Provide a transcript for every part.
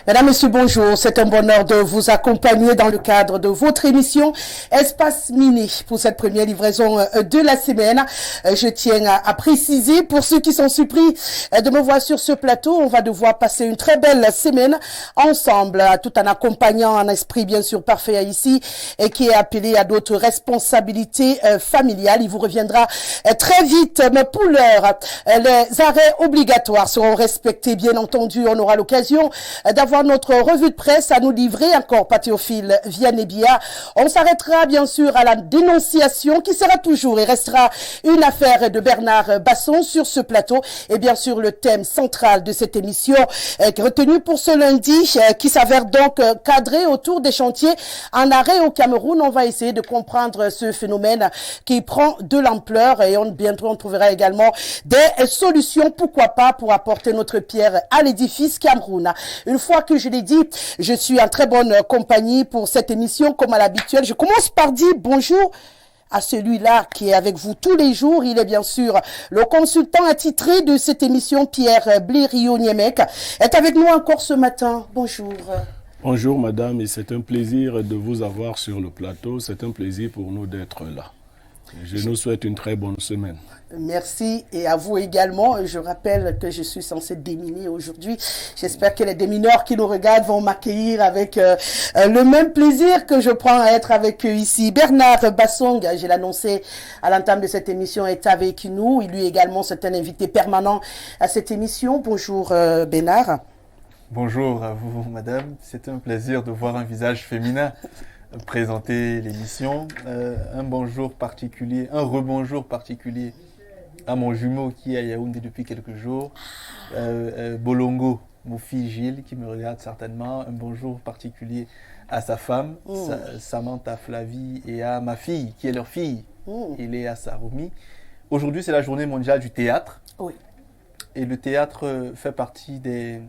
Mesdames, Messieurs, bonjour. C'est un bonheur de vous accompagner dans le cadre de votre émission Espace Mini pour cette première livraison de la semaine. Je tiens à préciser pour ceux qui sont surpris de me voir sur ce plateau, on va devoir passer une très belle semaine ensemble, tout en accompagnant un esprit bien sûr parfait ici et qui est appelé à d'autres responsabilités familiales. Il vous reviendra très vite, mais pour l'heure, les arrêts obligatoires seront respectés. Bien entendu, on aura l'occasion d'avoir notre revue de presse à nous livrer encore, Théophile Vianney-Biard. On s'arrêtera bien sûr à la dénonciation qui sera toujours et restera une affaire de Bernard Basson sur ce plateau. Et bien sûr, le thème central de cette émission retenu pour ce lundi qui s'avère donc cadré autour des chantiers en arrêt au Cameroun. On va essayer de comprendre ce phénomène qui prend de l'ampleur et bientôt on trouvera également des solutions, pourquoi pas, pour apporter notre pierre à l'édifice Cameroun. Une fois que je l'ai dit, je suis en très bonne compagnie pour cette émission comme à l'habituel. Je commence par dire bonjour à celui-là qui est avec vous tous les jours. Il est bien sûr le consultant attitré de cette émission, Pierre Blériot-Niemek, est avec nous encore ce matin. Bonjour. Bonjour madame, et c'est un plaisir de vous avoir sur le plateau. C'est un plaisir pour nous d'être là. Je nous souhaite une très bonne semaine. Merci et à vous également. Je rappelle que je suis censée déminer aujourd'hui. J'espère que les démineurs qui nous regardent vont m'accueillir avec le même plaisir que je prends à être avec eux ici. Bernard Basson, je l'ai annoncé à l'entame de cette émission, est avec nous. Lui également, c'est un invité permanent à cette émission. Bonjour Bernard. Bonjour à vous madame. C'est un plaisir de voir un visage féminin présenter l'émission. Un bonjour particulier, un rebonjour particulier à mon jumeau qui est à Yaoundé depuis quelques jours, Bolongo, mon fils Gilles qui me regarde certainement. Un bonjour particulier à sa femme, Samantha Flavie, et à ma fille qui est leur fille, Eléa Saroumi. Aujourd'hui c'est la journée mondiale du théâtre. Oui. Et le théâtre fait partie des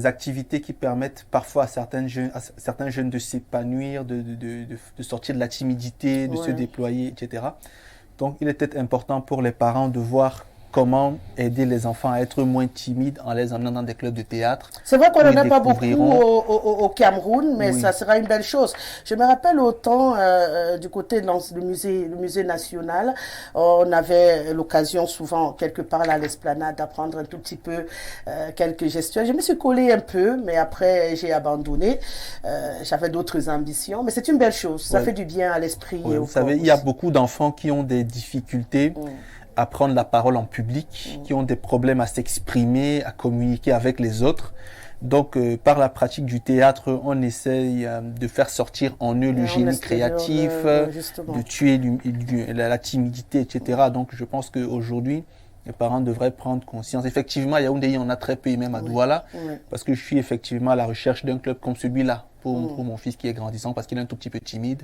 activités qui permettent parfois à certains jeunes de s'épanouir, de sortir de la timidité, de se déployer, etc. Donc, il est peut-être important pour les parents de voir comment aider les enfants à être moins timides en les emmenant dans des clubs de théâtre. C'est vrai qu'on n'en a pas beaucoup au Cameroun, mais ça sera une belle chose. Je me rappelle autant du côté de le musée national, on avait l'occasion souvent, quelque part là, à l'esplanade, d'apprendre un tout petit peu quelques gestions. Je me suis collée un peu, mais après j'ai abandonné. J'avais d'autres ambitions, mais c'est une belle chose. Ça fait du bien à l'esprit. Vous savez, il y a beaucoup d'enfants qui ont des difficultés à prendre la parole en public, qui ont des problèmes à s'exprimer, à communiquer avec les autres. Donc, par la pratique du théâtre, on essaye de faire sortir en eux le génie créatif, de tuer la timidité, etc. Donc, je pense qu'aujourd'hui, les parents devraient prendre conscience. Effectivement, à Yaoundé, il y en a très peu, et même à Douala, parce que je suis effectivement à la recherche d'un club comme celui-là pour mon fils qui est grandissant, parce qu'il est un tout petit peu timide.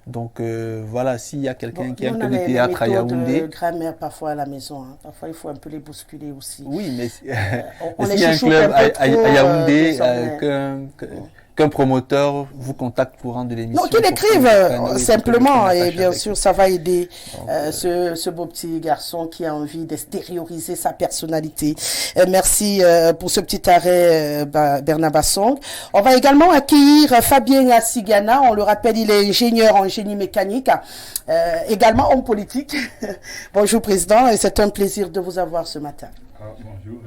Donc voilà, s'il y a quelqu'un qui a un club de théâtre à Yaoundé... On a grammaire parfois à la maison. Hein. Parfois, il faut un peu les bousculer aussi. Oui, mais s'il y a un club à Yaoundé qu'un promoteur vous contacte pour rendre de l'émission. Non, qu'il écrive simplement, et bien sûr, ça va aider ce beau petit garçon qui a envie d'extérioriser sa personnalité. Merci pour ce petit arrêt, Bernard Basson. On va également accueillir Fabien Assigana. On le rappelle, il est ingénieur en génie mécanique, également homme politique. Bonjour, Président, et c'est un plaisir de vous avoir ce matin. Bonjour.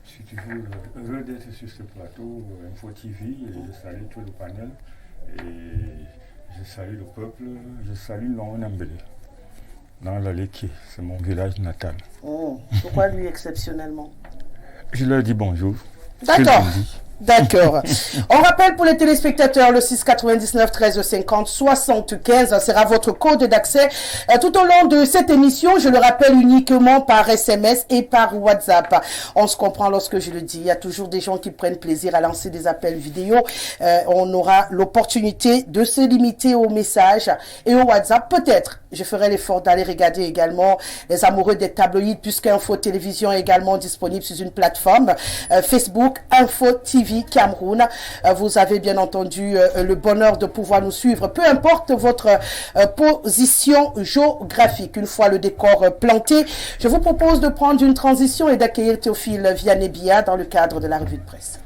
Je suis toujours heureux d'être sur ce plateau Info TV et je salue tout le panel et je salue le peuple, je salue Longonambélé dans la Léquier, c'est mon village natal. Pourquoi lui exceptionnellement? Je leur dis bonjour. D'accord. D'accord. On rappelle pour les téléspectateurs le 699 13 50 75 sera votre code d'accès tout au long de cette émission. Je le rappelle uniquement par SMS et par WhatsApp. On se comprend lorsque je le dis. Il y a toujours des gens qui prennent plaisir à lancer des appels vidéo. On aura l'opportunité de se limiter aux messages et au WhatsApp. Peut-être, je ferai l'effort d'aller regarder également les amoureux des tabloïds puisqu'Info Télévision est également disponible sur une plateforme Facebook Info TV Cameroun. Vous avez bien entendu le bonheur de pouvoir nous suivre, peu importe votre position géographique. Une fois le décor planté, je vous propose de prendre une transition et d'accueillir Théophile Vianney-Biard dans le cadre de la revue de presse.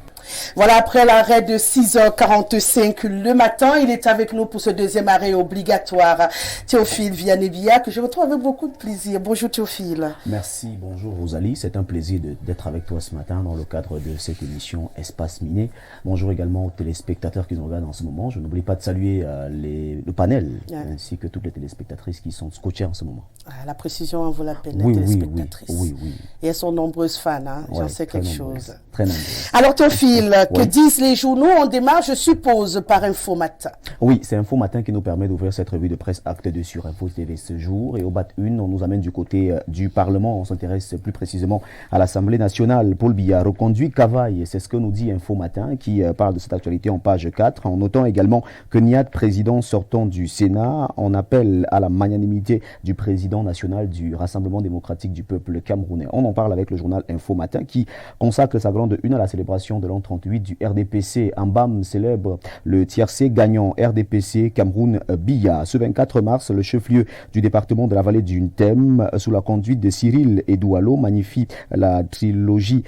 Voilà, après l'arrêt de 6h45 le matin, il est avec nous pour ce deuxième arrêt obligatoire. Théophile Vianney-Bia, que je retrouve avec beaucoup de plaisir. Bonjour Théophile. Merci, bonjour Rosalie. C'est un plaisir d'être avec toi ce matin dans le cadre de cette émission Espace Miné. Bonjour également aux téléspectateurs qui nous regardent en ce moment. Je n'oublie pas de saluer le panel, ainsi que toutes les téléspectatrices qui sont scotchées en ce moment. La précision en vaut la peine, oui, les téléspectatrices. Oui. Et elles sont nombreuses fans, hein. J'en sais quelque chose. Très nombreuses. Alors Théophile, que disent les journaux? On démarre, je suppose, par Info Matin. Oui, c'est Info Matin qui nous permet d'ouvrir cette revue de presse Acte 2 sur Info TV ce jour. Et au BAT 1, on nous amène du côté du Parlement. On s'intéresse plus précisément à l'Assemblée nationale. Paul Biya reconduit Cavaille. C'est ce que nous dit Info Matin qui parle de cette actualité en page 4. En notant également que Niad, président sortant du Sénat, en appelle à la magnanimité du président national du Rassemblement démocratique du peuple camerounais. On en parle avec le journal Info Matin qui consacre sa grande une à la célébration de l'an 38 du RDPC. Ambam célèbre le tiercé gagnant RDPC Cameroun Biya. Ce 24 mars, le chef-lieu du département de la vallée du Ntem, sous la conduite de Cyril Edoualo, magnifie la trilogie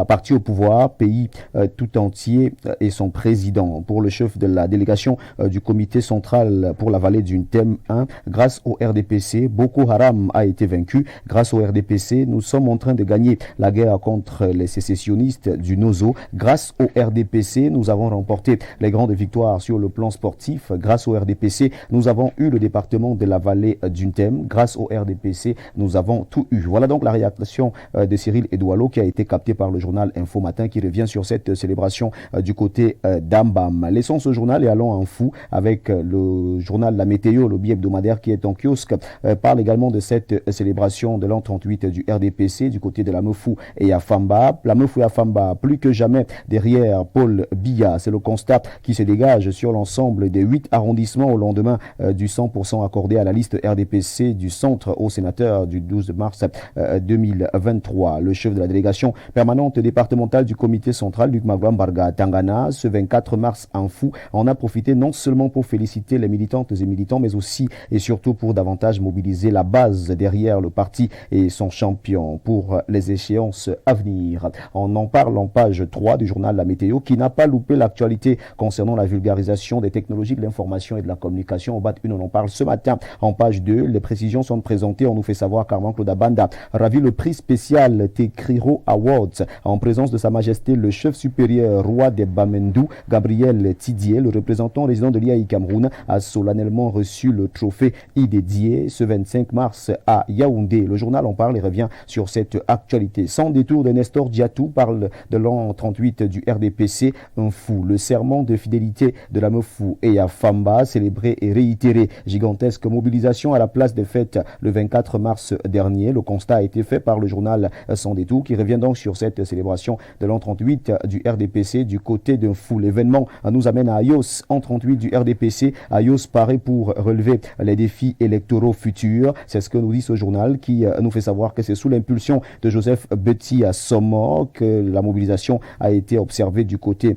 parti au pouvoir, pays tout entier et son président. Pour le chef de la délégation du comité central pour la vallée du Ntem 1, grâce au RDPC, Boko Haram a été vaincu. Grâce au RDPC, nous sommes en train de gagner la guerre contre les sécessionnistes du Nozo. Grâce au RDPC, nous avons remporté les grandes victoires sur le plan sportif. Grâce au RDPC, nous avons eu le département de la vallée du Ntem. Grâce au RDPC, nous avons tout eu. Voilà donc la réaction de Cyril Edoualo qui a été captée par le journal Info Matin qui revient sur cette célébration du côté d'Ambam. Laissons ce journal et allons en fou avec le journal La Météo, le bi-hebdomadaire qui est en kiosque, parle également de cette célébration de l'an 38 du RDPC du côté de la Mefou et Afamba. La Mefou et Afamba, plus que jamais derrière Paul Biya. C'est le constat qui se dégage sur l'ensemble des 8 arrondissements au lendemain du 100% accordé à la liste RDPC du centre au sénateur du 12 mars 2023. Le chef de la délégation permanente départementale du comité central, Luc Magwambarga Tangana, ce 24 mars en fou, en a profité non seulement pour féliciter les militantes et militants, mais aussi et surtout pour davantage mobiliser la base derrière le parti et son champion pour les échéances à venir. On en parle en page 3 du journal La Météo qui n'a pas loupé l'actualité concernant la vulgarisation des technologies de l'information et de la communication. Au BAT 1, on en parle ce matin en page 2. Les précisions sont présentées. On nous fait savoir qu'Armand Claude Abanda ravi le prix spécial Tekriro Awards en présence de Sa Majesté le chef supérieur roi des Bamendou, Gabriel Tidier, le représentant résident de l'IAI Cameroun, a solennellement reçu le trophée dédié ce 25 mars à Yaoundé. Le journal en parle et revient sur cette actualité. Sans détour de Nestor Diatou parle de l'an 38 du RDPC, un fou. Le serment de fidélité de la Mefou et à Famba, célébré et réitéré. Gigantesque mobilisation à la place des fêtes le 24 mars dernier. Le constat a été fait par le journal Sans détour qui revient donc sur cette célébration de l'an 38 du RDPC du côté d'un fou. L'événement nous amène à Ayos, en 38 du RDPC. Ayos paraît pour relever les défis électoraux futurs. C'est ce que nous dit ce journal qui nous fait savoir que c'est sous l'impulsion de Joseph Betty à Somor que la mobilisation a été observée du côté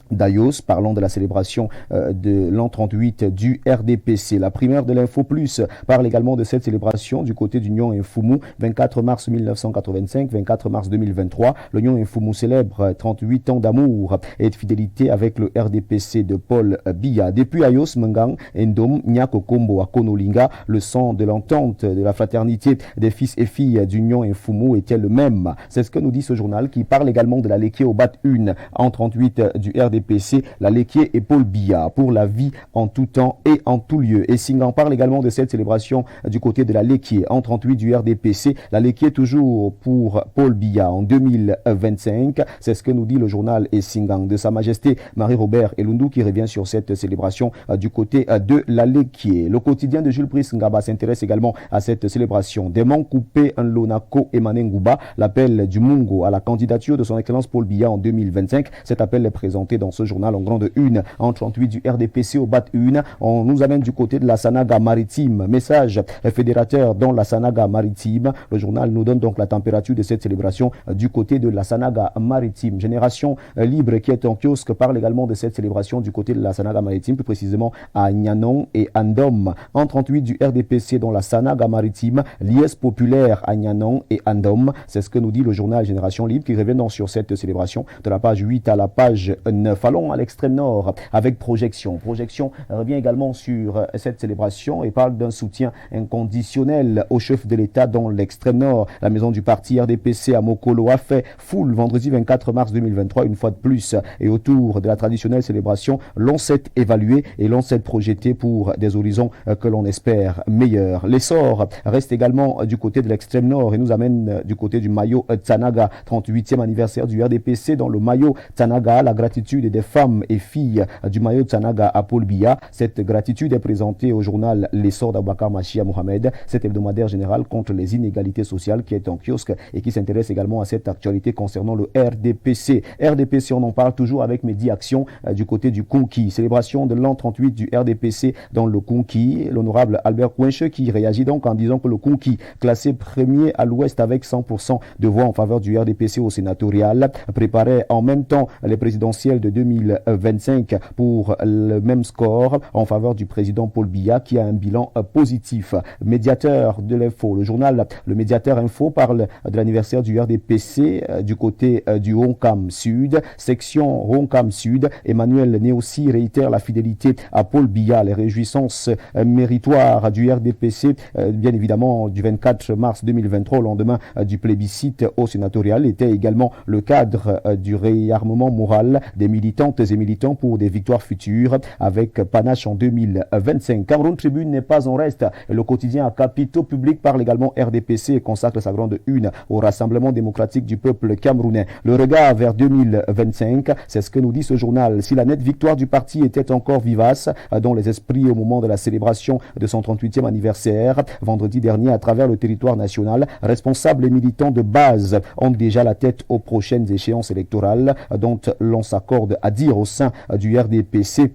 d'Ayos, parlons de la célébration de l'an 38 du RDPC. La primaire de l'Info Plus parle également de cette célébration du côté du Nyon Infoumou, 24 mars 1985, 24 mars 2023. Le Nyon Infoumou célèbre 38 ans d'amour et de fidélité avec le RDPC de Paul Biya. Depuis Ayos, Mengang, Ndom, Nyako Kombo à Konolinga, le sang de l'entente, de la fraternité des fils et filles du Nyon Infoumou était le même. C'est ce que nous dit ce journal qui parle également de la Léquier au BAT 1 en 38 du RDPC. La Léquier et Paul Biya pour la vie en tout temps et en tout lieu. Et Singan parle également de cette célébration du côté de la Léquier en 38 du RDPC. La Léquier toujours pour Paul Biya en 2025. C'est ce que nous dit le journal Singan de Sa Majesté Marie-Robert Elundu qui revient sur cette célébration du côté de la Léquier. Le quotidien de Jules Brice Ngaba s'intéresse également à cette célébration. Démon coupé un Lonako et Manengouba, l'appel du Mungo à la candidature de son excellence Paul Biya en 2025. Cet appel est présenté dans dans ce journal en grande une. En 38 du RDPC au BAT 1, on nous amène du côté de la Sanaga maritime. Message fédérateur dans la Sanaga maritime. Le journal nous donne donc la température de cette célébration du côté de la Sanaga maritime. Génération libre qui est en kiosque parle également de cette célébration du côté de la Sanaga maritime, plus précisément à Nyanon et Andom. En 38 du RDPC dans la Sanaga maritime, liesse populaire à Nyanon et Andom. C'est ce que nous dit le journal Génération libre qui revient donc sur cette célébration de la page 8 à la page 9. Allons à l'extrême nord avec Projection. Projection revient également sur cette célébration et parle d'un soutien inconditionnel au chef de l'État dans l'extrême nord. La maison du parti RDPC à Mokolo a fait foule vendredi 24 mars 2023 une fois de plus, et autour de la traditionnelle célébration, l'on s'est évalué et l'on s'est projeté pour des horizons que l'on espère meilleurs. L'essor reste également du côté de l'extrême nord et nous amène du côté du Mayo Tsanaga, 38e anniversaire du RDPC dans le Mayo Tsanaga, la gratitude des femmes et filles du Mayo Tsanaga à Paul Biya. Cette gratitude est présentée au journal L'essor d'Aboubacar Machia Mohamed, cet hebdomadaire général contre les inégalités sociales qui est en kiosque et qui s'intéresse également à cette actualité concernant le RDPC. RDPC, on en parle toujours avec Mehdi Action du côté du Konki. Célébration de l'an 38 du RDPC dans le Konki. L'honorable Albert Kouenche qui réagit donc en disant que le Konki, classé premier à l'ouest avec 100% de voix en faveur du RDPC au sénatorial, préparait en même temps les présidentielles de 2025 pour le même score en faveur du président Paul Biya qui a un bilan positif. Médiateur de l'info, le journal Le Médiateur Info parle de l'anniversaire du RDPC du côté du Roncam Sud, section Roncam Sud. Emmanuel Néossi réitère la fidélité à Paul Biya. Les réjouissances méritoires du RDPC, bien évidemment du 24 mars 2023 au lendemain du plébiscite au sénatorial, était également le cadre du réarmement moral des militantes et militants pour des victoires futures avec panache en 2025. Cameroun Tribune n'est pas en reste. Le quotidien à capitaux publics parle également RDPC et consacre sa grande une au Rassemblement démocratique du peuple camerounais. Le regard vers 2025, c'est ce que nous dit ce journal. Si la nette victoire du parti était encore vivace dans les esprits au moment de la célébration de son 38e anniversaire, vendredi dernier à travers le territoire national, responsables et militants de base ont déjà la tête aux prochaines échéances électorales dont l'on s'accorde à dire au sein du RDPC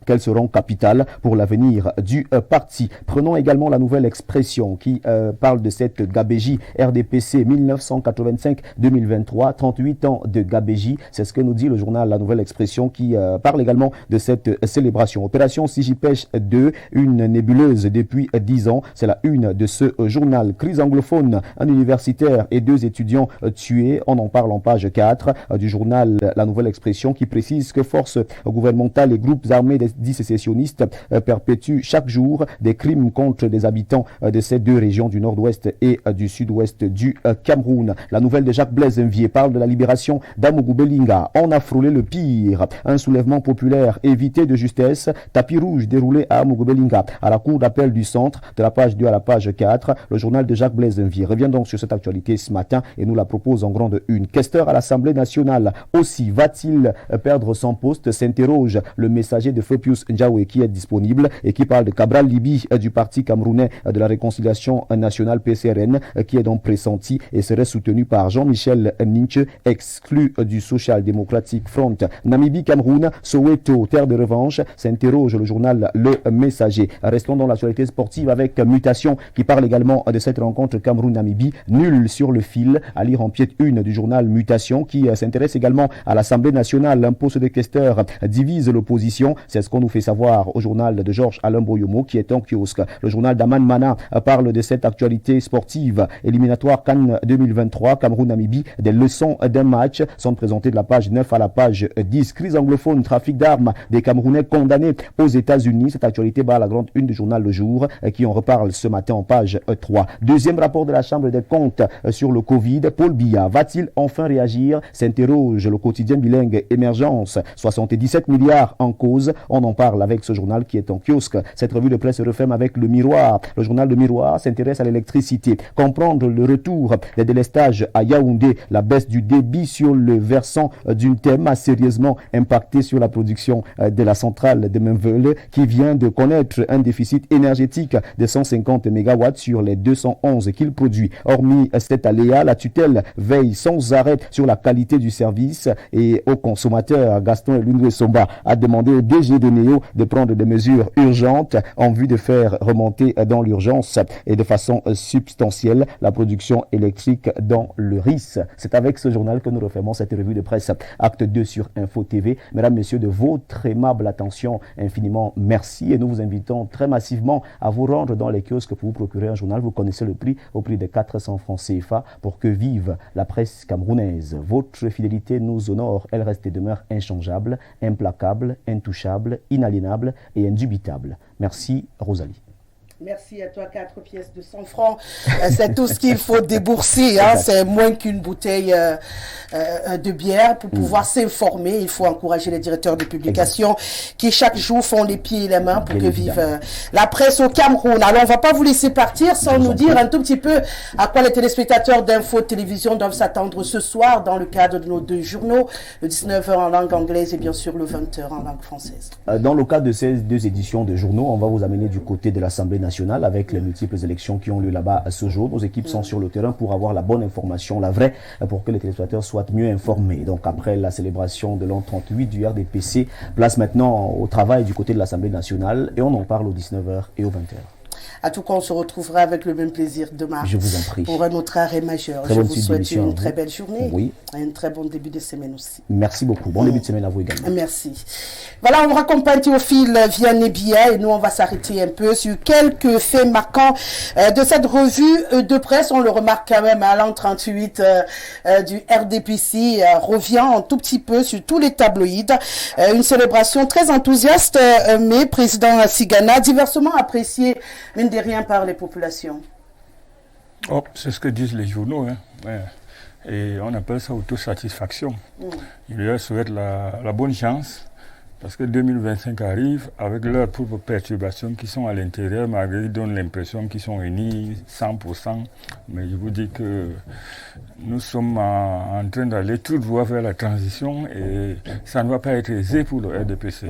qu'elles seront capitales pour l'avenir du parti. Prenons également la nouvelle expression qui parle de cette gabégie RDPC 1985-2023, 38 ans de gabégie. C'est ce que nous dit le journal La Nouvelle Expression qui parle également de cette célébration. Opération Sigipèche 2, une nébuleuse depuis 10 ans. C'est la une de ce journal. Crise anglophone, un universitaire et 2 étudiants tués. On en parle en page 4 du journal La Nouvelle Expression qui précise que forces gouvernementales et groupes armés dits sécessionnistes perpétuent chaque jour des crimes contre des habitants de ces 2 régions du nord-ouest et du sud-ouest du Cameroun. La nouvelle de Jacques Blaise Mvié parle de la libération d'Amougou Belinga. On a frôlé le pire. Un soulèvement populaire évité de justesse. Tapis rouge déroulé à Amougou Belinga à la cour d'appel du centre de la page 2 à la page 4. Le journal de Jacques Blaise Mvié revient donc sur cette actualité ce matin et nous la propose en grande une. Questeur à l'Assemblée nationale aussi va-t-il perdre son poste, s'interroge le messager de Feu Pius Ndiaoué qui est disponible et qui parle de Cabral Libi du parti camerounais de la réconciliation nationale PCRN qui est donc pressenti et serait soutenu par Jean-Michel Ninche, exclu du Social Democratic Front. Namibie-Cameroun, Soweto, terre de revanche, s'interroge le journal Le Messager. Restons dans l'actualité sportive avec Mutation qui parle également de cette rencontre Cameroun-Namibie, nul sur le fil, à lire en pièce 1 du journal Mutation qui s'intéresse également à l'Assemblée nationale. Un poste de questeur divise l'opposition, c'est ce qu'on nous fait savoir au journal de Georges Alain Boyomo qui est en kiosque. Le journal d'Aman Mana parle de cette actualité sportive. Éliminatoire Cannes 2023, Cameroun-Namibie, des leçons d'un match sont présentées de la page 9 à la page 10. Crise anglophone, trafic d'armes, des Camerounais condamnés aux États-Unis. Cette actualité bat à la grande une du journal Le Jour qui en reparle ce matin en page 3. Deuxième rapport de la Chambre des comptes sur le Covid. Paul Biya va-t-il enfin réagir? S'interroge le quotidien bilingue Émergence. 77 milliards en cause. On On en parle avec ce journal qui est en kiosque. Cette revue de presse se referme avec Le Miroir. Le journal Le Miroir s'intéresse à l'électricité. Comprendre le retour des délestages à Yaoundé, la baisse du débit sur le versant d'une thème a sérieusement impacté sur la production de la centrale de Menvele qui vient de connaître un déficit énergétique de 150 MW sur les 211 qu'il produit. Hormis cet aléa, la tutelle veille sans arrêt sur la qualité du service et aux consommateurs. Gaston Elundwe Somba a demandé au DG de Néo de prendre des mesures urgentes en vue de faire remonter dans l'urgence et de façon substantielle la production électrique dans le RIS. C'est avec ce journal que nous refermons cette revue de presse Acte 2 sur Info TV. Mesdames, Messieurs, de votre aimable attention, infiniment merci et nous vous invitons très massivement à vous rendre dans les kiosques pour vous procurer un journal. Vous connaissez le prix, au prix de 400 francs CFA pour que vive la presse camerounaise. Votre fidélité nous honore, elle reste et demeure inchangeable, implacable, intouchable, inaliénable et indubitable. Merci Rosalie. Merci à toi, 4 pièces de 100 francs. C'est tout ce qu'il faut débourser. Hein. C'est moins qu'une bouteille de bière pour pouvoir s'informer. Il faut encourager les directeurs de publication qui chaque jour font les pieds et les mains pour que vive la presse au Cameroun. Alors, on ne va pas vous laisser partir sans nous dire un tout petit peu à quoi les téléspectateurs d'Info Télévision doivent s'attendre ce soir dans le cadre de nos 2 journaux, le 19h en langue anglaise et bien sûr le 20h en langue française. Dans le cadre de ces 2 éditions de journaux, on va vous amener du côté de l'Assemblée nationale avec les multiples élections qui ont lieu là-bas ce jour. Nos équipes sont sur le terrain pour avoir la bonne information, la vraie, pour que les téléspectateurs soient mieux informés. Donc après la célébration de l'an 38 du RDPC, place maintenant au travail du côté de l'Assemblée nationale et on en parle aux 19h et aux 20h. À tout cas, on se retrouvera avec le même plaisir demain. Je vous en prie. Pour un autre arrêt majeur. Je vous souhaite une très belle journée. Oui. Et un très bon début de semaine aussi. Merci beaucoup. Bon début de semaine à vous également. Merci. Voilà, on raccompagne Théophile Vianney-Biais et nous, on va s'arrêter un peu sur quelques faits marquants de cette revue de presse. On le remarque quand même à l'an 38 du RDPC revient un tout petit peu sur tous les tabloïds. Une célébration très enthousiaste, mais président Sigana, diversement apprécié, mine de rien, par les populations. Oh, c'est ce que disent les journaux. Hein. Ouais. Et on appelle ça autosatisfaction. Il leur souhaite la bonne chance parce que 2025 arrive avec leurs propres perturbations qui sont à l'intérieur, malgré qu'ils donnent l'impression qu'ils sont unis 100%. Mais je vous dis que nous sommes en train d'aller tout droit vers la transition et ça ne va pas être aisé pour le RDPC.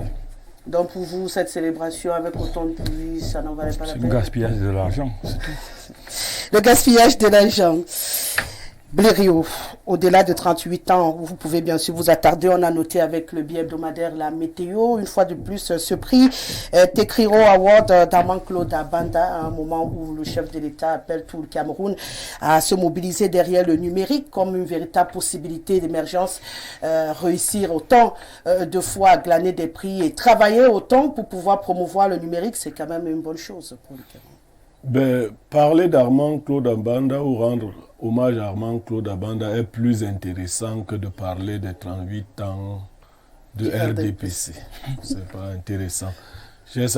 Donc pour vous, cette célébration avec autant de pluie, ça n'en valait pas la peine? C'est le gaspillage de l'argent, c'est tout. Le gaspillage de l'argent. Blériot, au-delà de 38 ans, vous pouvez bien sûr vous attarder. On a noté avec le biais hebdomadaire la météo. Une fois de plus, ce prix Tekriro Award d'Armand-Claude Abanda, à un moment où le chef de l'État appelle tout le Cameroun à se mobiliser derrière le numérique comme une véritable possibilité d'émergence, réussir autant de fois à glaner des prix et travailler autant pour pouvoir promouvoir le numérique, c'est quand même une bonne chose pour le Cameroun. Ben, parler d'Armand-Claude Abanda ou rendre hommage à Armand-Claude Abanda est plus intéressant que de parler des 38 ans de RDPC. C'est pas intéressant.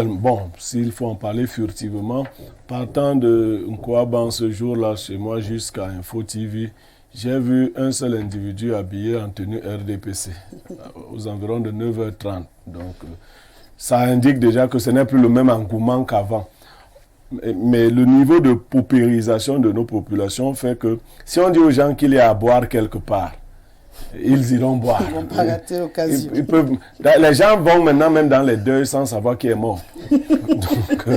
Bon, s'il faut en parler furtivement, partant de Nkouaban ce jour-là chez moi jusqu'à Info TV, j'ai vu un seul individu habillé en tenue RDPC aux environs de 9h30. Donc, ça indique déjà que ce n'est plus le même engouement qu'avant. Mais le niveau de paupérisation de nos populations fait que si on dit aux gens qu'il y a à boire quelque part, ils iront boire. Ils vont pas rater l'occasion. Les gens vont maintenant même dans les deuils sans savoir qui est mort. Donc,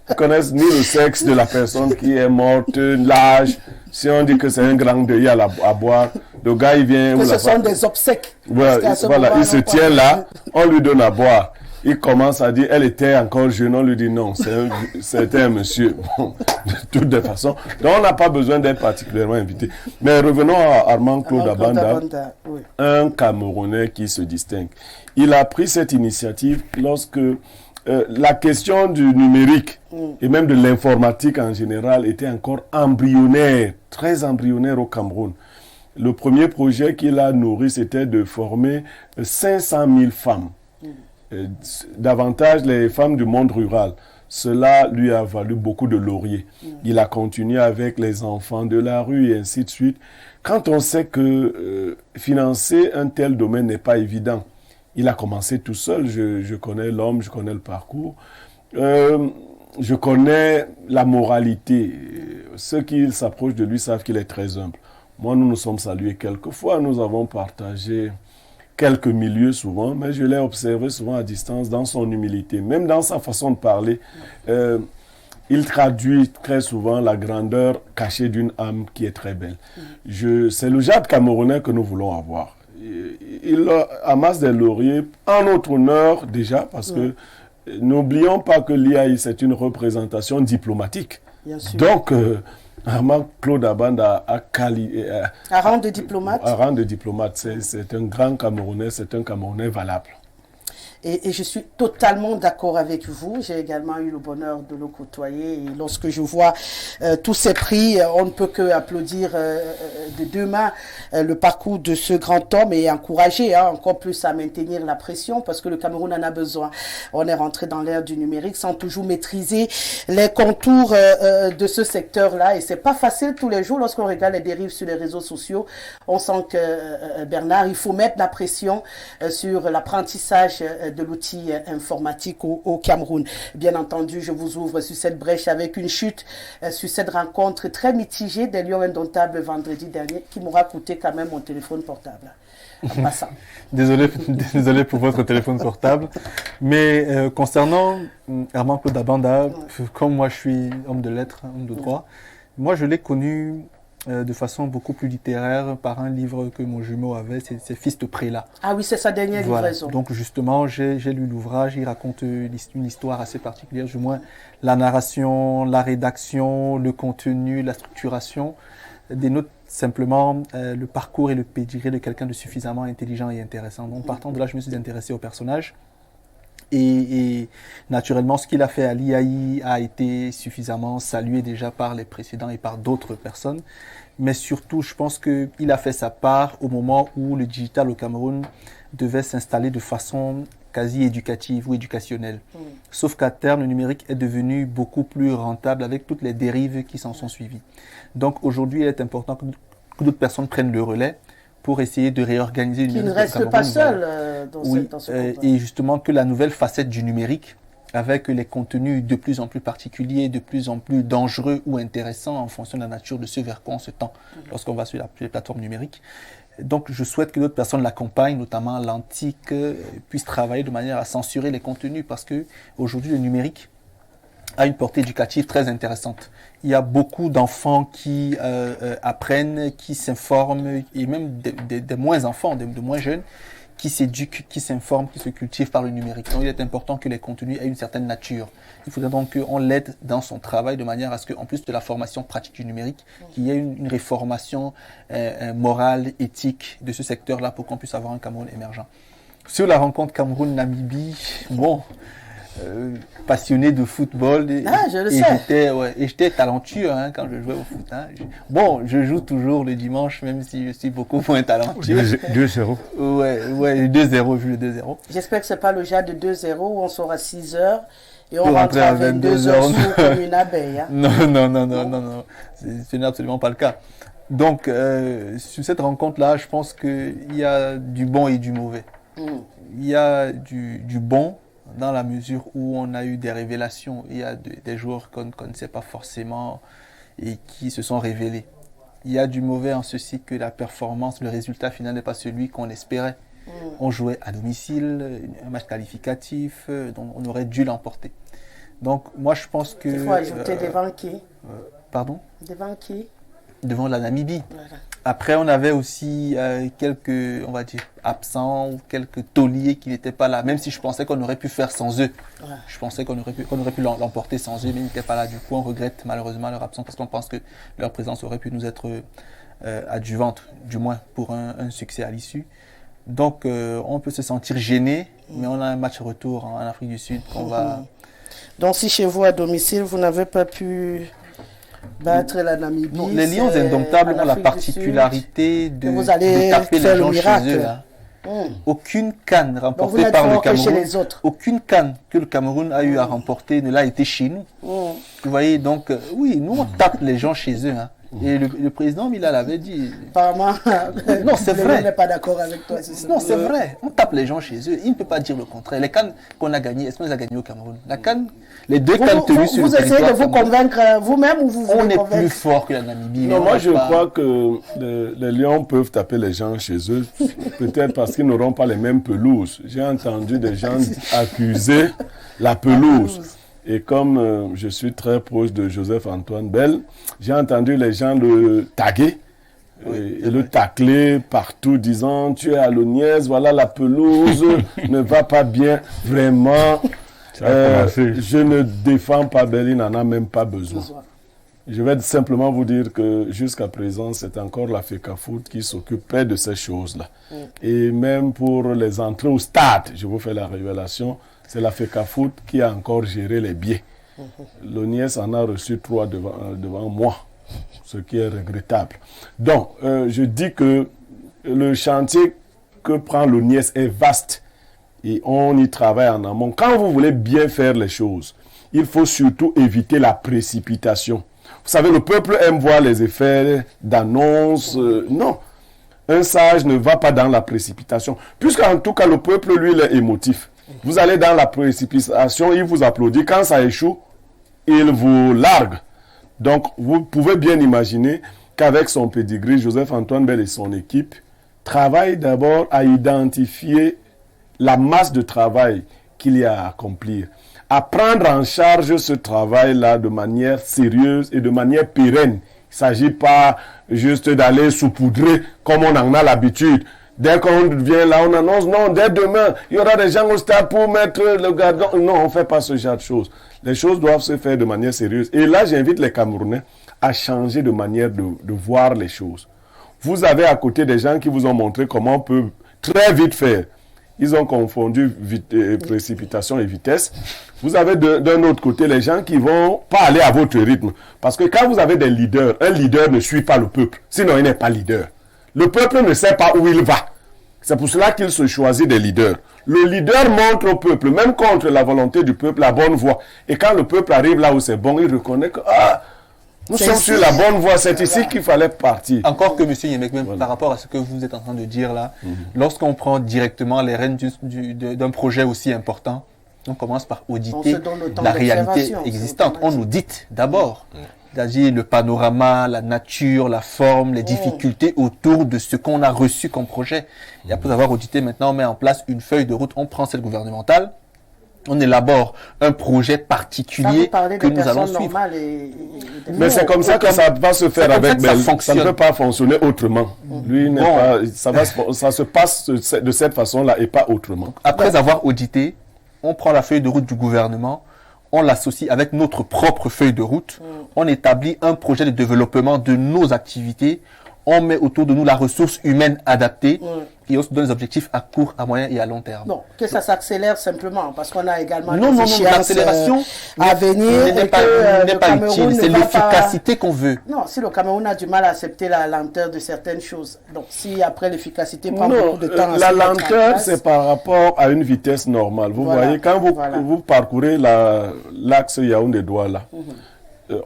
ils connaissent ni le sexe de la personne qui est morte, l'âge. Si on dit que c'est un grand deuil à boire, le gars il vient... Que ce sont des obsèques. Voilà, il se tient là, on lui donne à boire. Il commence à dire, elle était encore jeune, on lui dit non, c'était un monsieur. Bon, de toutes les façons. Donc on n'a pas besoin d'être particulièrement invité. Mais revenons à Armand-Claude Abanda, oui. Un Camerounais qui se distingue. Il a pris cette initiative lorsque la question du numérique et même de l'informatique en général était encore embryonnaire, très embryonnaire au Cameroun. Le premier projet qu'il a nourri, c'était de former 500 000 femmes. Davantage les femmes du monde rural. Cela lui a valu beaucoup de lauriers. Il a continué avec les enfants de la rue et ainsi de suite. Quand on sait que financer un tel domaine n'est pas évident, il a commencé tout seul. Je connais l'homme, je connais le parcours. Je connais la moralité. Ceux qui s'approchent de lui savent qu'il est très humble. Moi, nous nous sommes salués quelques fois. Nous avons partagé quelques milieux souvent, mais je l'ai observé souvent à distance dans son humilité. Même dans sa façon de parler, il traduit très souvent la grandeur cachée d'une âme qui est très belle. C'est le Jade camerounais que nous voulons avoir. Il amasse des lauriers en notre honneur déjà, parce que n'oublions pas que l'IAI, c'est une représentation diplomatique. Bien sûr. Donc, Armand Claude Abanda à rang de diplomate. À rang de diplomate, c'est un grand Camerounais, c'est un Camerounais valable. Et je suis totalement d'accord avec vous. J'ai également eu le bonheur de le côtoyer. Et lorsque je vois tous ces prix, on ne peut que applaudir de deux mains le parcours de ce grand homme et encourager encore plus à maintenir la pression parce que le Cameroun en a besoin. On est rentré dans l'ère du numérique sans toujours maîtriser les contours de ce secteur-là. Et c'est pas facile tous les jours lorsqu'on regarde les dérives sur les réseaux sociaux. On sent que, Bernard, il faut mettre la pression sur l'apprentissage de l'outil informatique au Cameroun. Bien entendu, je vous ouvre sur cette brèche avec une chute sur cette rencontre très mitigée des Lions indomptables vendredi dernier qui m'aura coûté quand même mon téléphone portable. En passant. Désolé pour votre téléphone portable. Mais concernant Armand Claude Abanda, comme moi je suis homme de lettres, homme de droit, moi je l'ai connu de façon beaucoup plus littéraire par un livre que mon jumeau avait, c'est Fils de Prélat. Ah oui, c'est sa dernière livraison. Donc justement, j'ai lu l'ouvrage, il raconte une histoire assez particulière, du moins la narration, la rédaction, le contenu, la structuration, dénote simplement le parcours et le pédigré de quelqu'un de suffisamment intelligent et intéressant. Donc partant de là, je me suis intéressé au personnage. Et naturellement, ce qu'il a fait à l'IAI a été suffisamment salué déjà par les précédents et par d'autres personnes. Mais surtout, je pense qu'il a fait sa part au moment où le digital au Cameroun devait s'installer de façon quasi éducative ou éducationnelle. Sauf qu'à terme, le numérique est devenu beaucoup plus rentable avec toutes les dérives qui s'en sont suivies. Donc aujourd'hui, il est important que d'autres personnes prennent le relais pour essayer de réorganiser le numérique. Qui ne reste pas seul dans ce et justement que la nouvelle facette du numérique, avec les contenus de plus en plus particuliers, de plus en plus dangereux ou intéressants en fonction de la nature de ce vers quoi on se tend lorsqu'on va sur les plateformes numériques. Donc je souhaite que d'autres personnes l'accompagnent, notamment l'antique, puissent travailler de manière à censurer les contenus parce que aujourd'hui le numérique a une portée éducative très intéressante. Il y a beaucoup d'enfants qui apprennent, qui s'informent, et même des moins enfants, de moins jeunes, qui s'éduquent, qui s'informent, qui se cultivent par le numérique. Donc il est important que les contenus aient une certaine nature. Il faudrait donc qu'on l'aide dans son travail de manière à ce qu'en plus de la formation pratique du numérique, qu'il y ait une réformation morale, éthique de ce secteur-là pour qu'on puisse avoir un Cameroun émergent. Sur la rencontre Cameroun-Namibie, passionné de football j'étais talentueux quand je jouais au foot. Je joue toujours le dimanche même si je suis beaucoup moins talentueux. 2-0. Ouais, 2-0, vu le 2-0. J'espère que c'est pas le genre de 2-0 où on sort à 6h et on rentre à 22h comme une abeille. Non. Ce n'est absolument pas le cas. Donc, sur cette rencontre-là, je pense qu'il y a du bon et du mauvais. Il y a du bon dans la mesure où on a eu des révélations. Il y a des joueurs qu'on ne sait pas forcément et qui se sont révélés. Il y a du mauvais en ceci que la performance, le résultat final n'est pas celui qu'on espérait. On jouait à domicile, un match qualificatif, donc on aurait dû l'emporter. Donc moi je pense que... Il faut ajouter devant qui Pardon Devant qui Devant la Namibie. Voilà. Après, on avait aussi quelques, on va dire, absents ou quelques tauliers qui n'étaient pas là, même si je pensais qu'on aurait pu faire sans eux. Ouais. Je pensais qu'on aurait pu l'emporter sans eux, mais ils n'étaient pas là. Du coup, on regrette malheureusement leur absence parce qu'on pense que leur présence aurait pu nous être adjuvante, du moins pour un succès à l'issue. Donc, on peut se sentir gêné, mais on a un match retour en Afrique du Sud qu'on va... Donc, si chez vous à domicile, vous n'avez pas pu... battre la Namibie. Non, les Lions indomptables ont la particularité de taper les gens chez eux. Aucune canne remportée par le Cameroun, aucune canne que le Cameroun a eu à remporter ne l'a été chez nous. Vous voyez, donc, oui, nous on tape les gens chez eux. Et le président Mila l'avait dit. Apparemment, Non, c'est vrai. On n'est pas d'accord avec toi. C'est ça. Non, c'est vrai. On tape les gens chez eux. Il ne peut pas dire le contraire. Les cannes qu'on a gagnées, est-ce qu'on les a gagnées au Cameroun? La canne, les deux cannes tenues sur le Vous essayez territoire de vous convaincre vous-même ou vous on voulez est convaincre? plus fort que la Namibie. Non, On moi n'est je pas- crois que les Lions peuvent taper les gens chez eux, peut-être parce qu'ils n'auront pas les mêmes pelouses. J'ai entendu des gens accuser la pelouse. Et comme je suis très proche de Joseph-Antoine Bell, j'ai entendu les gens le taguer et le tacler partout, disant tu es à l'Oniès, voilà la pelouse ne va pas bien. Vraiment, Ça a commencé. je ne défends pas Bell, il n'en a même pas besoin. Je vais simplement vous dire que jusqu'à présent, c'est encore la FECAFOOT qui s'occupait de ces choses-là. Et même pour les entrées au stade, je vous fais la révélation, c'est la FECAFOOT qui a encore géré les billets. L'ONIES en a reçu 3 devant moi, ce qui est regrettable. Donc, je dis que le chantier que prend l'ONIES est vaste et on y travaille en amont. Quand vous voulez bien faire les choses, il faut surtout éviter la précipitation. Vous savez, le peuple aime voir les effets d'annonce. Non, un sage ne va pas dans la précipitation. Puisqu'en tout cas, le peuple, lui, il est émotif. Vous allez dans la précipitation, il vous applaudit. Quand ça échoue, il vous largue. Donc, vous pouvez bien imaginer qu'avec son pedigree, Joseph-Antoine Bell et son équipe travaillent d'abord à identifier la masse de travail qu'il y a à accomplir, à prendre en charge ce travail-là de manière sérieuse et de manière pérenne. Il ne s'agit pas juste d'aller saupoudrer comme on en a l'habitude. Dès qu'on vient là, on annonce, non, dès demain, il y aura des gens au stade pour mettre le gardien. Non, on ne fait pas ce genre de choses. Les choses doivent se faire de manière sérieuse. Et là, j'invite les Camerounais à changer de manière de voir les choses. Vous avez à côté des gens qui vous ont montré comment on peut très vite faire. Ils ont confondu précipitation et vitesse. Vous avez d'un autre côté les gens qui vont pas aller à votre rythme. Parce que quand vous avez des leaders, un leader ne suit pas le peuple. Sinon, il n'est pas leader. Le peuple ne sait pas où il va. C'est pour cela qu'il se choisit des leaders. Le leader montre au peuple, même contre la volonté du peuple, la bonne voie. Et quand le peuple arrive là où c'est bon, il reconnaît que nous sommes sur la bonne voie, c'est ici qu'il fallait partir. Encore que M. Yemek, même par rapport à ce que vous êtes en train de dire là, lorsqu'on prend directement les rênes d'un projet aussi important, on commence par auditer la réalité existante. On audite d'abord. C'est-à-dire le panorama, la nature, la forme, les difficultés autour de ce qu'on a reçu comme projet. Et après avoir audité, maintenant on met en place une feuille de route, on prend celle gouvernementale, on élabore un projet particulier que nous allons suivre. Mais c'est comme ça que ça va se faire avec Bell. Ça ne peut pas fonctionner autrement. Lui n'est pas, ça se passe de cette façon-là et pas autrement. Après avoir audité, on prend la feuille de route du gouvernement, on l'associe avec notre propre feuille de route, on établit un projet de développement de nos activités, on met autour de nous la ressource humaine adaptée et on se donne des objectifs à court, à moyen et à long terme. Non, que ça s'accélère simplement parce qu'on a également non, l'accélération à venir n'est pas utile, c'est l'efficacité qu'on veut. Non, si le Cameroun a du mal à accepter la lenteur de certaines choses, donc si après l'efficacité prend beaucoup de temps... La lenteur, c'est par rapport à une vitesse normale. Vous voyez, quand vous parcourez l'axe Yaoundé-Douala,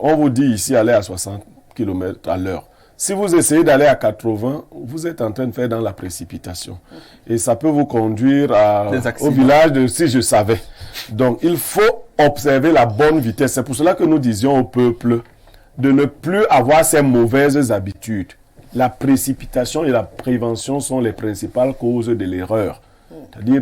on vous dit ici aller à 60 km à l'heure. Si vous essayez d'aller à 80, vous êtes en train de faire dans la précipitation. Et ça peut vous conduire au village de si je savais. Donc, il faut observer la bonne vitesse. C'est pour cela que nous disions au peuple de ne plus avoir ces mauvaises habitudes. La précipitation et la prévention sont les principales causes de l'erreur. C'est-à-dire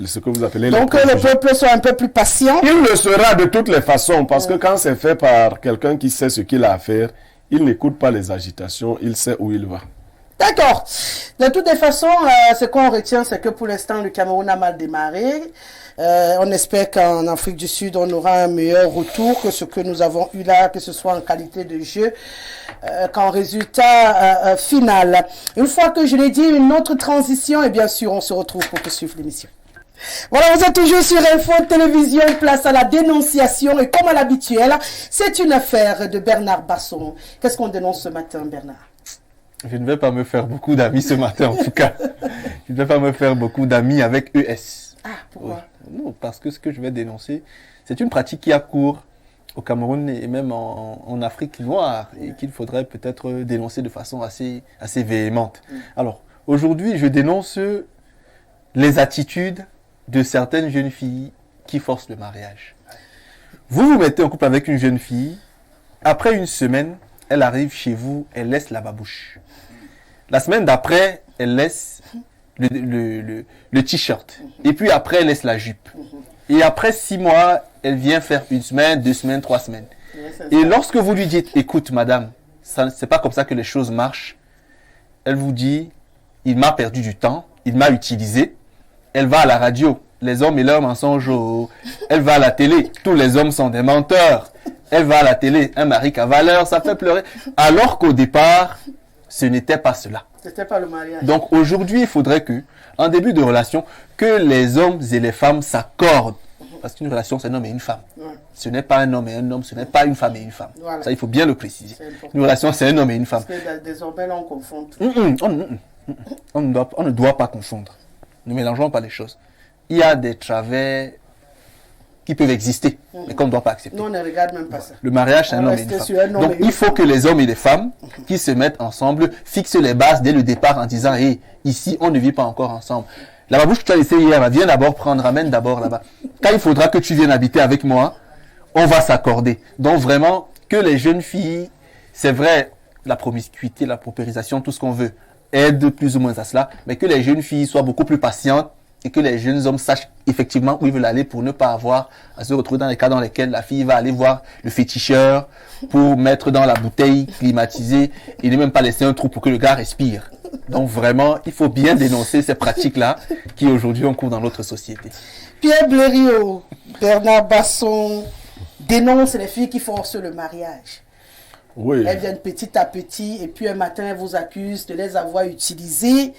ce que vous appelez... Donc, que le peuple soit un peu plus patient. Il le sera de toutes les façons, parce que quand c'est fait par quelqu'un qui sait ce qu'il a à faire, il n'écoute pas les agitations, il sait où il va. D'accord. De toutes les façons, ce qu'on retient, c'est que pour l'instant, le Cameroun a mal démarré. On espère qu'en Afrique du Sud, on aura un meilleur retour que ce que nous avons eu là, que ce soit en qualité de jeu, qu'en résultat final. Une fois que je l'ai dit, une autre transition, et bien sûr, on se retrouve pour poursuivre l'émission. Voilà, vous êtes toujours sur Info Télévision, place à la dénonciation et comme à l'habituel, c'est une affaire de Bernard Basson. Qu'est-ce qu'on dénonce ce matin, Bernard? Je ne vais pas me faire beaucoup d'amis ce matin en tout cas. Je ne vais pas me faire beaucoup d'amis avec ES. Ah, pourquoi? Non, parce que ce que je vais dénoncer, c'est une pratique qui a cours au Cameroun et même en Afrique noire et qu'il faudrait peut-être dénoncer de façon assez véhémente. Alors, aujourd'hui, je dénonce les attitudes de certaines jeunes filles qui forcent le mariage. Vous vous mettez en couple avec une jeune fille, après une semaine, elle arrive chez vous, elle laisse la babouche. La semaine d'après, elle laisse le t-shirt. Et puis après, elle laisse la jupe. Et après 6 mois, elle vient faire 1 semaine, 2 semaines, 3 semaines. Et lorsque vous lui dites, écoute madame, c'est pas comme ça que les choses marchent, elle vous dit, il m'a perdu du temps, il m'a utilisé. Elle va à la radio, les hommes et leurs mensonges. Elle va à la télé, tous les hommes sont des menteurs. Elle va à la télé, un mari cavaleur, ça fait pleurer. Alors qu'au départ, ce n'était pas cela. C'était pas le mariage. Donc aujourd'hui, il faudrait que, en début de relation, que les hommes et les femmes s'accordent. Parce qu'une relation, c'est un homme et une femme. Ouais. Ce n'est pas un homme et un homme, ce n'est pas une femme et une femme. Voilà. Ça, il faut bien le préciser. Une relation, c'est un homme et une femme. Parce que désormais, là, on confond tout. On ne doit pas confondre. Ne mélangeons pas les choses. Il y a des travers qui peuvent exister, mais qu'on ne doit pas accepter. Nous, on ne regarde même pas ça. Le mariage, c'est un homme et une femme. Donc, il faut que les hommes et les femmes qui se mettent ensemble fixent les bases dès le départ en disant, hey, ici, on ne vit pas encore ensemble. La babouche que tu as laissée hier, viens d'abord prendre, ramène d'abord là-bas. Quand il faudra que tu viennes habiter avec moi, on va s'accorder. Donc, vraiment, que les jeunes filles, c'est vrai, la promiscuité, la paupérisation, tout ce qu'on veut, aide plus ou moins à cela, mais que les jeunes filles soient beaucoup plus patientes et que les jeunes hommes sachent effectivement où ils veulent aller pour ne pas avoir à se retrouver dans les cas dans lesquels la fille va aller voir le féticheur pour mettre dans la bouteille climatisée et ne même pas laisser un trou pour que le gars respire. Donc vraiment, il faut bien dénoncer ces pratiques-là qui aujourd'hui ont cours dans notre société. Pierre Blériot, Bernard Basson dénonce les filles qui forcent le mariage. Oui. Elles viennent petit à petit et puis un matin, elles vous accusent de les avoir utilisées,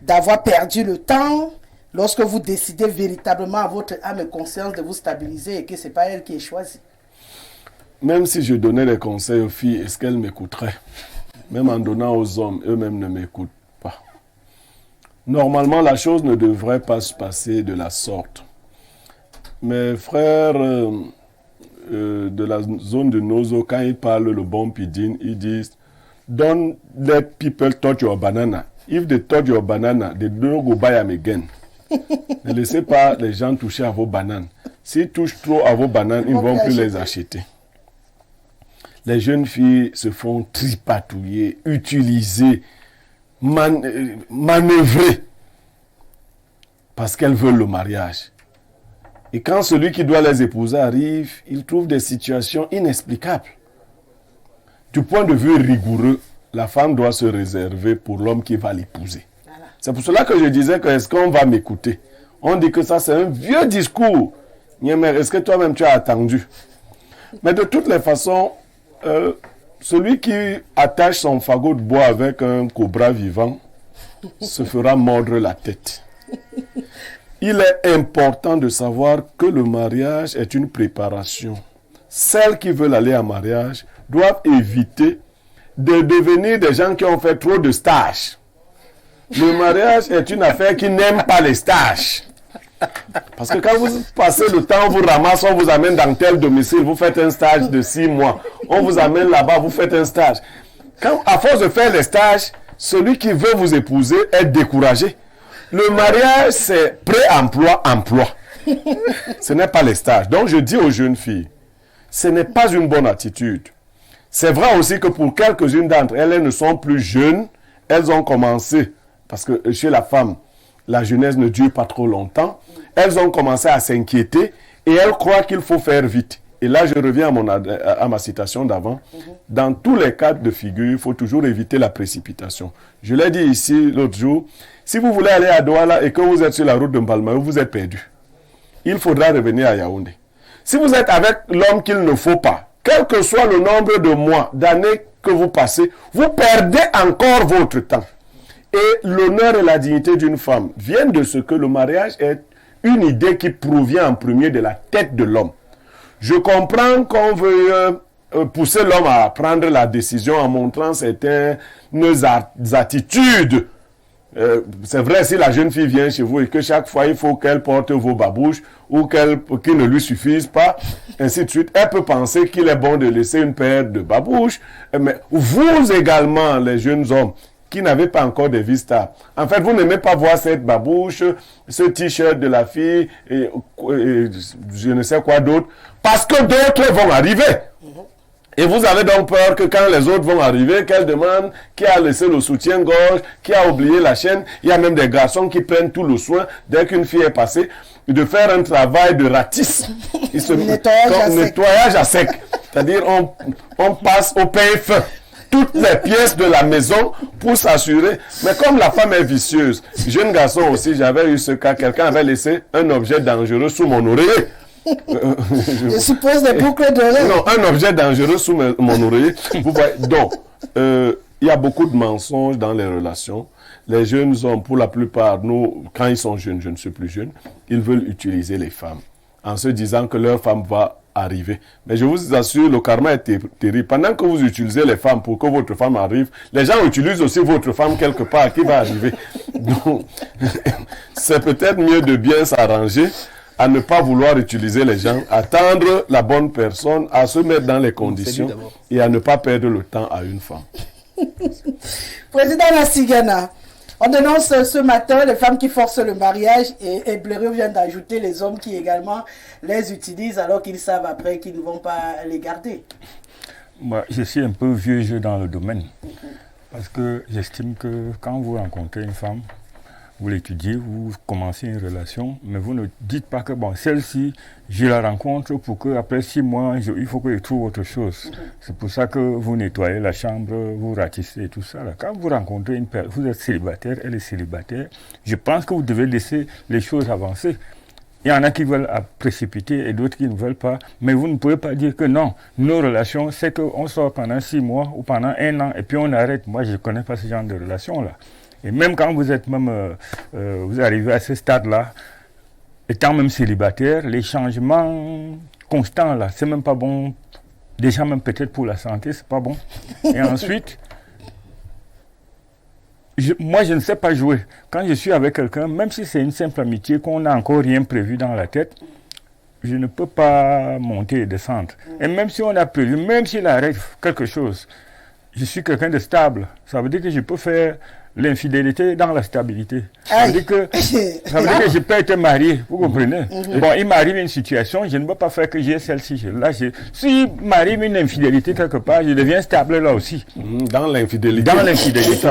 d'avoir perdu le temps. Lorsque vous décidez véritablement à votre âme et conscience de vous stabiliser et que ce n'est pas elle qui est choisie. Même si je donnais des conseils aux filles, est-ce qu'elles m'écouteraient? Même en donnant aux hommes, eux-mêmes ne m'écoutent pas. Normalement, la chose ne devrait pas se passer de la sorte. Mes frères de la zone de Nozo, quand ils parlent le bon pidgin, ils disent « Don't let people touch your banana. If they touch your banana, they don't go buy them again. » Ne laissez pas les gens toucher à vos bananes. S'ils touchent trop à vos bananes, ils ne vont plus les acheter. Les jeunes filles se font tripatouiller, utiliser, manœuvrer parce qu'elles veulent le mariage. Et quand celui qui doit les épouser arrive, il trouve des situations inexplicables. Du point de vue rigoureux, la femme doit se réserver pour l'homme qui va l'épouser. Voilà. C'est pour cela que je disais que est-ce qu'on va m'écouter? On dit que ça c'est un vieux discours. Mais est-ce que toi-même tu as attendu? Mais de toutes les façons, celui qui attache son fagot de bois avec un cobra vivant se fera mordre la tête. Il est important de savoir que le mariage est une préparation. Celles qui veulent aller en mariage doivent éviter de devenir des gens qui ont fait trop de stages. Le mariage est une affaire qui n'aime pas les stages. Parce que quand vous passez le temps, on vous ramasse, on vous amène dans tel domicile, vous faites un stage de 6 mois. On vous amène là-bas, vous faites un stage. Quand, à force de faire les stages, celui qui veut vous épouser est découragé. Le mariage, c'est pré-emploi, emploi. Ce n'est pas les stages. Donc je dis aux jeunes filles, ce n'est pas une bonne attitude. C'est vrai aussi que pour quelques-unes d'entre elles, elles ne sont plus jeunes. Elles ont commencé, parce que chez la femme, la jeunesse ne dure pas trop longtemps. Elles ont commencé à s'inquiéter et elles croient qu'il faut faire vite. Et là, je reviens à ma citation d'avant. Dans tous les cas de figure, il faut toujours éviter la précipitation. Je l'ai dit ici l'autre jour. Si vous voulez aller à Douala et que vous êtes sur la route de Mbalmayo, vous êtes perdu. Il faudra revenir à Yaoundé. Si vous êtes avec l'homme qu'il ne faut pas, quel que soit le nombre de mois, d'années que vous passez, vous perdez encore votre temps. Et l'honneur et la dignité d'une femme viennent de ce que le mariage est une idée qui provient en premier de la tête de l'homme. Je comprends qu'on veut pousser l'homme à prendre la décision en montrant certaines attitudes. C'est vrai, si la jeune fille vient chez vous et que chaque fois il faut qu'elle porte vos babouches ou qu'il ne lui suffise pas, ainsi de suite. Elle peut penser qu'il est bon de laisser une paire de babouches. Mais vous également, les jeunes hommes, qui n'avez pas encore de vie stable. En fait, vous n'aimez pas voir cette babouche, ce t-shirt de la fille, et je ne sais quoi d'autre, parce que d'autres vont arriver. Et vous avez donc peur que quand les autres vont arriver, qu'elle demande qui a laissé le soutien-gorge, qui a oublié la chaîne. Il y a même des garçons qui prennent tout le soin, dès qu'une fille est passée, de faire un travail de ratisme. Nettoyage à sec. C'est-à-dire, on passe au PF toutes les pièces de la maison pour s'assurer. Mais comme la femme est vicieuse, jeune garçon aussi, j'avais eu ce cas, quelqu'un avait laissé un objet dangereux sous mon oreiller. Je suppose des boucles d'oreilles. Non, un objet dangereux sous mon oreiller. Vous voyez, donc, il y a beaucoup de mensonges dans les relations. Les jeunes hommes, pour la plupart, nous, quand ils sont jeunes, je ne suis plus jeune, ils veulent utiliser les femmes en se disant que leur femme va arriver. Mais je vous assure, le karma est terrible. Pendant que vous utilisez les femmes pour que votre femme arrive, les gens utilisent aussi votre femme quelque part qui va arriver. Donc, c'est peut-être mieux de bien s'arranger, à ne pas vouloir utiliser les gens, attendre la bonne personne, à se mettre dans les conditions et à ne pas perdre le temps à une femme. Président Nassigana, on dénonce ce matin les femmes qui forcent le mariage et Blériot vient d'ajouter les hommes qui également les utilisent alors qu'ils savent après qu'ils ne vont pas les garder. Moi, je suis un peu vieux jeu dans le domaine parce que j'estime que quand vous rencontrez une femme, vous l'étudiez, vous commencez une relation, mais vous ne dites pas que bon, celle-ci, je la rencontre pour qu'après 6 mois, il faut que je trouve autre chose. C'est pour ça que vous nettoyez la chambre, vous ratissez et tout ça. Là. Quand vous rencontrez une personne, vous êtes célibataire, elle est célibataire, je pense que vous devez laisser les choses avancer. Il y en a qui veulent précipiter et d'autres qui ne veulent pas, mais vous ne pouvez pas dire que non, nos relations, c'est qu'on sort pendant 6 mois ou pendant 1 an et puis on arrête. Moi, je ne connais pas ce genre de relations-là. Et même quand vous êtes vous arrivez à ce stade-là, étant même célibataire, les changements constants là, c'est même pas bon. Déjà même peut-être pour la santé, c'est pas bon. Et ensuite, moi je ne sais pas jouer. Quand je suis avec quelqu'un, même si c'est une simple amitié, qu'on n'a encore rien prévu dans la tête, je ne peux pas monter et descendre. Et même si on a prévu, même s'il arrive quelque chose, je suis quelqu'un de stable. Ça veut dire que je peux faire l'infidélité dans la stabilité. Ça veut dire que je peux être marié, vous comprenez? Bon, il m'arrive une situation, je ne peux pas faire que j'ai celle-ci. Là, si m'arrive une infidélité quelque part, je deviens stable là aussi. Dans l'infidélité. Dans l'infidélité.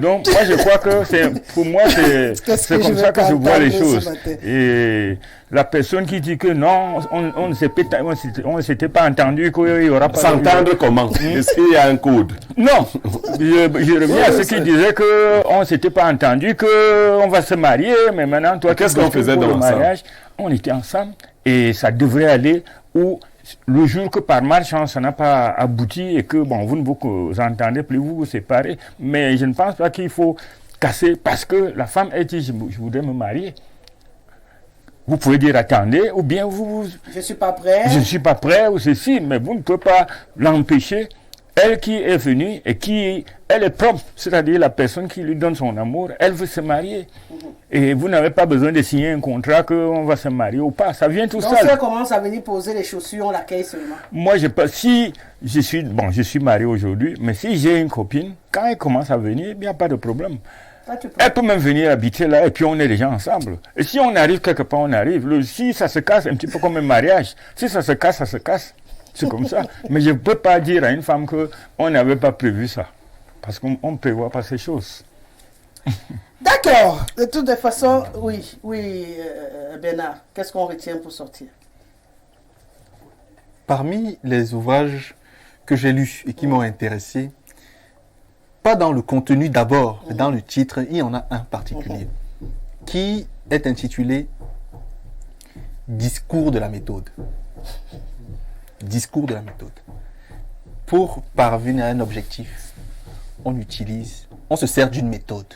Donc, moi, je crois que pour moi, c'est comme ça que je vois les choses. Et la personne qui dit que non, on ne s'était pas entendu, qu'il y aura pas... S'entendre comment? Est-ce qu'il y a un code? Non. Je reviens à ce qui disait qu'on ne s'était pas entendu, qu'on va se marier, mais maintenant, toi, qu'est-ce qu'on faisait dans le mariage? On était ensemble et ça devrait aller où le jour que par malchance ça n'a pas abouti et que bon, vous ne vous entendez plus, vous vous séparez. Mais je ne pense pas qu'il faut casser parce que la femme a dit je voudrais me marier. Vous pouvez dire attendez, ou bien vous... Je ne suis pas prêt. Je ne suis pas prêt, ou ceci, mais vous ne pouvez pas l'empêcher. Elle qui est venue et qui, elle est propre, c'est-à-dire la personne qui lui donne son amour, elle veut se marier. Et vous n'avez pas besoin de signer un contrat qu'on va se marier ou pas, ça vient tout seul. Donc ça commence à venir poser les chaussures, on l'accueille seulement. Moi, si je suis marié aujourd'hui, mais si j'ai une copine, quand elle commence à venir, il n'y a pas de problème. Elle peut même venir habiter là et puis on est déjà ensemble. Et si on arrive quelque part, on arrive. Si ça se casse, un petit peu comme un mariage. Si ça se casse, ça se casse. C'est comme ça. Mais je ne peux pas dire à une femme qu'on n'avait pas prévu ça. Parce qu'on ne prévoit pas ces choses. D'accord. De toute façon, oui, Bernard, qu'est-ce qu'on retient pour sortir? Parmi les ouvrages que j'ai lus et qui m'ont intéressé, pas dans le contenu d'abord, mais dans le titre, il y en a un particulier qui est intitulé « Discours de la méthode ». Discours de la méthode. Pour parvenir à un objectif, on se sert d'une méthode.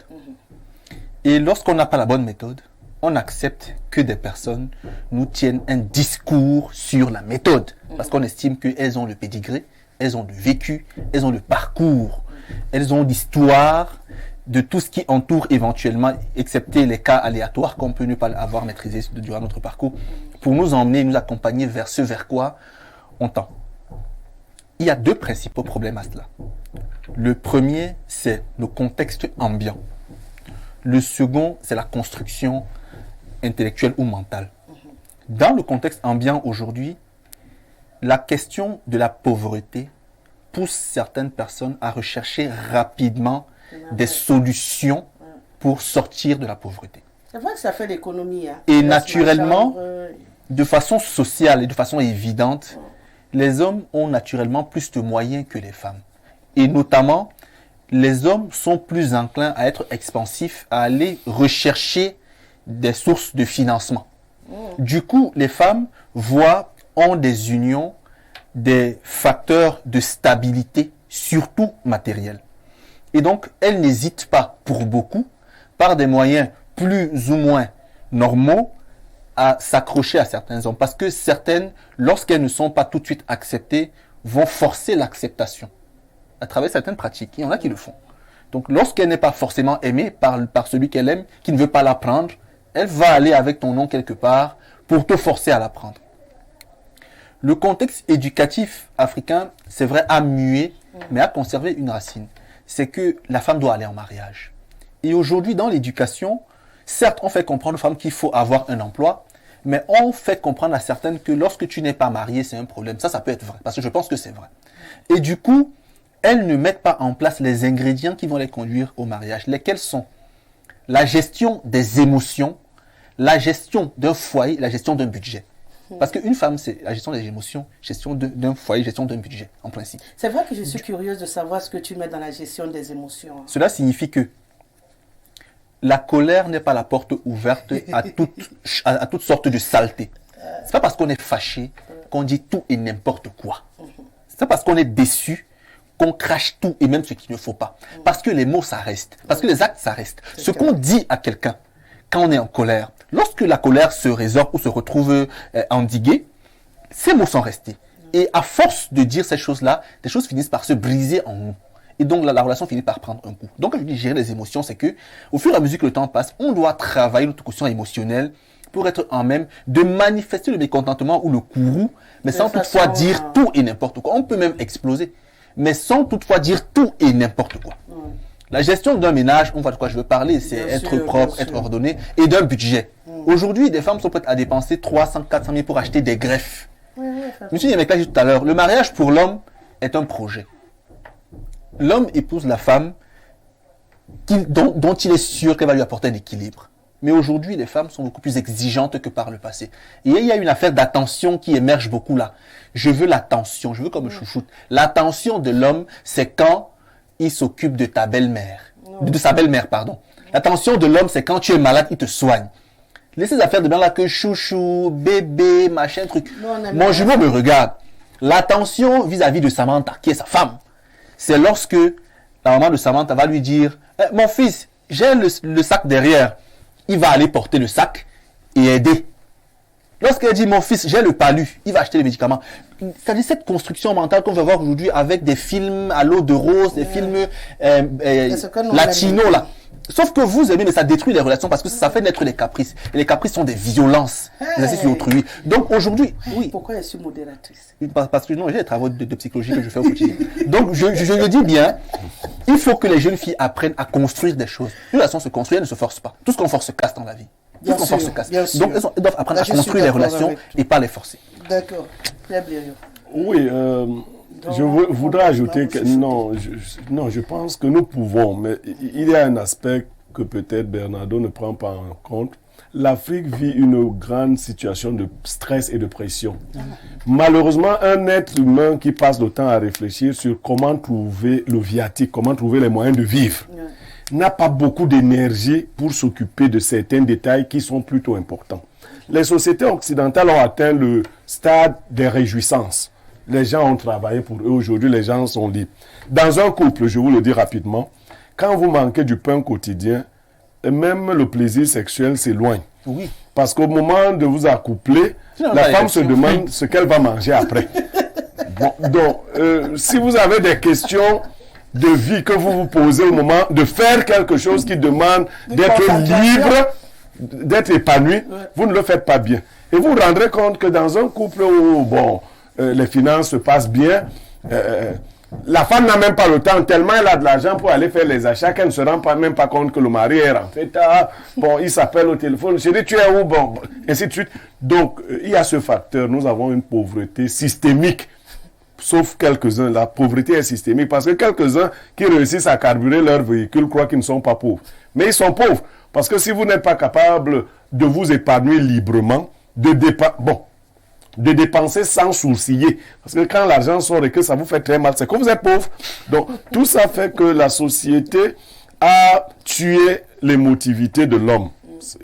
Et lorsqu'on n'a pas la bonne méthode, on accepte que des personnes nous tiennent un discours sur la méthode. Parce qu'on estime qu'elles ont le pédigré, elles ont le vécu, elles ont le parcours, elles ont l'histoire de tout ce qui entoure éventuellement, excepté les cas aléatoires qu'on peut ne pas avoir maîtrisé durant notre parcours, pour nous emmener, nous accompagner vers ce vers quoi on tend. Il y a deux principaux problèmes à cela. Le premier, c'est le contexte ambiant. Le second, c'est la construction intellectuelle ou mentale. Dans le contexte ambiant aujourd'hui, la question de la pauvreté pousse certaines personnes à rechercher rapidement des solutions pour sortir de la pauvreté. C'est vrai que ça fait l'économie. Hein. Et naturellement, de façon sociale et de façon évidente, les hommes ont naturellement plus de moyens que les femmes. Et notamment, les hommes sont plus enclins à être expansifs, à aller rechercher des sources de financement. Du coup, les femmes ont des unions, des facteurs de stabilité, surtout matériels. Et donc, elles n'hésitent pas, pour beaucoup, par des moyens plus ou moins normaux, à s'accrocher à certains hommes. Parce que certaines, lorsqu'elles ne sont pas tout de suite acceptées, vont forcer l'acceptation à travers certaines pratiques. Il y en a qui le font. Donc, lorsqu'elle n'est pas forcément aimée par celui qu'elle aime, qui ne veut pas la prendre, elle va aller avec ton nom quelque part pour te forcer à la prendre. Le contexte éducatif africain, c'est vrai, a mué, mais a conservé une racine. C'est que la femme doit aller en mariage. Et aujourd'hui, dans l'éducation, certes, on fait comprendre aux femmes qu'il faut avoir un emploi, mais on fait comprendre à certaines que lorsque tu n'es pas marié, c'est un problème. Ça peut être vrai, parce que je pense que c'est vrai. Et du coup, elles ne mettent pas en place les ingrédients qui vont les conduire au mariage. Lesquels sont la gestion des émotions, la gestion d'un foyer, la gestion d'un budget. Parce qu'une femme, c'est la gestion des émotions, gestion d'un foyer, gestion d'un budget, en principe. C'est vrai que je suis curieuse de savoir ce que tu mets dans la gestion des émotions. Cela signifie que la colère n'est pas la porte ouverte à toutes sortes de saletés. C'est pas parce qu'on est fâché qu'on dit tout et n'importe quoi. C'est pas parce qu'on est déçu qu'on crache tout et même ce qu'il ne faut pas. Parce que les mots, ça reste. Parce que les actes, ça reste. Ce qu'on dit à quelqu'un quand on est en colère, lorsque la colère se résorbe ou se retrouve endiguée, ces mots sont restés. Et à force de dire ces choses-là, des choses finissent par se briser en nous. Et donc la relation finit par prendre un coup. Donc quand je dis gérer les émotions, c'est que au fur et à mesure que le temps passe, on doit travailler notre quotient émotionnel pour être en même de manifester le mécontentement ou le courroux, mais sans toutefois dire tout et n'importe quoi. On peut même exploser, mais sans toutefois dire tout et n'importe quoi. La gestion d'un ménage, on voit de quoi je veux parler, c'est être propre, être ordonné, et d'un budget. Aujourd'hui, des femmes sont prêtes à dépenser 300, 400 000 pour acheter des greffes. Monsieur Yemeka dit tout à l'heure, le mariage pour l'homme est un projet. L'homme épouse la femme dont il est sûr qu'elle va lui apporter un équilibre. Mais aujourd'hui, les femmes sont beaucoup plus exigeantes que par le passé. Et il y a une affaire d'attention qui émerge beaucoup là. Je veux l'attention, je veux comme chouchoute. L'attention de l'homme, c'est quand il s'occupe de ta belle-mère. De sa belle-mère, pardon. L'attention de l'homme, c'est quand tu es malade, il te soigne. Laissez ces affaires de bien là que chouchou, bébé, machin, truc. Mon jumeau me regarde. L'attention vis-à-vis de Samantha, qui est sa femme, c'est lorsque la maman de Samantha va lui dire mon fils, j'ai le sac derrière. Il va aller porter le sac et aider. Lorsqu'elle dit mon fils, j'ai le palu, il va acheter les médicaments. C'est-à-dire cette construction mentale qu'on va voir aujourd'hui avec des films à l'eau de rose, des films latinos là. Sauf que vous aimez, mais ça détruit les relations parce que ça fait naître les caprices. Et les caprices sont des violences exercées sur autrui. Donc aujourd'hui, oui. Pourquoi je suis modératrice? Parce que non, j'ai des travaux de psychologie que je fais au quotidien. Donc je le dis bien, il faut que les jeunes filles apprennent à construire des choses. Une relation se construit, elle ne se force pas. Tout ce qu'on force se casse dans la vie. Tout ce qu'on force se casse. Donc elles doivent apprendre à construire les relations et pas les forcer. D'accord. Très bien. Oui, je voudrais ajouter que non, je pense que nous pouvons, mais il y a un aspect que peut-être Bernardo ne prend pas en compte. L'Afrique vit une grande situation de stress et de pression. Malheureusement, un être humain qui passe le temps à réfléchir sur comment trouver le viatique, comment trouver les moyens de vivre, n'a pas beaucoup d'énergie pour s'occuper de certains détails qui sont plutôt importants. Les sociétés occidentales ont atteint le stade des réjouissances. Les gens ont travaillé pour eux. Aujourd'hui, les gens sont libres. Dans un couple, je vous le dis rapidement, quand vous manquez du pain quotidien, même le plaisir sexuel s'éloigne. Oui. Parce qu'au moment de vous accoupler, la femme se demande ce qu'elle va manger après. Bon, donc, si vous avez des questions de vie que vous vous posez au moment de faire quelque chose qui demande d'être libre, d'être épanoui, vous ne le faites pas bien. Et vous vous rendrez compte que dans un couple où, bon, les finances se passent bien, la femme n'a même pas le temps, tellement elle a de l'argent pour aller faire les achats qu'elle ne se rend même pas compte que le mari est rentré tard. Bon, il s'appelle au téléphone, je dis tu es où, bon, ainsi de suite. Donc, il y a ce facteur, nous avons une pauvreté systémique, sauf quelques-uns. La pauvreté est systémique parce que quelques-uns qui réussissent à carburer leur véhicule croient qu'ils ne sont pas pauvres. Mais ils sont pauvres parce que si vous n'êtes pas capable de vous épanouir librement, de dépenser sans sourciller. Parce que quand l'argent sort et que ça vous fait très mal, c'est que vous êtes pauvre. Donc, tout ça fait que la société a tué l'émotivité de l'homme.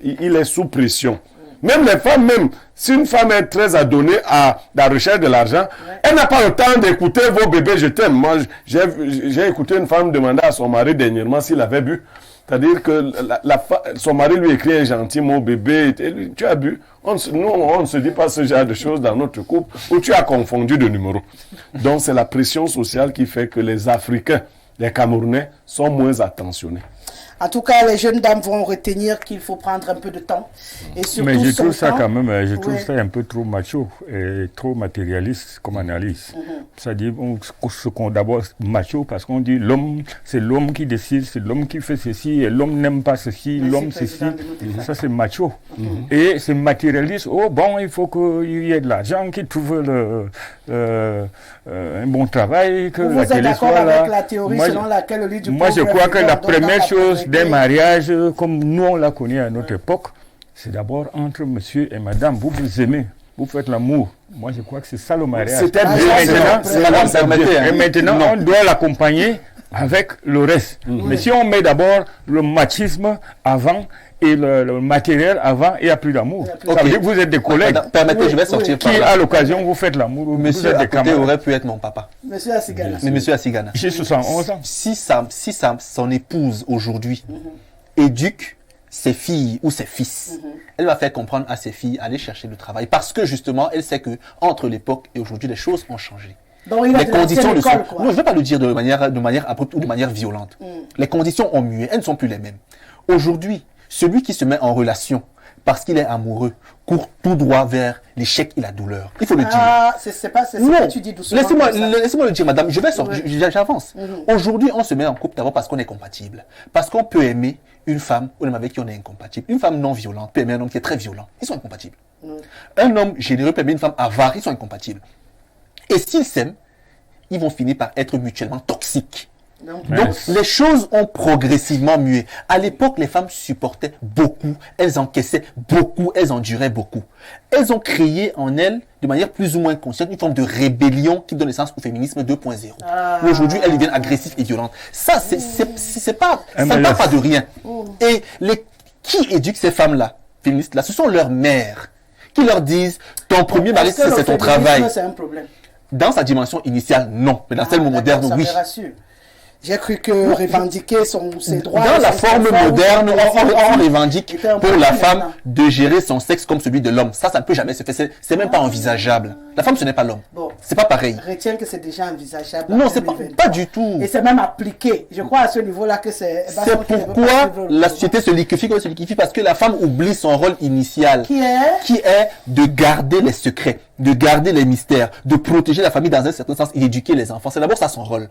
Il est sous pression. Même les femmes, si une femme est très adonnée à la recherche de l'argent, elle n'a pas le temps d'écouter vos bébés, je t'aime. Moi, j'ai écouté une femme demander à son mari dernièrement s'il avait bu. C'est-à-dire que son mari lui écrit un gentil mot, bébé, tu as bu. Nous, on ne se dit pas ce genre de choses dans notre couple, où tu as confondu de numéro. Donc, c'est la pression sociale qui fait que les Africains, les Camerounais, sont moins attentionnés. En tout cas, les jeunes dames vont retenir qu'il faut prendre un peu de temps. Et surtout mais je trouve ça temps, quand même, je trouve ça un peu trop macho et trop matérialiste comme analyse. C'est-à-dire, d'abord macho parce qu'on dit l'homme, c'est l'homme qui décide, c'est l'homme qui fait ceci, et l'homme n'aime pas ceci, l'homme ceci. Ça, c'est macho. Et c'est matérialiste. Oh bon, il faut qu'il y ait de l'argent, qu'il trouve un bon travail, que la télé soit là. Vous êtes d'accord avec la théorie selon laquelle le lit du Moi, je crois que la première chose d'un mariage, comme nous on l'a connu à notre époque, c'est d'abord entre monsieur et madame. Vous vous aimez, vous faites l'amour. Moi, je crois que c'est ça le mariage. C'était Et maintenant, on doit l'accompagner avec le reste. Mais si on met d'abord le machisme avant et le matériel avant, il n'y a plus d'amour. Ça veut dire que vous êtes des collègues. Permettez, je vais sortir par Qui, là. à l'occasion, vous faites l'amour. Monsieur à côté aurait pu être mon papa. Monsieur Asigana. Mais monsieur Asigana. J'ai 71 ans. Si son épouse aujourd'hui éduque ses filles ou ses fils, elle va faire comprendre à ses filles aller chercher le travail. Parce que justement, elle sait que entre l'époque et aujourd'hui, les choses ont changé. Donc, il a Les conditions école, non, je ne vais pas le dire de manière abrupte ou de manière violente. Les conditions ont mué, elles ne sont plus les mêmes. Aujourd'hui, celui qui se met en relation parce qu'il est amoureux court tout droit vers l'échec et la douleur. Il faut le dire. Ah, c'est ça que tu dis doucement. Laissez-moi le dire, madame. Je vais sortir, j'avance. Aujourd'hui, on se met en couple d'abord parce qu'on est compatible. Parce qu'on peut aimer une femme ou même avec qui on est incompatible. Une femme non violente peut aimer un homme qui est très violent. Ils sont incompatibles. Un homme généreux peut aimer une femme avare. Ils sont incompatibles. Et s'ils s'aiment, ils vont finir par être mutuellement toxiques. Donc, les choses ont progressivement mué. À l'époque, les femmes supportaient beaucoup, elles encaissaient beaucoup, elles enduraient beaucoup. Elles ont créé en elles, de manière plus ou moins consciente, une forme de rébellion qui donne naissance au féminisme 2.0. Aujourd'hui, elles deviennent agressives et violentes. Ça, c'est pas, ça ne part pas de rien. Et qui éduquent ces femmes-là, féministes-là, ce sont leurs mères qui leur disent, ton premier mari, c'est ton travail. C'est un problème. Dans sa dimension initiale, non. Mais dans celle moderne, oui. J'ai cru que revendiquer ses droits... Dans la forme moderne, on revendique pour la femme de gérer son sexe comme celui de l'homme. Ça ne peut jamais se faire. C'est même pas envisageable. La femme, ce n'est pas l'homme. Bon, c'est pas pareil. Retiens que c'est déjà envisageable. Non, c'est pas du tout. Et c'est même appliqué. Je crois à ce niveau-là que c'est... C'est pourquoi la société se liquéfie comme elle se liquéfie, parce que la femme oublie son rôle initial. Qui est de garder les secrets, de garder les mystères, de protéger la famille dans un certain sens et d'éduquer les enfants. C'est d'abord ça son rôle.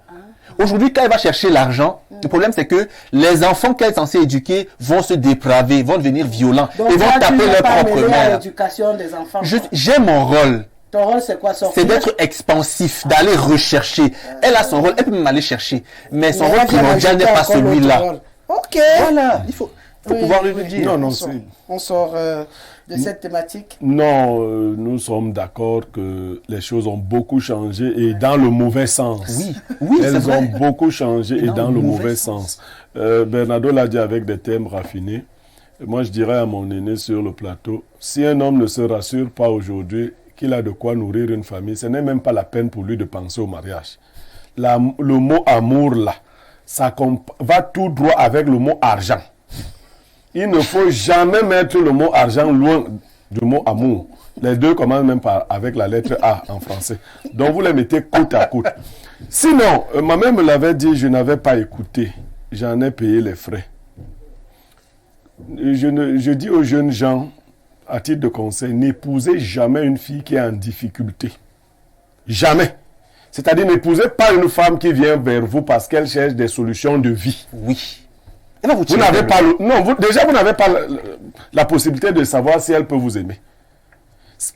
Aujourd'hui, quand elle va chercher l'argent, le problème c'est que les enfants qu'elle est censée éduquer vont se dépraver, vont devenir violents et vont taper leur propre mère. L'éducation des enfants. J'ai mon rôle. Ton rôle c'est quoi? C'est d'être expansif, d'aller rechercher. Elle a son rôle, elle peut même aller chercher. Mais son rôle primordial n'est pas celui-là. Ok. Voilà, il faut pouvoir le dire. Non, on sort de cette thématique. Non, nous sommes d'accord que les choses ont beaucoup changé et dans le mauvais sens. Oui, elles ont beaucoup changé et dans le mauvais sens. Bernardo l'a dit avec des thèmes raffinés. Moi, je dirais à mon aîné sur le plateau, si un homme ne se rassure pas aujourd'hui qu'il a de quoi nourrir une famille, ce n'est même pas la peine pour lui de penser au mariage. Le mot amour, là, ça va tout droit avec le mot argent. Il ne faut jamais mettre le mot argent loin du mot amour. Les deux commencent même avec la lettre A en français. Donc vous les mettez côte à côte. Sinon, ma mère me l'avait dit, je n'avais pas écouté. J'en ai payé les frais. Je dis aux jeunes gens, à titre de conseil, n'épousez jamais une fille qui est en difficulté. Jamais. C'est-à-dire, n'épousez pas une femme qui vient vers vous parce qu'elle cherche des solutions de vie. Oui. Et là, Vous n'avez pas déjà, vous n'avez pas la possibilité de savoir si elle peut vous aimer.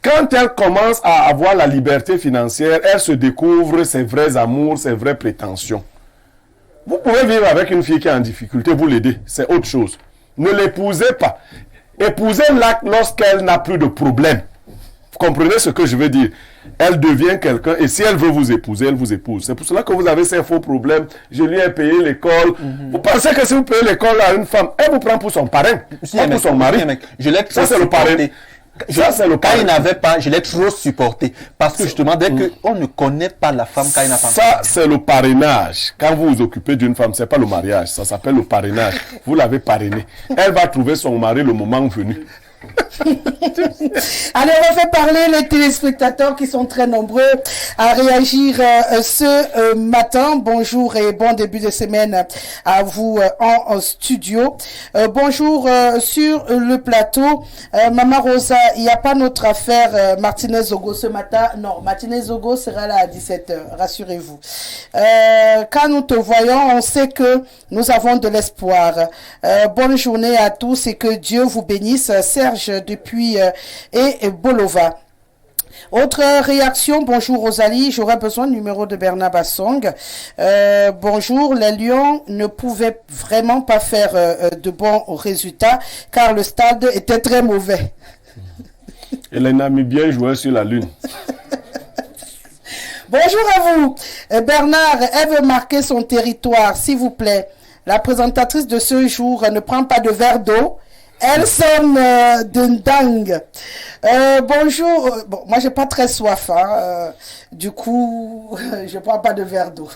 Quand elle commence à avoir la liberté financière, elle se découvre ses vrais amours, ses vraies prétentions. Vous pouvez vivre avec une fille qui est en difficulté, vous l'aider, c'est autre chose. Ne l'épousez pas. Épousez-la lorsqu'elle n'a plus de problème. Vous comprenez ce que je veux dire? Elle devient quelqu'un et si elle veut vous épouser, elle vous épouse. C'est pour cela que vous avez ces faux problèmes. Je lui ai payé l'école. Vous pensez que si vous payez l'école à une femme, elle vous prend pour son parrain, pas pour son mari. Ça, c'est le parrain. Quand il n'avait pas, je l'ai trop supporté. Parce que justement, dès qu'on ne connaît pas la femme, quand il n'a pas. Ça, c'est le parrainage. Quand vous vous occupez d'une femme, c'est pas le mariage. Ça s'appelle le parrainage. Vous l'avez parrainée. Elle va trouver son mari le moment venu. Allez, on va faire parler les téléspectateurs qui sont très nombreux à réagir ce matin. Bonjour et bon début de semaine à vous en studio. Bonjour sur le plateau. Maman Rosa, il n'y a pas notre affaire Martinez-Zogo ce matin. Non, Martinez-Zogo sera là à 17h, rassurez-vous. Quand nous te voyons, on sait que nous avons de l'espoir. Bonne journée à tous et que Dieu vous bénisse. Serge depuis et Bolova. Autre réaction, bonjour Rosalie, j'aurais besoin du numéro de Bernard Bassong. Bonjour, les Lions ne pouvaient vraiment pas faire de bons résultats car le stade était très mauvais. Hélène a mis bien joué sur la lune. Bonjour à vous. Bernard, elle veut marquer son territoire, s'il vous plaît. La présentatrice de ce jour ne prend pas de verre d'eau. Elle sonne d'une dingue. Bonjour. Bon, moi, j'ai pas très soif. Hein. Du coup, je bois pas de verre d'eau.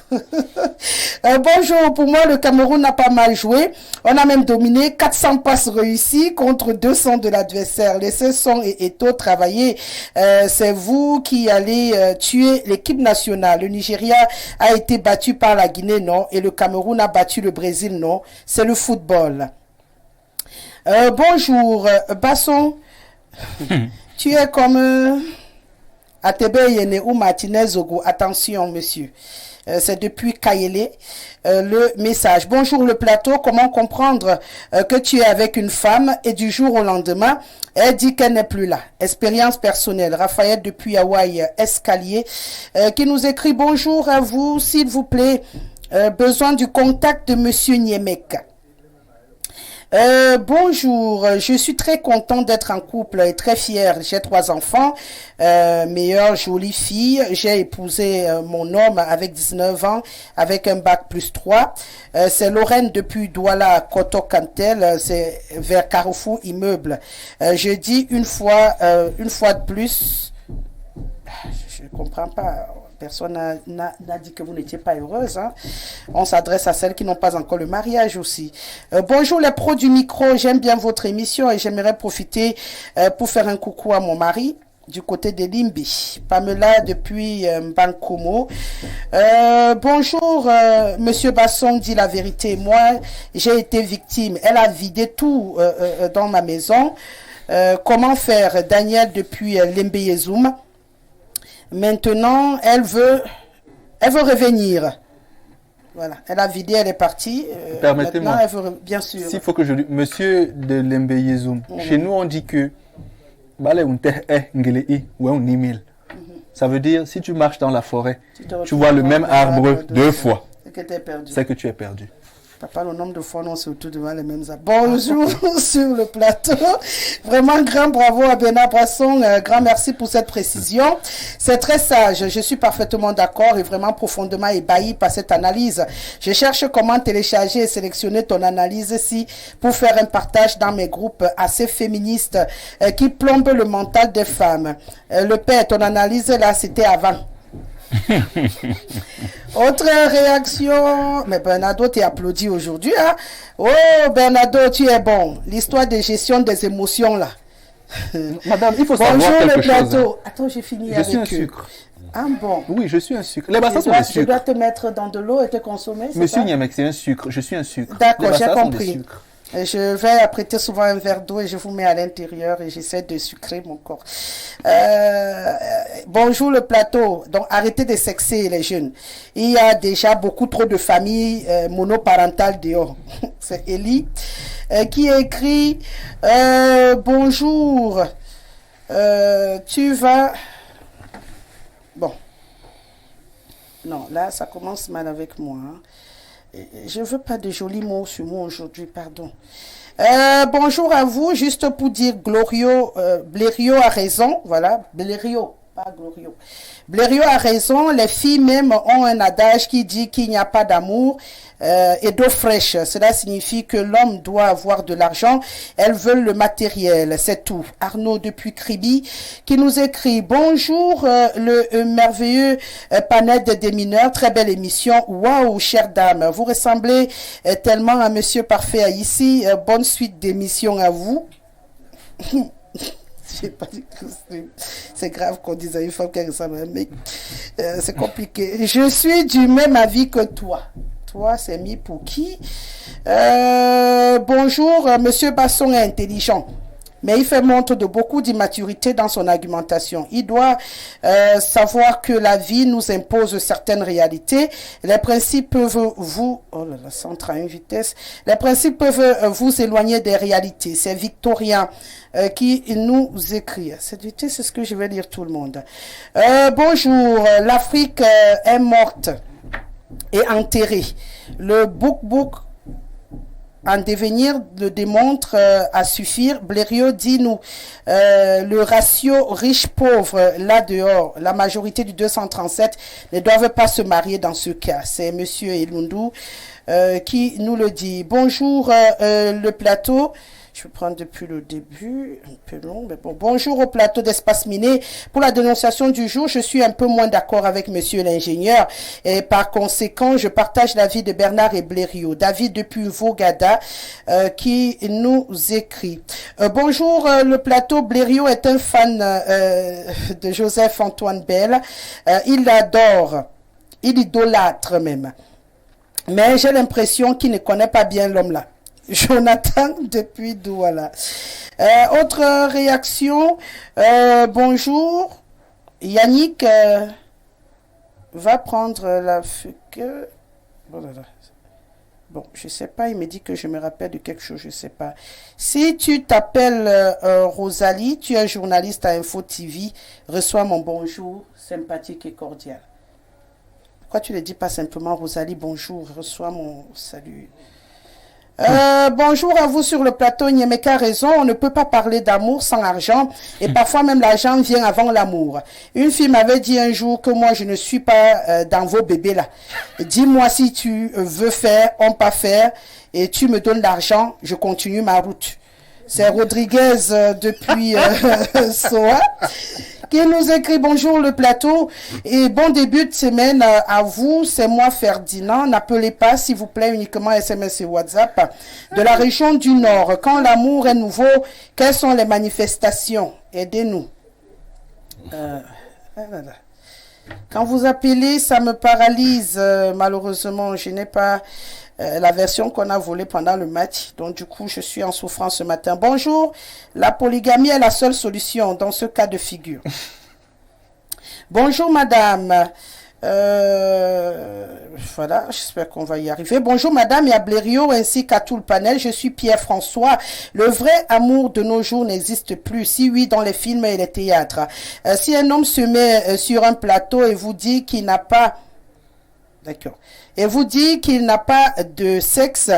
Bonjour. Pour moi, le Cameroun n'a pas mal joué. On a même dominé 400 passes réussies contre 200 de l'adversaire. Laissez Son et Eto'o travailler. C'est vous qui allez tuer l'équipe nationale. Le Nigeria a été battu par la Guinée, non? Et le Cameroun a battu le Brésil, non? C'est le football. Bonjour, Basson. Tu es comme Atebe Yene ou Martinez-Zogo. Attention, monsieur. C'est depuis Kayele le message. Bonjour le plateau. Comment comprendre que tu es avec une femme et du jour au lendemain, elle dit qu'elle n'est plus là. Expérience personnelle. Raphaël depuis Hawaï Escalier qui nous écrit bonjour à vous, s'il vous plaît. Besoin du contact de monsieur Niemek. Bonjour, je suis très content d'être en couple et très fière. J'ai 3 enfants, meilleure jolie fille. J'ai épousé mon homme avec 19 ans, avec un bac plus 3. C'est Lorraine depuis Douala, Koto-Cantel, c'est vers Carrefour Immeuble. Je dis une fois de plus, je ne comprends pas. Personne n'a dit que vous n'étiez pas heureuse. Hein. On s'adresse à celles qui n'ont pas encore le mariage aussi. Bonjour les pros du micro, j'aime bien votre émission et j'aimerais profiter pour faire un coucou à mon mari du côté de Limbi. Pamela depuis Bankomo. Bonjour, monsieur Basson dit la vérité. Moi, j'ai été victime. Elle a vidé tout dans ma maison. Comment faire? Daniel depuis Lembeyezoum. Maintenant, elle veut revenir. Voilà, elle a vidé, elle est partie. Permettez-moi, elle veut, bien sûr. S'il faut que je lui... Monsieur de Lembeyezoum, chez nous on dit que ça veut dire si tu marches dans la forêt, tu vois le même arbre 2 fois. C'est que tu es perdu. Papa, le nombre de fois, on se retrouve devant les mêmes arbres. Bonjour sur le plateau. Vraiment, grand bravo à Bernard Brasson. Grand merci pour cette précision. C'est très sage. Je suis parfaitement d'accord et vraiment profondément ébahi par cette analyse. Je cherche comment télécharger et sélectionner ton analyse ici pour faire un partage dans mes groupes assez féministes qui plombent le mental des femmes. Le père, ton analyse là, c'était avant. Autre réaction, mais Bernardo t'es applaudi aujourd'hui, hein? Oh Bernardo, tu es bon. L'histoire de gestion des émotions là. Madame, il faut savoir quelque chose. Hein. Attends, j'ai fini avec eux. Je suis un sucre. Ah bon? Oui, je suis un sucre. Les bassins sont des sucres. Je dois te mettre dans de l'eau et te consommer, Monsieur Niemek, c'est un sucre. Je suis un sucre. D'accord, j'ai compris. Je vais apprêter souvent un verre d'eau et je vous mets à l'intérieur et j'essaie de sucrer mon corps. Bonjour le plateau. Donc arrêtez de sexer les jeunes. Il y a déjà beaucoup trop de familles monoparentales dehors. C'est Elie qui écrit bonjour. Tu vas... Bon. Non, là ça commence mal avec moi. Hein. Je ne veux pas de jolis mots sur moi aujourd'hui, pardon. Bonjour à vous, juste pour dire Blériot a raison, voilà, Blériot, pas Glorio. Blériot a raison, les filles même ont un adage qui dit qu'il n'y a pas d'amour et d'eau fraîche. Cela signifie que l'homme doit avoir de l'argent, elles veulent le matériel, c'est tout. Arnaud depuis Kribi qui nous écrit « Bonjour le merveilleux panel des mineurs, très belle émission, waouh chère dame, vous ressemblez tellement à Monsieur Parfait ici, bonne suite d'émission à vous. » Pas dit que c'est grave qu'on dise à une femme qu'elle ressemble à un mec. C'est compliqué. Je suis du même avis que toi. Toi, c'est mis pour qui? Bonjour, Monsieur Basson est intelligent. Mais il fait montre de beaucoup d'immaturité dans son argumentation. Il doit savoir que la vie nous impose certaines réalités. Les principes peuvent vous... Oh là là, ça entre à une vitesse. Les principes peuvent vous éloigner des réalités. C'est Victorien qui nous écrit. Cette vitesse, c'est ce que je vais lire tout le monde. Bonjour, l'Afrique est morte et enterrée. Le book en devenir le démontre à suffire. Blériot dit nous le ratio riche-pauvre là dehors, la majorité du 237 ne doivent pas se marier dans ce cas. C'est Monsieur Elundu qui nous le dit. Bonjour le plateau. Je vais prendre depuis le début, un peu long, mais bon. Bonjour au plateau d'Espace Miné. Pour la dénonciation du jour, je suis un peu moins d'accord avec monsieur l'ingénieur et par conséquent, je partage l'avis de Bernard et Blériot. David depuis Vogada qui nous écrit. Bonjour le plateau. Blériot est un fan de Joseph-Antoine Bell. Il l'adore, il idolâtre même. Mais j'ai l'impression qu'il ne connaît pas bien l'homme là. Jonathan depuis Douala. Autre réaction. Bonjour. Yannick va prendre la fugue. Bon, je sais pas. Il me dit que je me rappelle de quelque chose. Je sais pas. Si tu t'appelles Rosalie, tu es journaliste à Info TV. Reçois mon bonjour sympathique et cordial. Pourquoi tu ne dis pas simplement Rosalie bonjour? Reçois mon salut. Bonjour à vous sur le plateau. Nyemeka a raison, on ne peut pas parler d'amour sans argent et parfois même l'argent vient avant l'amour. Une fille m'avait dit un jour que moi je ne suis pas dans vos bébés là. Dis-moi si tu veux faire, on pas faire et tu me donnes l'argent, je continue ma route. C'est Rodriguez depuis Soa qui nous écrit bonjour le plateau et bon début de semaine à vous. C'est moi Ferdinand. N'appelez pas s'il vous plaît uniquement SMS et WhatsApp de la région du Nord. Quand l'amour est nouveau, quelles sont les manifestations? Aidez-nous. Quand vous appelez, ça me paralyse. Malheureusement, je n'ai pas la version qu'on a volée pendant le match. Donc, du coup, je suis en souffrance ce matin. Bonjour. La polygamie est la seule solution dans ce cas de figure. Bonjour, madame. Voilà, j'espère qu'on va y arriver. Bonjour, madame, et à Blériot ainsi qu'à tout le panel. Je suis Pierre-François. Le vrai amour de nos jours n'existe plus. Si oui, dans les films et les théâtres. Si un homme se met sur un plateau et vous dit qu'il n'a pas... D'accord. Et vous dit qu'il n'a pas de sexe,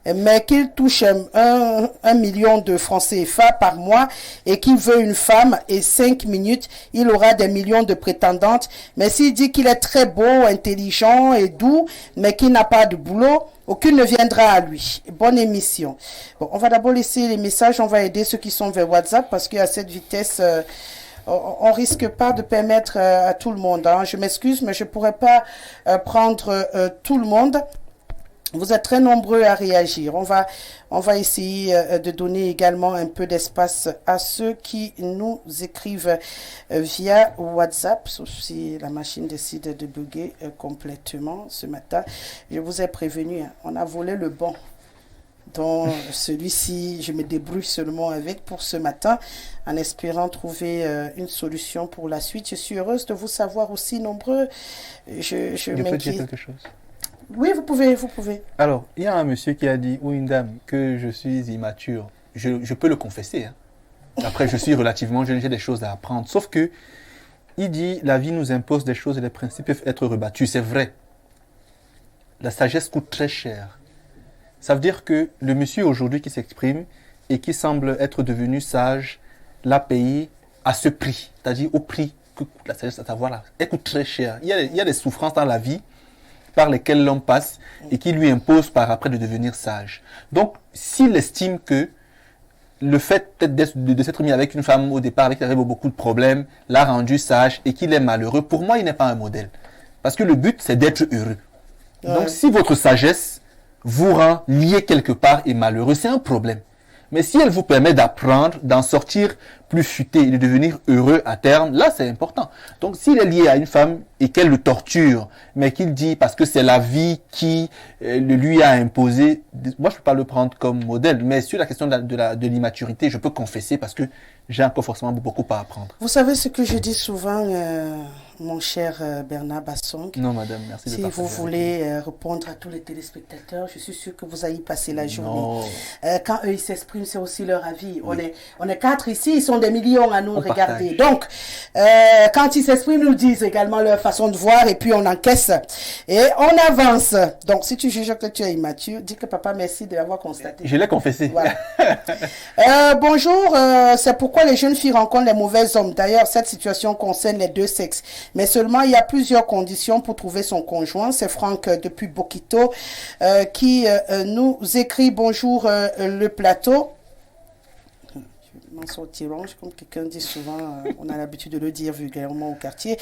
mais qu'il touche 1 million de francs CFA par mois et qu'il veut une femme et 5 minutes, il aura des millions de prétendantes. Mais s'il dit qu'il est très beau, intelligent et doux, mais qu'il n'a pas de boulot, aucune ne viendra à lui. Bonne émission. Bon, on va d'abord laisser les messages, on va aider ceux qui sont vers WhatsApp parce qu'à cette vitesse... on risque pas de permettre à tout le monde. Hein. Je m'excuse, mais je pourrais pas prendre tout le monde. Vous êtes très nombreux à réagir. On va essayer de donner également un peu d'espace à ceux qui nous écrivent via WhatsApp, sauf si la machine décide de bugger complètement ce matin. Je vous ai prévenu, hein, on a volé le bon. dont celui-ci, je me débrouille seulement avec pour ce matin, en espérant trouver une solution pour la suite. Je suis heureuse de vous savoir aussi nombreux. Je peux dire quelque chose? Oui, vous pouvez, vous pouvez. Alors, il y a un monsieur qui a dit, ou une dame, que je suis immature. Je peux le confesser. Hein. Après, je suis relativement jeune, j'ai des choses à apprendre. Sauf que, il dit, la vie nous impose des choses et les principes peuvent être rebattus. C'est vrai. La sagesse coûte très cher. Ça veut dire que le monsieur aujourd'hui qui s'exprime et qui semble être devenu sage, l'a payé à ce prix. C'est-à-dire au prix que coûte la sagesse, à savoir là. Elle coûte très cher. Il y a des souffrances dans la vie par lesquelles l'homme passe et qui lui imposent par après de devenir sage. Donc, s'il estime que le fait peut-être de s'être mis avec une femme au départ avec qui il avait beaucoup de problèmes, l'a rendu sage et qu'il est malheureux, pour moi, il n'est pas un modèle. Parce que le but, c'est d'être heureux. Ouais. Donc, si votre sagesse vous rend lié quelque part et malheureux, c'est un problème. Mais si elle vous permet d'apprendre, d'en sortir plus futé et de devenir heureux à terme, là, c'est important. Donc, s'il est lié à une femme et qu'elle le torture, mais qu'il dit parce que c'est la vie qui lui a imposé, moi, je ne peux pas le prendre comme modèle. Mais sur la question de l'immaturité, je peux confesser parce que j'ai encore forcément beaucoup à apprendre. Vous savez ce que je dis souvent, mon cher Bernard Bassong? Non, madame, merci de partager. Si vous voulez répondre à tous les téléspectateurs, je suis sûr que vous allez y passer la journée. Quand eux, ils s'expriment, c'est aussi leur avis. Oui. On est 4 ici, ils sont des millions à nous regarder. Donc, quand ils s'expriment, ils nous disent également leur façon de voir et puis on encaisse et on avance. Donc, si tu juges que tu es immature, dis que papa, merci de l'avoir constaté. Je l'ai confessé. Voilà. Bonjour, c'est pourquoi les jeunes filles rencontrent les mauvais hommes. D'ailleurs, cette situation concerne les deux sexes. Mais seulement, il y a plusieurs conditions pour trouver son conjoint. C'est Franck depuis Bokito qui nous écrit « Bonjour le plateau ». M'en sortir longe, comme quelqu'un dit souvent, on a l'habitude de le dire vulgairement au quartier.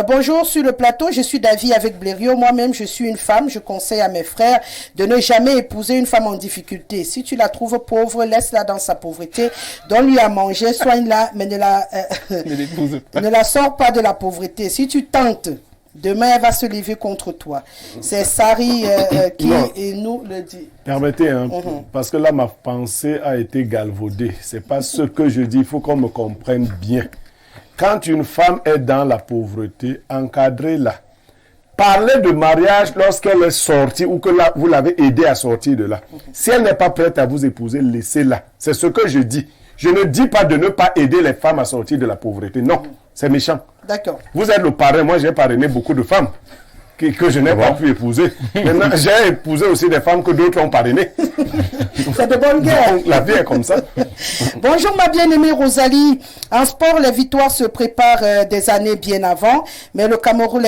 Bonjour sur le plateau, je suis d'avis avec Blériot. Moi-même, je suis une femme. Je conseille à mes frères de ne jamais épouser une femme en difficulté. Si tu la trouves pauvre, laisse-la dans sa pauvreté. Donne-lui à manger, soigne-la, mais ne la sors pas de la pauvreté. Si tu tentes, demain, elle va se lever contre toi. C'est Sari qui nous le dit. Permettez, parce que là, ma pensée a été galvaudée. Ce n'est pas ce que je dis. Il faut qu'on me comprenne bien. Quand une femme est dans la pauvreté, encadrez-la. Parlez de mariage lorsqu'elle est sortie ou que vous l'avez aidée à sortir de là. Si elle n'est pas prête à vous épouser, laissez-la. C'est ce que je dis. Je ne dis pas de ne pas aider les femmes à sortir de la pauvreté. Non, c'est méchant. D'accord. Vous êtes le parrain. Moi, j'ai parrainé beaucoup de femmes que je n'ai pas pu épouser. Maintenant, j'ai épousé aussi des femmes que d'autres ont parrainées. C'est de bonne guerre. La vie est comme ça. Bonjour ma bien-aimée Rosalie. En sport, les victoires se préparent des années bien avant, mais les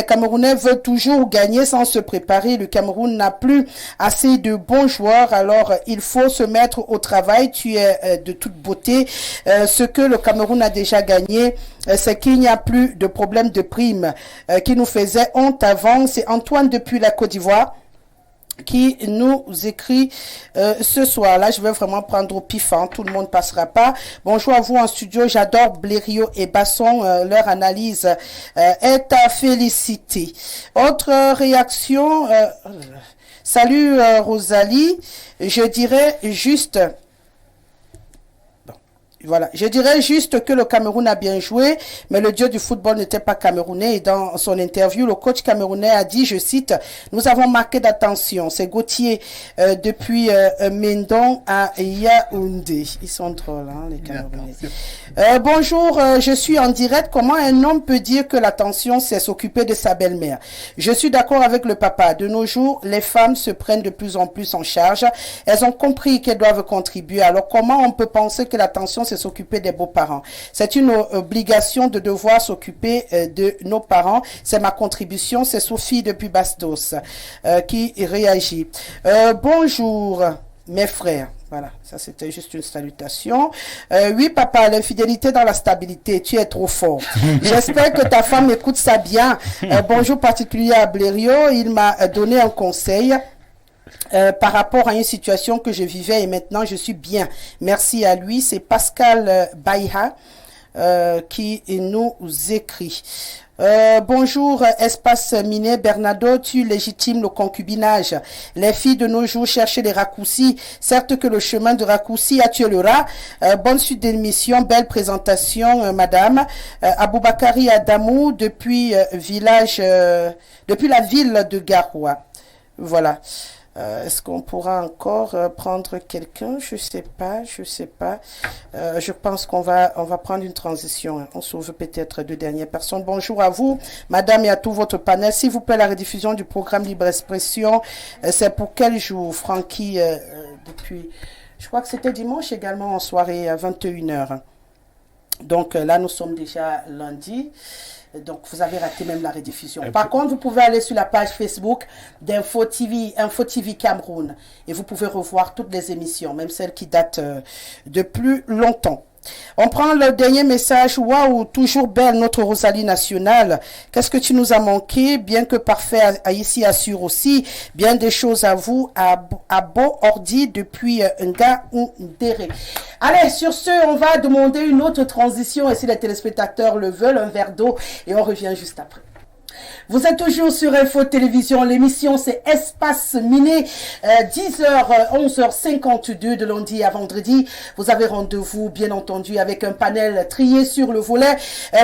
Camerounais veulent toujours gagner sans se préparer. Le Cameroun n'a plus assez de bons joueurs, alors il faut se mettre au travail. Tu es de toute beauté. Ce que le Cameroun a déjà gagné, c'est qu'il n'y a plus de problème de primes qui nous faisait honte avant. C'est Antoine depuis la Côte d'Ivoire qui nous écrit ce soir. Là, je vais vraiment prendre au pif, tout le monde passera pas. Bonjour à vous en studio, j'adore Blériot et Basson, leur analyse est à féliciter. Autre réaction, salut Rosalie, je dirais juste... Voilà. Je dirais juste que le Cameroun a bien joué, mais le dieu du football n'était pas camerounais. Et dans son interview, le coach camerounais a dit, je cite, « Nous avons marqué d'attention. » C'est Gauthier depuis Mendon à Yaoundé. Ils sont drôles, les Camerounais. Bonjour, je suis en direct. Comment un homme peut dire que l'attention, c'est s'occuper de sa belle-mère? Je suis d'accord avec le papa. De nos jours, les femmes se prennent de plus en plus en charge. Elles ont compris qu'elles doivent contribuer. Alors, comment on peut penser que l'attention, c'est s'occuper des beaux-parents? C'est une obligation de devoir s'occuper de nos parents. C'est ma contribution. C'est Sophie depuis Bastos qui réagit. Bonjour, mes frères. Voilà, ça c'était juste une salutation. Oui, papa, l'infidélité dans la stabilité, tu es trop fort. J'espère que ta femme écoute ça bien. Bonjour particulier à Blériot. Il m'a donné un conseil. Par rapport à une situation que je vivais et maintenant je suis bien. Merci à lui. C'est Pascal Baïha qui nous écrit. Bonjour, espace miné. Bernardo, tu légitimes le concubinage. Les filles de nos jours cherchent les raccourcis. Certes que le chemin de raccourci a tué le rat. Bonne suite d'émission, belle présentation, madame. Aboubakari Adamou, depuis depuis la ville de Garoua. Voilà. Est-ce qu'on pourra encore prendre quelqu'un? Je sais pas. Je pense qu'on va prendre une transition. Hein. On sauve peut-être deux dernières personnes. Bonjour à vous, madame, et à tout votre panel. S'il vous plaît, la rediffusion du programme Libre Expression, c'est pour quel jour, Francky? Depuis, je crois que c'était dimanche également en soirée à 21h. Donc là, nous sommes déjà lundi. Donc, vous avez raté même la rediffusion. Par contre, vous pouvez aller sur la page Facebook d'Info TV Cameroun. Et vous pouvez revoir toutes les émissions, même celles qui datent de plus longtemps. On prend le dernier message. Waouh, toujours belle notre Rosalie nationale. Qu'est-ce que tu nous as manqué? Bien que parfait, ici assure aussi. Bien des choses à vous, à beau ordi depuis Nga ou Ndéré. Allez, sur ce, on va demander une autre transition. Et si les téléspectateurs le veulent, un verre d'eau. Et on revient juste après. Vous êtes toujours sur Info Télévision. L'émission, c'est Espace Miné. 10h, 11h52 de lundi à vendredi. Vous avez rendez-vous, bien entendu, avec un panel trié sur le volet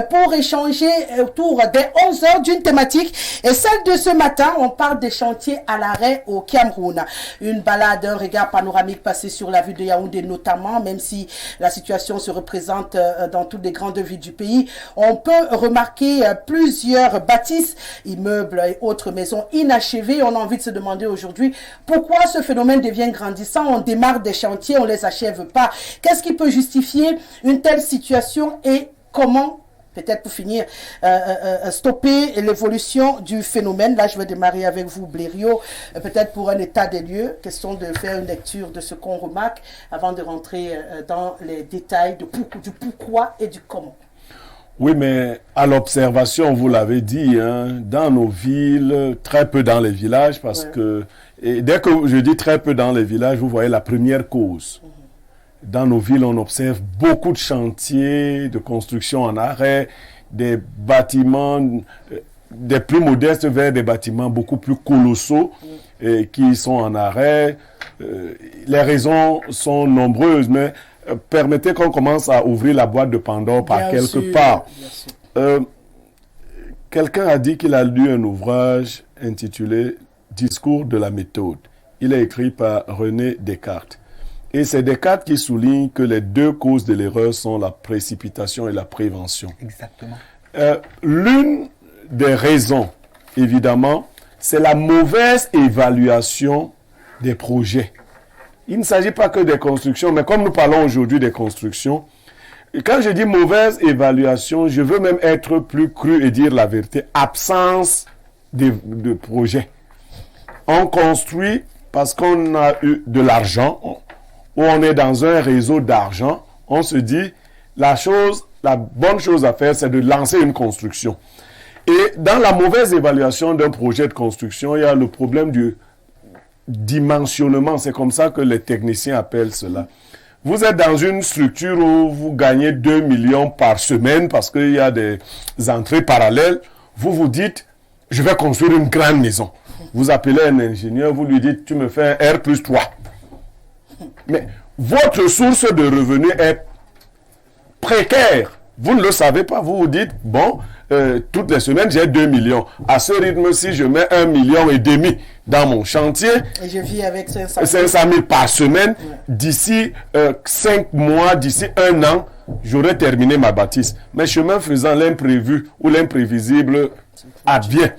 pour échanger autour des 11h d'une thématique. Et celle de ce matin, on parle des chantiers à l'arrêt au Cameroun. Une balade, un regard panoramique passé sur la ville de Yaoundé notamment, même si la situation se représente dans toutes les grandes villes du pays. On peut remarquer plusieurs bâtisses, immeubles et autres maisons inachevées. On a envie de se demander aujourd'hui pourquoi ce phénomène devient grandissant. On démarre des chantiers, on les achève pas. Qu'est-ce qui peut justifier une telle situation et comment, peut-être pour finir, stopper l'évolution du phénomène? Là, je vais démarrer avec vous, Blériot, peut-être pour un état des lieux. Question de faire une lecture de ce qu'on remarque avant de rentrer dans les détails du pourquoi et du comment. Oui, mais à l'observation, vous l'avez dit, hein, dans nos villes, très peu dans les villages, parce que, et dès que je dis très peu dans les villages, vous voyez la première cause. Dans nos villes, on observe beaucoup de chantiers de construction en arrêt, des bâtiments, des plus modestes vers des bâtiments beaucoup plus colossaux qui sont en arrêt. Les raisons sont nombreuses, mais permettez qu'on commence à ouvrir la boîte de Pandore par quelque part. Quelqu'un a dit qu'il a lu un ouvrage intitulé « Discours de la méthode ». Il est écrit par René Descartes. Et c'est Descartes qui souligne que les deux causes de l'erreur sont la précipitation et la prévention. Exactement. L'une des raisons, évidemment, c'est la mauvaise évaluation des projets. Il ne s'agit pas que des constructions, mais comme nous parlons aujourd'hui des constructions, quand je dis mauvaise évaluation, je veux même être plus cru et dire la vérité. Absence de projet. On construit parce qu'on a eu de l'argent, ou on est dans un réseau d'argent. On se dit, la bonne chose à faire, c'est de lancer une construction. Et dans la mauvaise évaluation d'un projet de construction, il y a le problème du dimensionnement, c'est comme ça que les techniciens appellent cela. Vous êtes dans une structure où vous gagnez 2 millions par semaine parce qu'il y a des entrées parallèles. Vous vous dites, je vais construire une grande maison. Vous appelez un ingénieur, vous lui dites, tu me fais un R+3. Mais votre source de revenus est précaire. Vous ne le savez pas. Vous vous dites, bon, toutes les semaines, j'ai 2 millions. À ce rythme-ci, je mets 1,5 million dans mon chantier. Et je vis avec 500 000 par semaine. Ouais. D'ici 5 mois, d'ici 1 an, j'aurai terminé ma bâtisse. Mais chemin faisant, l'imprévu ou l'imprévisible advient.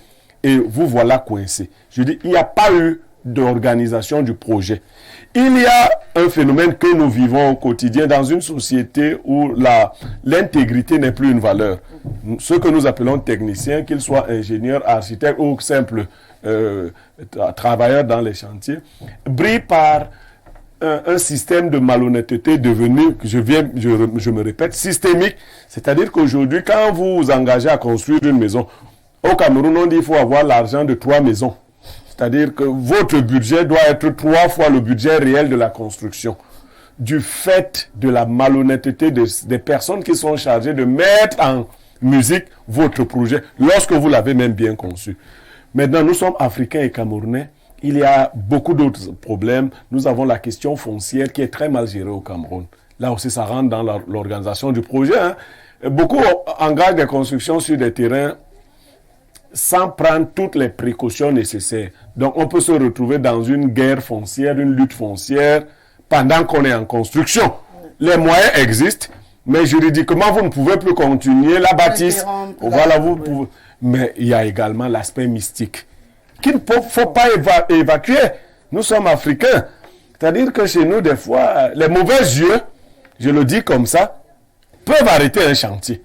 Et vous voilà coincé. Je dis, il n'y a pas eu d'organisation du projet. Il y a un phénomène que nous vivons au quotidien dans une société où l'intégrité n'est plus une valeur. Ce que nous appelons techniciens, qu'ils soient ingénieurs, architectes ou simples travailleurs dans les chantiers, brillent par un système de malhonnêteté devenu, je me répète, systémique. C'est-à-dire qu'aujourd'hui, quand vous vous engagez à construire une maison, au Cameroun, on dit qu'il faut avoir l'argent de 3 maisons. C'est-à-dire que votre budget doit être 3 fois le budget réel de la construction. du fait de la malhonnêteté des personnes qui sont chargées de mettre en musique votre projet, lorsque vous l'avez même bien conçu. Maintenant, nous sommes Africains et Camerounais. Il y a beaucoup d'autres problèmes. Nous avons la question foncière qui est très mal gérée au Cameroun. Là aussi, ça rentre dans l'organisation du projet. Hein. Beaucoup engagent des constructions sur des terrains sans prendre toutes les précautions nécessaires. Donc, on peut se retrouver dans une guerre foncière, une lutte foncière, pendant qu'on est en construction. Les moyens existent, mais juridiquement, vous ne pouvez plus continuer la bâtisse. Voilà, vous pouvez. Mais il y a également l'aspect mystique qu'il ne faut pas évacuer. Nous sommes Africains. C'est-à-dire que chez nous, des fois, les mauvais yeux, je le dis comme ça, peuvent arrêter un chantier.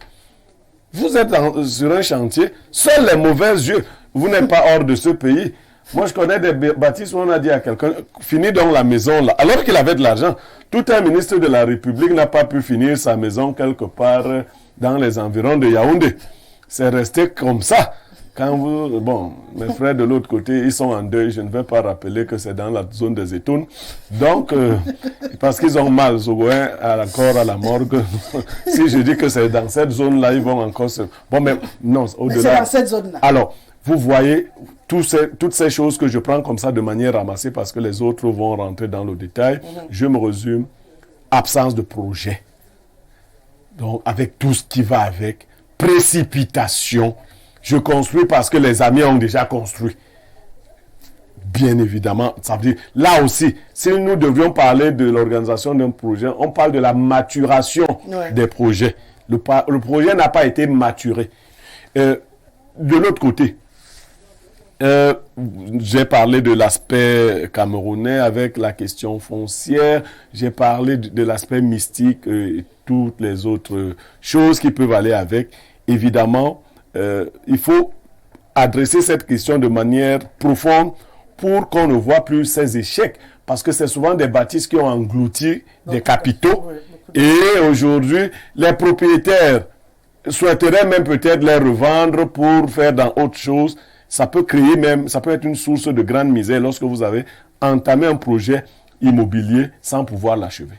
Vous êtes sur un chantier, seuls les mauvais yeux, vous n'êtes pas hors de ce pays. Moi, je connais des bâtisses où on a dit à quelqu'un, finis donc la maison là, alors qu'il avait de l'argent. Tout un ministre de la République n'a pas pu finir sa maison quelque part dans les environs de Yaoundé. C'est resté comme ça. Quand vous, bon, mes frères de l'autre côté, ils sont en deuil. Je ne vais pas rappeler que c'est dans la zone des Étounes. Donc, parce qu'ils ont mal, encore à la morgue. Si je dis que c'est dans cette zone-là, ils vont encore se... Bon, mais non, au-delà. C'est dans cette zone-là. Alors, vous voyez toutes ces choses que je prends comme ça de manière ramassée parce que les autres vont rentrer dans le détail. Je me résume. Absence de projet. Donc, avec tout ce qui va avec. Précipitation. Je construis parce que les amis ont déjà construit. Bien évidemment, ça veut dire, là aussi, si nous devions parler de l'organisation d'un projet, on parle de la maturation des projets. Le projet n'a pas été maturé. De l'autre côté, j'ai parlé de l'aspect camerounais avec la question foncière, j'ai parlé de l'aspect mystique et toutes les autres choses qui peuvent aller avec. Évidemment, il faut adresser cette question de manière profonde pour qu'on ne voit plus ces échecs. Parce que c'est souvent des bâtisses qui ont englouti des capitaux. Et aujourd'hui, les propriétaires souhaiteraient même peut-être les revendre pour faire dans autre chose. Ça peut créer même, ça peut être une source de grande misère lorsque vous avez entamé un projet immobilier sans pouvoir l'achever.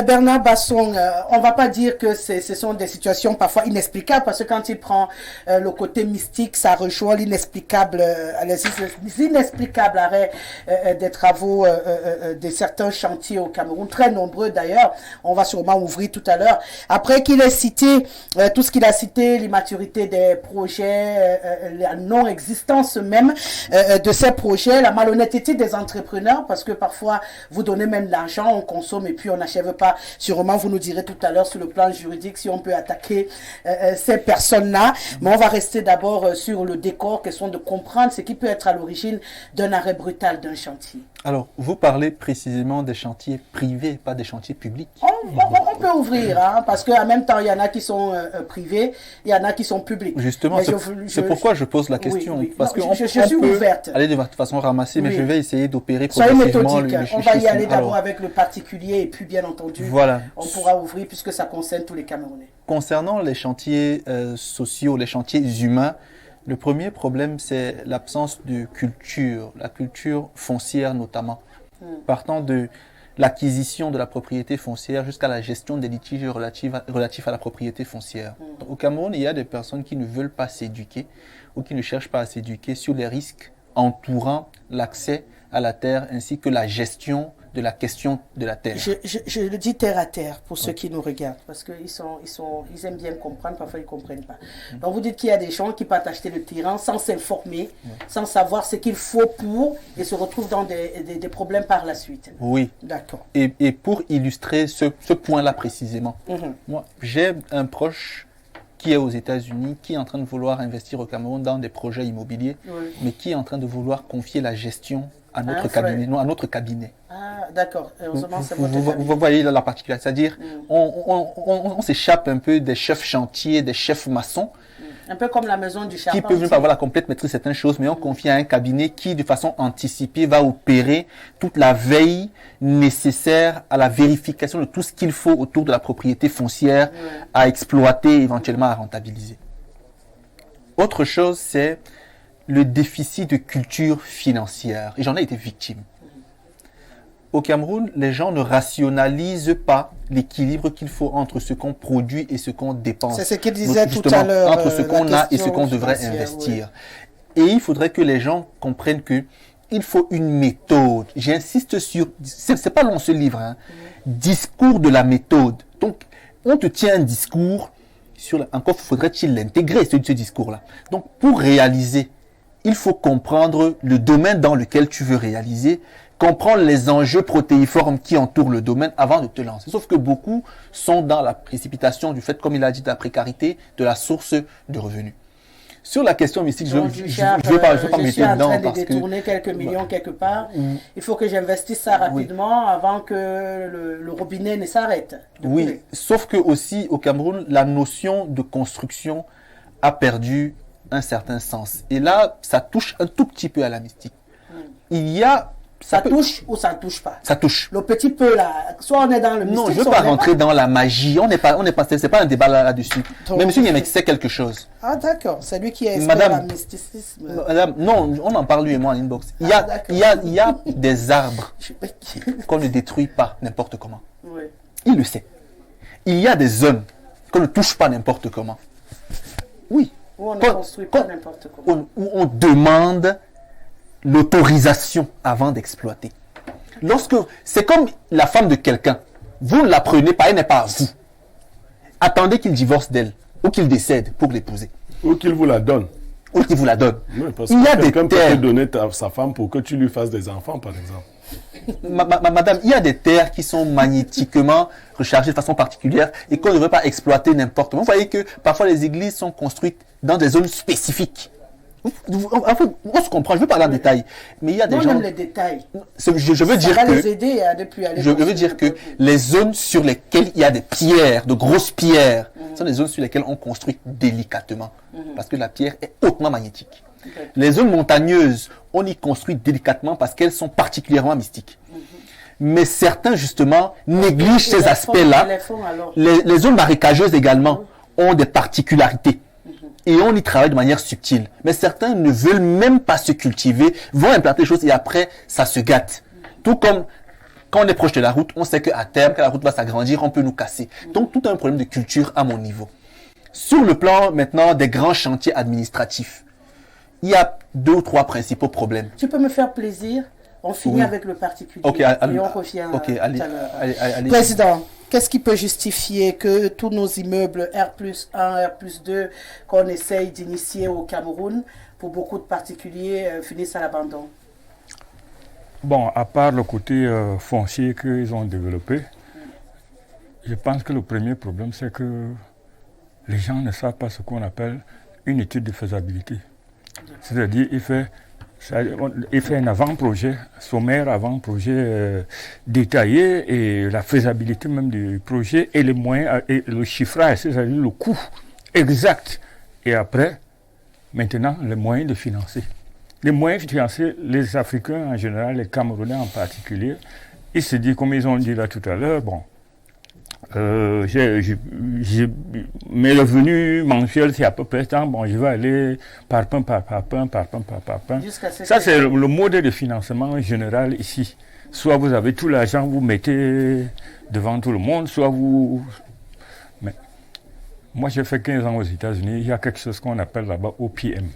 Bernard Basson, on va pas dire que ce sont des situations parfois inexplicables parce que quand il prend le côté mystique, ça rejoint l'inexplicable, les inexplicables arrêts des travaux de certains chantiers au Cameroun, très nombreux d'ailleurs. On va sûrement ouvrir tout à l'heure. Après qu'il ait cité tout ce qu'il a cité, l'immaturité des projets, la non-existence même de ces projets, la malhonnêteté des entrepreneurs parce que parfois vous donnez même de l'argent, on consomme et puis on n'achève pas. Sûrement, vous nous direz tout à l'heure sur le plan juridique si on peut attaquer ces personnes-là. Mais on va rester d'abord sur le décor, question de comprendre ce qui peut être à l'origine d'un arrêt brutal d'un chantier. Alors, vous parlez précisément des chantiers privés, pas des chantiers publics. On peut ouvrir, hein, parce qu'en même temps, il y en a qui sont privés, il y en a qui sont publics. Justement, c'est pourquoi je pose la question. Oui. Parce je suis ouverte. Aller de façon ramassée, mais je vais essayer d'opérer Soyez progressivement. méthodique. On va y aller d'abord avec le particulier et puis, bien entendu, on pourra ouvrir puisque ça concerne tous les Camerounais. Concernant les chantiers sociaux, les chantiers humains, le premier problème, c'est l'absence de culture, la culture foncière notamment. Partant de l'acquisition de la propriété foncière jusqu'à la gestion des litiges relatifs à la propriété foncière. Donc, au Cameroun, il y a des personnes qui ne veulent pas s'éduquer ou qui ne cherchent pas à s'éduquer sur les risques entourant l'accès à la terre ainsi que la gestion de la question de la terre. Je le dis terre à terre pour ceux qui nous regardent, parce qu'ils ils aiment bien comprendre, parfois ils ne comprennent pas. Donc vous dites qu'il y a des gens qui partent acheter le terrain sans s'informer, sans savoir ce qu'il faut pour, et se retrouvent dans des problèmes par la suite. Oui. D'accord. Et pour illustrer ce point-là précisément, moi j'ai un proche qui est aux États-Unis, qui est en train de vouloir investir au Cameroun dans des projets immobiliers, mais qui est en train de vouloir confier la gestion à notre cabinet, non, à notre cabinet. Ah, d'accord. Vous voyez là la particularité, c'est-à-dire on s'échappe un peu des chefs chantiers, des chefs maçons. Un peu comme la maison du charpentier. Qui peuvent ne pas avoir la complète maîtrise de certaines choses, mais on confie à un cabinet qui, de façon anticipée, va opérer toute la veille nécessaire à la vérification de tout ce qu'il faut autour de la propriété foncière à exploiter, éventuellement à rentabiliser. Autre chose, c'est le déficit de culture financière. Et j'en ai été victime. au Cameroun, les gens ne rationalisent pas l'équilibre qu'il faut entre ce qu'on produit et ce qu'on dépense. C'est ce qu'il disait tout à l'heure. Entre ce qu'on a et ce qu'on devrait investir. Oui. Et il faudrait que les gens comprennent que il faut une méthode. J'insiste sur, c'est pas long ce livre, hein. Discours de la méthode. Donc, on te tient un discours encore faudrait-il l'intégrer, ce discours-là. Donc, pour réaliser, il faut comprendre le domaine dans lequel tu veux réaliser, comprendre les enjeux protéiformes qui entourent le domaine avant de te lancer. Sauf que beaucoup sont dans la précipitation du fait, comme il a dit, de la précarité, de la source de revenus. Sur la question mystique, je ne veux pas me mettre dedans. Je suis en train de détourner quelques millions quelque part. Il faut que j'investisse ça rapidement avant que le robinet ne s'arrête. Oui, sauf que aussi au Cameroun, la notion de construction a perdu un certain sens. Et là, ça touche un tout petit peu à la mystique. Il y a... Ça touche ou ça ne touche pas? Ça touche. Le petit peu là, soit on est dans le mystique. Non, je ne veux pas rentrer dans la magie. C'est pas un débat là-dessus. Mais monsieur Niamey sait quelque chose. Ah d'accord, c'est lui qui est expert en mysticisme. Madame, non, on en parle lui et moi en inbox. Il y a des arbres qu'on ne détruit pas n'importe comment. Oui. Il le sait. Il y a des hommes qu'on ne touche pas n'importe comment. Oui. Où on ne construit pas n'importe comment. Où on demande l'autorisation avant d'exploiter. C'est comme la femme de quelqu'un, vous ne la prenez pas, elle n'est pas à vous. Attendez qu'il divorce d'elle ou qu'il décède pour l'épouser. Ou qu'il vous la donne. Ou qu'il vous la donne. Oui, parce il y a que quelqu'un des peut terres. te donner sa femme pour que tu lui fasses des enfants, par exemple. Madame, il y a des terres qui sont magnétiquement rechargées de façon particulière et qu'on ne devrait pas exploiter n'importe où. Vous voyez que parfois les églises sont construites dans des zones spécifiques. En fait, on se comprend, je veux parler en détail, mais il y a des gens... Même les détails. Je veux dire que... les aider depuis je veux dire que les zones sur lesquelles il y a des pierres, de grosses pierres, sont des zones sur lesquelles on construit délicatement, parce que la pierre est hautement magnétique. Les zones montagneuses, on y construit délicatement parce qu'elles sont particulièrement mystiques. Mais certains, justement, négligent ces aspects-là. Les zones marécageuses également ont des particularités. Et on y travaille de manière subtile. Mais certains ne veulent même pas se cultiver, vont implanter des choses et après, ça se gâte. Tout comme quand on est proche de la route, on sait qu'à terme, quand la route va s'agrandir, on peut nous casser. Donc, tout un problème de culture à mon niveau. Sur le plan, maintenant, des grands chantiers administratifs, il y a 2 ou 3 principaux problèmes. Tu peux me faire plaisir? On finit avec le particulier. Ok, et on revient allez. Président, qu'est-ce qui peut justifier que tous nos immeubles R+1, R+2 qu'on essaye d'initier au Cameroun, pour beaucoup de particuliers, finissent à l'abandon? Bon, à part le côté foncier qu'ils ont développé, je pense que le premier problème, c'est que les gens ne savent pas ce qu'on appelle une étude de faisabilité. C'est-à-dire, il fait un avant-projet, sommaire avant-projet détaillé, et la faisabilité même du projet et les moyens et le chiffrage, c'est-à-dire le coût exact. Et après, maintenant, les moyens de financer. Les moyens de financer, les Africains en général, les Camerounais en particulier, ils se disent, comme ils ont dit là tout à l'heure, bon, mes revenus mensuels, c'est à peu près tant. Bon, je vais aller par pain. Ça, c'est le modèle de financement général ici. Soit vous avez tout l'argent, vous mettez devant tout le monde, soit vous... Mais moi, j'ai fait 15 ans aux États-Unis. Il y a quelque chose qu'on appelle là-bas OPM,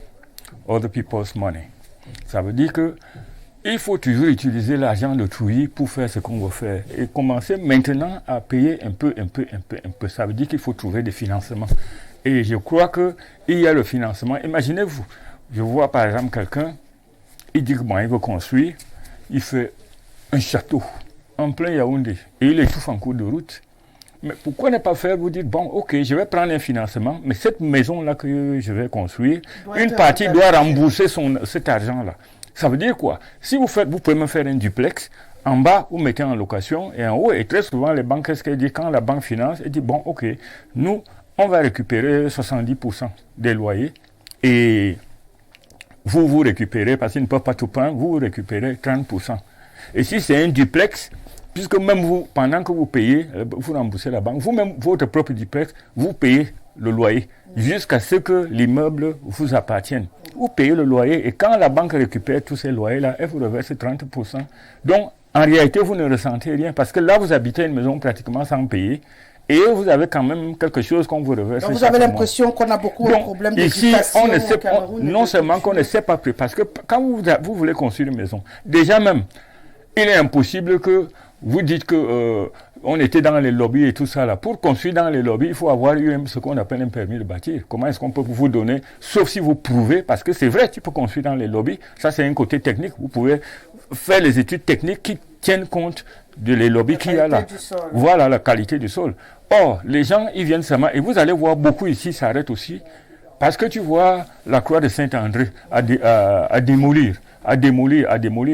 Other People's Money. Ça veut dire que il faut toujours utiliser l'argent d'autrui pour faire ce qu'on veut faire et commencer maintenant à payer un peu. Ça veut dire qu'il faut trouver des financements. Et je crois qu'il y a le financement. Imaginez-vous, je vois par exemple quelqu'un, il dit que bon, il veut construire, il fait un château en plein Yaoundé et il étouffe en cours de route. Mais pourquoi ne pas faire, vous dites, bon, ok, je vais prendre un financement, mais cette maison-là que je vais construire, une partie doit rembourser cet argent-là. Ça veut dire quoi? Si vous pouvez me faire un duplex, en bas, vous mettez en location, et en haut, et très souvent, les banques, qu'est-ce qu'elles disent? Quand la banque finance, elle dit, bon, ok, nous, on va récupérer 70% des loyers, et vous récupérez, parce qu'ils ne peuvent pas tout prendre, vous récupérez 30%. Et si c'est un duplex, puisque même vous, pendant que vous payez, vous remboursez la banque, vous-même, votre propre duplex, vous payez le loyer, jusqu'à ce que l'immeuble vous appartienne. Vous payez le loyer et quand la banque récupère tous ces loyers-là, elle vous reverse 30%. Donc, en réalité, vous ne ressentez rien parce que là, vous habitez une maison pratiquement sans payer et vous avez quand même quelque chose qu'on vous reverse. Donc vous avez l'impression qu'on a beaucoup de problèmes d'éducation au Cameroun. Non seulement qu'on ne sait pas plus, parce que quand vous voulez construire une maison, déjà même, il est impossible que vous dites que on était dans les lobbies et tout ça là. Pour construire dans les lobbies, il faut avoir eu ce qu'on appelle un permis de bâtir. Comment est-ce qu'on peut vous donner, sauf si vous prouvez, parce que c'est vrai, tu peux construire dans les lobbies. Ça, c'est un côté technique. Vous pouvez faire les études techniques qui tiennent compte de les lobbies qu'il y a là. Voilà la qualité du sol. Or, les gens, ils viennent seulement, et vous allez voir beaucoup ici s'arrêtent aussi, parce que tu vois la croix de Saint-André à démolir,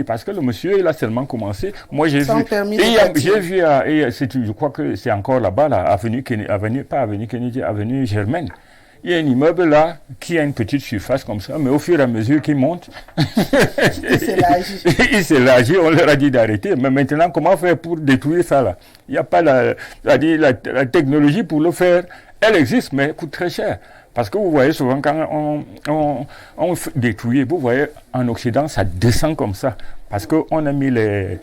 parce que le monsieur, il a seulement commencé. Moi, j'ai vu, je crois que c'est encore là-bas, là, avenue Germaine. Il y a un immeuble là qui a une petite surface comme ça, mais au fur et à mesure qu'il monte, il s'élargit, on leur a dit d'arrêter. Mais maintenant, comment faire pour détruire ça là? Il n'y a pas la technologie pour le faire. Elle existe, mais elle coûte très cher. Parce que vous voyez souvent quand on détruit, vous voyez en Occident, ça descend comme ça. Parce qu'on a mis les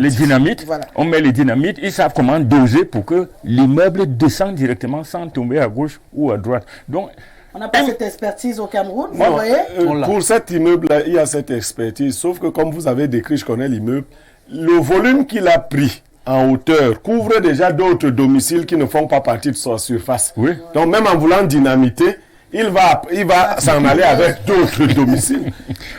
dynamites, voilà. On met les dynamites, ils savent comment doser pour que l'immeuble descende directement sans tomber à gauche ou à droite. Donc, on n'a pas cette expertise au Cameroun, vous voyez pour cet immeuble-là, il y a cette expertise, sauf que comme vous avez décrit, je connais l'immeuble, le volume qu'il a pris en hauteur couvre déjà d'autres domiciles qui ne font pas partie de sa surface. Oui. Donc même en voulant dynamiter, il va s'en aller avec d'autres domiciles.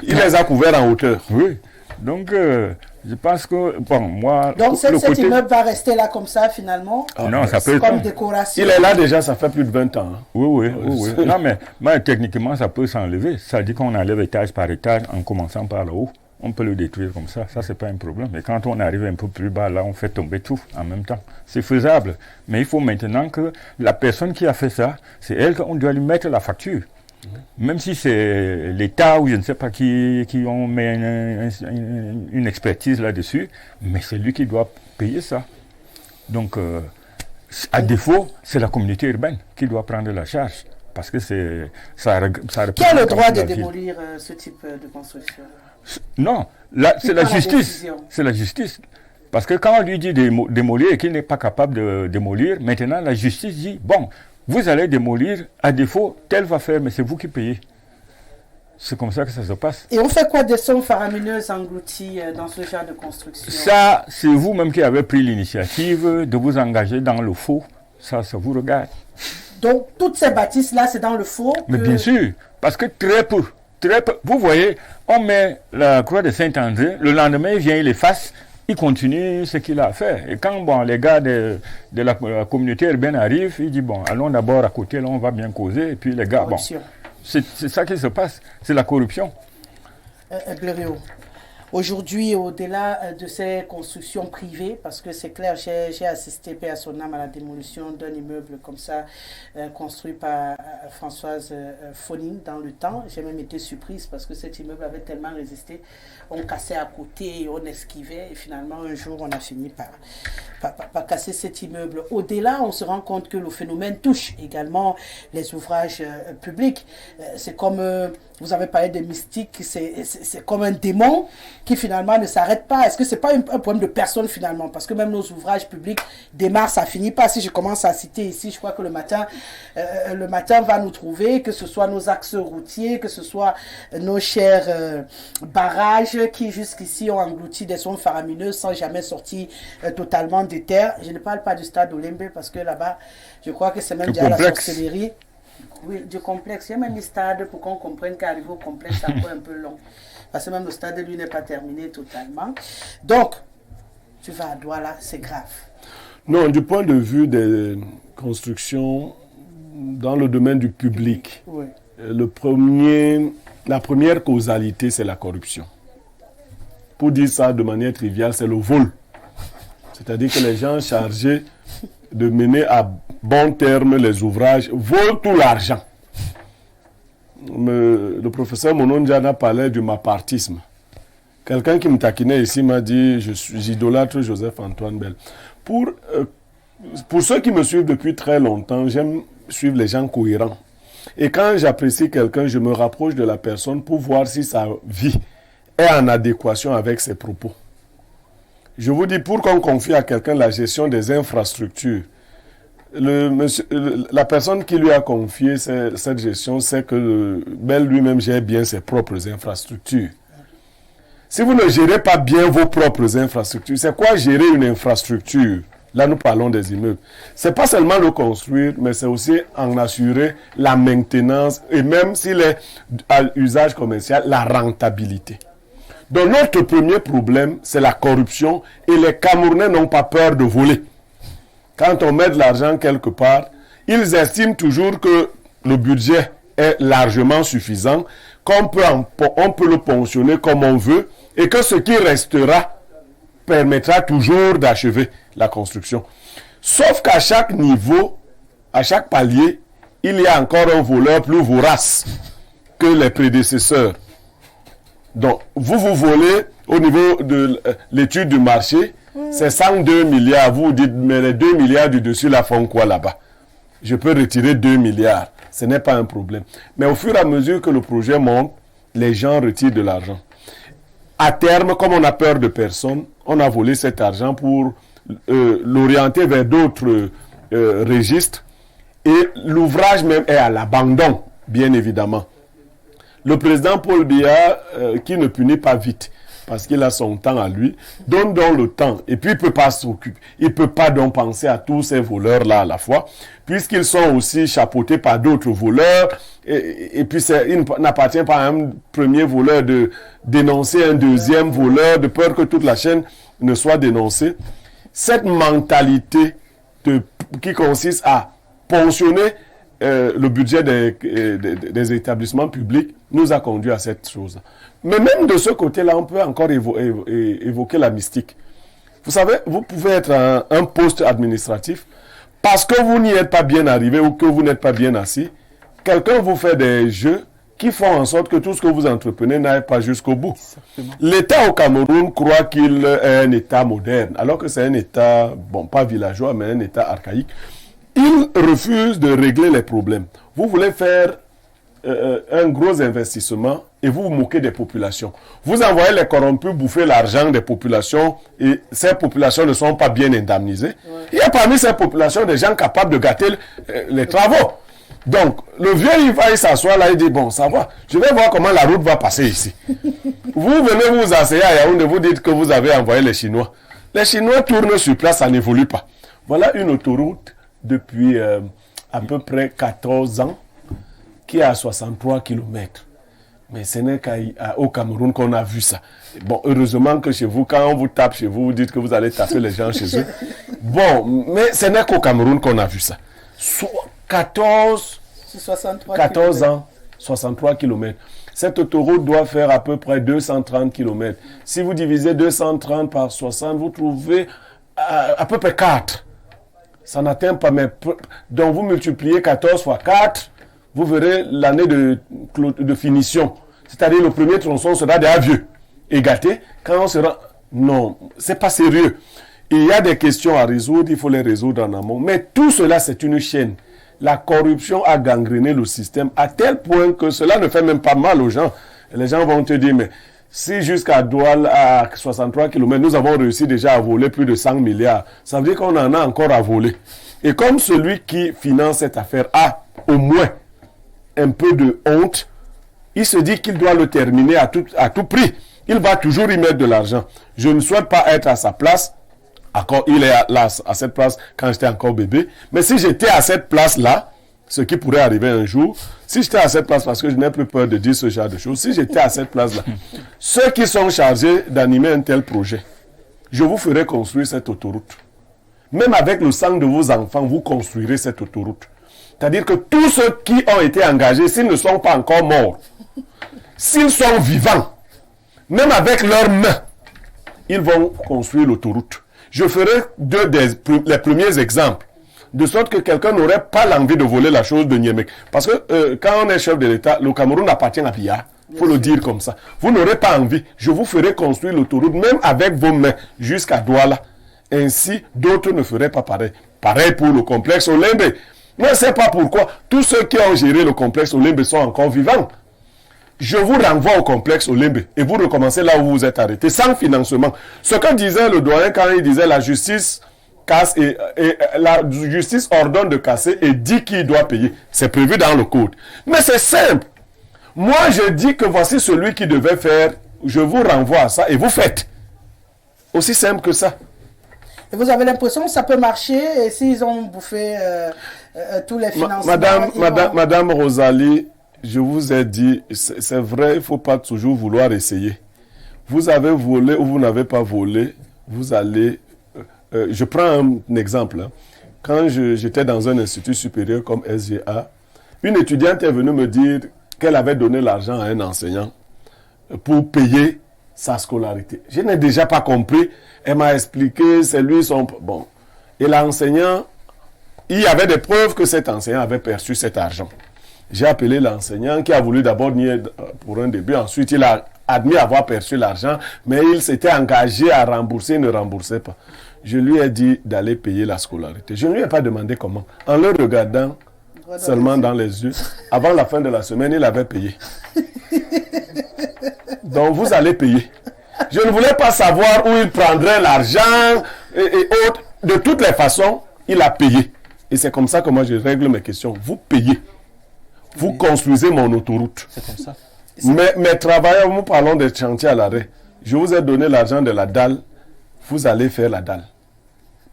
Il les a couverts en hauteur. Oui. Donc je pense que moi. Donc cet immeuble va rester là comme ça finalement. Non, ça peut être comme décoration. Il est là déjà, ça fait plus de 20 ans. Hein. Oui. Non mais techniquement ça peut s'enlever. Ça dit qu'on enlève étage par étage en commençant par le haut. On peut le détruire comme ça, c'est pas un problème. Mais quand on arrive un peu plus bas, là, on fait tomber tout en même temps. C'est faisable. Mais il faut maintenant que la personne qui a fait ça, c'est elle qu'on doit lui mettre la facture. Même si c'est l'État ou je ne sais pas qui ont mis une expertise là-dessus, mais c'est lui qui doit payer ça. Donc, à défaut, c'est la communauté urbaine qui doit prendre la charge. Parce que ça représente. Qui a le droit de démolir ce type de construction? Non, c'est la justice. C'est la justice. Parce que quand on lui dit de démolir et qu'il n'est pas capable de démolir, maintenant la justice dit, bon, vous allez démolir, à défaut, tel va faire, mais c'est vous qui payez. C'est comme ça que ça se passe. Et on fait quoi des sommes faramineuses englouties dans ce genre de construction? Ça, c'est vous-même qui avez pris l'initiative de vous engager dans le faux. Ça vous regarde. Donc, toutes ces bâtisses-là, c'est dans le faux? Mais bien sûr, parce que très peu. Vous voyez, on met la croix de Saint-André, le lendemain, il vient, il efface, il continue ce qu'il a à faire. Et quand les gars de la communauté urbaine arrivent, ils disent, bon, allons d'abord à côté, là, on va bien causer. Et puis les gars, c'est ça qui se passe, c'est la corruption. Blériot, aujourd'hui, au-delà de ces constructions privées, parce que c'est clair, j'ai assisté paix à son âme à la démolition d'un immeuble comme ça, construit par Françoise Foning dans le temps. J'ai même été surprise parce que cet immeuble avait tellement résisté. On cassait à côté, on esquivait, et finalement, un jour, on a fini par casser cet immeuble. Au-delà, on se rend compte que le phénomène touche également les ouvrages publics. C'est comme, vous avez parlé de mystique, c'est comme un démon qui finalement ne s'arrête pas. Est-ce que c'est pas un problème de personne finalement? Parce que même nos ouvrages publics démarrent, ça finit pas. Si je commence à citer ici, je crois que le matin va nous trouver, que ce soit nos axes routiers, que ce soit nos chers barrages qui jusqu'ici ont englouti des sommes faramineuses sans jamais sortir totalement de terre. Je ne parle pas du stade Olembe parce que là-bas, je crois que c'est même déjà la sorcellerie. Oui, du complexe. Il y a même un stade pour qu'on comprenne qu'arriver au complexe, ça peut un peu long. Parce que même le stade, lui, n'est pas terminé totalement. Donc, tu vas à Douala, c'est grave. Non, du point de vue des constructions dans le domaine du public, oui. La première causalité, c'est la corruption. Pour dire ça de manière triviale, c'est le vol. C'est-à-dire que les gens chargés de mener à bon terme les ouvrages volent tout l'argent. Le professeur Monondiana parlait du mapartisme. Quelqu'un qui me taquinait ici m'a dit, j'idolâtre Joseph-Antoine Bell. Pour ceux qui me suivent depuis très longtemps, j'aime suivre les gens cohérents. Et quand j'apprécie quelqu'un, je me rapproche de la personne pour voir si sa vie est en adéquation avec ses propos. Je vous dis, pour qu'on confie à quelqu'un la gestion des infrastructures, la personne qui lui a confié cette gestion sait que Bell lui-même gère bien ses propres infrastructures. Si vous ne gérez pas bien vos propres infrastructures, c'est quoi gérer une infrastructure? Là, nous parlons des immeubles. C'est pas seulement le construire, mais c'est aussi en assurer la maintenance et même s'il est à usage commercial, la rentabilité. Donc, notre premier problème, c'est la corruption et les Camerounais n'ont pas peur de voler. Quand on met de l'argent quelque part, ils estiment toujours que le budget est largement suffisant, on peut le ponctionner comme on veut et que ce qui restera permettra toujours d'achever la construction. Sauf qu'à chaque niveau, à chaque palier, il y a encore un voleur plus vorace que les prédécesseurs. Donc, vous volez au niveau de l'étude du marché, c'est 102 milliards. Vous dites, mais les 2 milliards du dessus, là, font quoi là-bas? Je peux retirer 2 milliards. Ce n'est pas un problème. Mais au fur et à mesure que le projet monte, les gens retirent de l'argent. À terme, comme on a peur de personne, on a volé cet argent pour l'orienter vers d'autres registres. Et l'ouvrage même est à l'abandon, bien évidemment. Le président Paul Biya, qui ne punit pas vite, parce qu'il a son temps à lui, donne donc le temps. Et puis, il ne peut pas s'occuper. Il ne peut pas donc penser à tous ces voleurs-là à la fois, puisqu'ils sont aussi chapeautés par d'autres voleurs. Et puis, il n'appartient pas à un premier voleur de dénoncer un deuxième voleur, de peur que toute la chaîne ne soit dénoncée. Cette mentalité qui consiste à ponctionner le budget des établissements publics nous a conduit à cette chose. Mais même de ce côté-là, on peut encore évoquer la mystique. Vous savez, vous pouvez être à un poste administratif parce que vous n'y êtes pas bien arrivé ou que vous n'êtes pas bien assis. Quelqu'un vous fait des jeux qui font en sorte que tout ce que vous entreprenez n'aille pas jusqu'au bout. Exactement. L'État au Cameroun croit qu'il est un État moderne, alors que c'est un État, bon, pas villageois, mais un État archaïque. Il refuse de régler les problèmes. Vous voulez faire un gros investissement et vous vous moquez des populations. Vous envoyez les corrompus bouffer l'argent des populations et ces populations ne sont pas bien indemnisées. Ouais. Il y a parmi ces populations des gens capables de gâter les travaux. Donc, le vieux, il s'assoit là, il dit, bon, ça va, je vais voir comment la route va passer ici. Vous venez vous asseoir à Yaoundé, vous dites que vous avez envoyé les Chinois. Les Chinois tournent sur place, ça n'évolue pas. Voilà une autoroute depuis à peu près 14 ans qui est à 63 km. Mais ce n'est qu'au Cameroun qu'on a vu ça. Bon, heureusement que chez vous, quand on vous tape chez vous, vous dites que vous allez taper les gens chez eux. Bon, mais ce n'est qu'au Cameroun qu'on a vu ça. 14 ans, 63 km. Cette autoroute doit faire à peu près 230 km. Si vous divisez 230 par 60, vous trouvez à peu près 4. Ça n'atteint pas, mais donc vous multipliez 14 fois 4, vous verrez l'année de finition. C'est-à-dire le premier tronçon sera déjà vieux et gâté. Quand on sera... Non, c'est pas sérieux. Il y a des questions à résoudre, il faut les résoudre en amont. Mais tout cela, c'est une chaîne. La corruption a gangréné le système à tel point que cela ne fait même pas mal aux gens. Les gens vont te dire, mais si jusqu'à Douala, à 63 km, nous avons réussi déjà à voler plus de 100 milliards, ça veut dire qu'on en a encore à voler. Et comme celui qui finance cette affaire a au moins un peu de honte, il se dit qu'il doit le terminer à tout prix. Il va toujours y mettre de l'argent. Je ne souhaite pas être à sa place. Encore, il est là, à cette place quand j'étais encore bébé. Mais si j'étais à cette place-là, ce qui pourrait arriver un jour, si j'étais à cette place, parce que je n'ai plus peur de dire ce genre de choses, si j'étais à cette place-là, ceux qui sont chargés d'animer un tel projet, je vous ferai construire cette autoroute. Même avec le sang de vos enfants, vous construirez cette autoroute. C'est-à-dire que tous ceux qui ont été engagés, s'ils ne sont pas encore morts, s'ils sont vivants, même avec leurs mains, ils vont construire l'autoroute. Je ferai les premiers exemples, de sorte que quelqu'un n'aurait pas l'envie de voler la chose de Niémey. Parce que quand on est chef de l'État, le Cameroun appartient à Biya. Il faut le dire comme ça. Vous n'aurez pas envie. Je vous ferai construire l'autoroute, même avec vos mains, jusqu'à Douala. Ainsi, d'autres ne feraient pas pareil. Pareil pour le complexe Olembe. Je ne sais pas pourquoi. Tous ceux qui ont géré le complexe Olembe sont encore vivants. je vous renvoie au complexe Olembe et vous recommencez là où vous êtes arrêté, sans financement. Ce que disait le doyen quand il disait la justice casse et la justice ordonne de casser et dit qui doit payer. C'est prévu dans le code. Mais c'est simple. Moi, je dis que voici celui qui devait faire, je vous renvoie à ça et vous faites. Aussi simple que ça. Et vous avez l'impression que ça peut marcher et s'ils ont bouffé tous les financements. Madame Rosalie, je vous ai dit, c'est vrai, il ne faut pas toujours vouloir essayer. Vous avez volé ou vous n'avez pas volé, vous allez... je prends un exemple. Hein. Quand j'étais dans un institut supérieur comme SGA, une étudiante est venue me dire qu'elle avait donné l'argent à un enseignant pour payer sa scolarité. Je n'ai déjà pas compris. Elle m'a expliqué, c'est lui son... Bon. Et l'enseignant, il y avait des preuves que cet enseignant avait perçu cet argent. J'ai appelé l'enseignant qui a voulu d'abord nier pour un début. Ensuite, il a admis avoir perçu l'argent, mais il s'était engagé à rembourser, il ne remboursait pas. Je lui ai dit d'aller payer la scolarité. Je ne lui ai pas demandé comment. En le regardant seulement dans les yeux, avant la fin de la semaine, il avait payé. Donc, vous allez payer. Je ne voulais pas savoir où il prendrait l'argent et autres. De toutes les façons, il a payé. Et c'est comme ça que moi, je règle mes questions. Vous payez. Vous construisez mon autoroute. C'est comme ça. Mais travailleurs, nous parlons des chantiers à l'arrêt. Je vous ai donné l'argent de la dalle. Vous allez faire la dalle.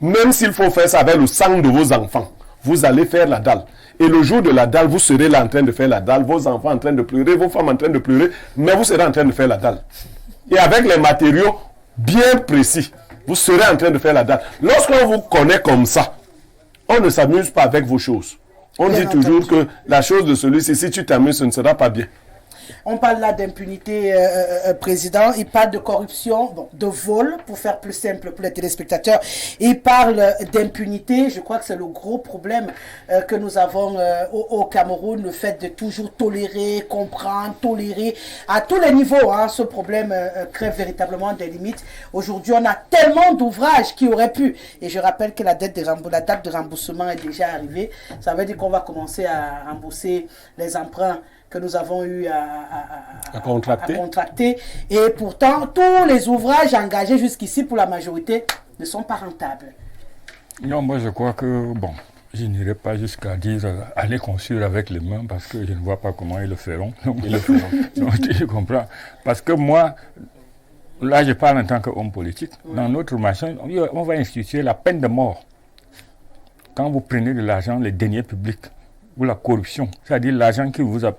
Même s'il faut faire ça avec le sang de vos enfants, vous allez faire la dalle. Et le jour de la dalle, vous serez là en train de faire la dalle, vos enfants en train de pleurer, vos femmes en train de pleurer, mais vous serez en train de faire la dalle. Et avec les matériaux bien précis, vous serez en train de faire la dalle. Lorsqu'on vous connaît comme ça, on ne s'amuse pas avec vos choses. On dit toujours que la chose de celui-ci, si tu t'amuses, ce ne sera pas bien. On parle là d'impunité, président. Il parle de corruption, bon, de vol, pour faire plus simple pour les téléspectateurs. Il parle d'impunité. Je crois que c'est le gros problème que nous avons au Cameroun, le fait de toujours tolérer, comprendre, tolérer à tous les niveaux. Hein, ce problème crée véritablement des limites. Aujourd'hui, on a tellement d'ouvrages qui auraient pu. Et je rappelle que la date de remboursement est déjà arrivée. Ça veut dire qu'on va commencer à rembourser les emprunts que nous avons eu à contracter. Et pourtant, tous les ouvrages engagés jusqu'ici pour la majorité ne sont pas rentables. Non, moi je crois que, bon, je n'irai pas jusqu'à dire aller construire avec les mains parce que je ne vois pas comment ils le feront. Donc, tu comprends. Parce que moi, là je parle en tant qu'homme politique. Oui. Dans notre machin, on va instituer la peine de mort. Quand vous prenez de l'argent, les deniers publics, ou la corruption, c'est-à-dire l'argent que vous avez.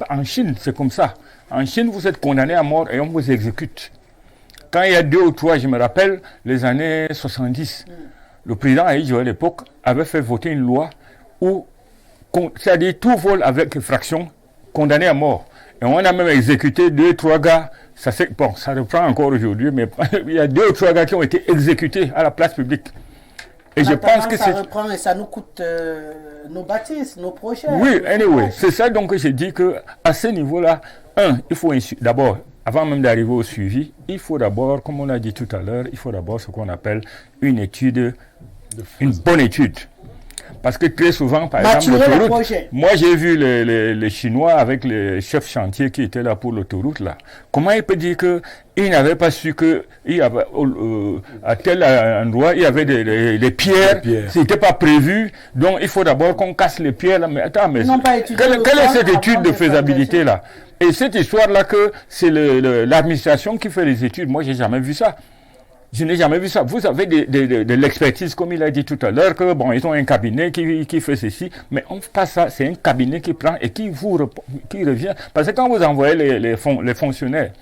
En Chine, c'est comme ça. En Chine, vous êtes condamné à mort et on vous exécute. Quand il y a 2 ou 3, je me rappelle, les années 70, le président Aïdjo à l'époque avait fait voter une loi où, c'est-à-dire tout vol avec effraction, condamné à mort. Et on a même exécuté 2 ou 3 gars. Ça reprend encore aujourd'hui, mais il y a 2 ou 3 gars qui ont été exécutés à la place publique. Et je pense que ça reprend et ça nous coûte nos bâtisses, nos projets. Oui, anyway, c'est ça donc que je dis qu'à ce niveau-là, il faut d'abord, avant même d'arriver au suivi, il faut d'abord, comme on a dit tout à l'heure, il faut d'abord ce qu'on appelle une étude, une bonne étude. Parce que très souvent, par exemple, l'autoroute, moi j'ai vu les Chinois avec les chefs chantiers qui étaient là pour l'autoroute là. Comment il peut dire qu'ils n'avaient pas su que à tel endroit il y avait des pierres, c'était pas prévu, donc il faut d'abord qu'on casse les pierres là. Mais attends, mais quelle est cette étude de faisabilité là? Et cette histoire là que c'est l'administration qui fait les études, moi j'ai jamais vu ça. Je n'ai jamais vu ça. Vous avez de l'expertise, comme il a dit tout à l'heure, que bon, ils ont un cabinet qui fait ceci, mais on ne fait pas ça. C'est un cabinet qui prend et qui revient. Parce que quand vous envoyez les fonctionnaires,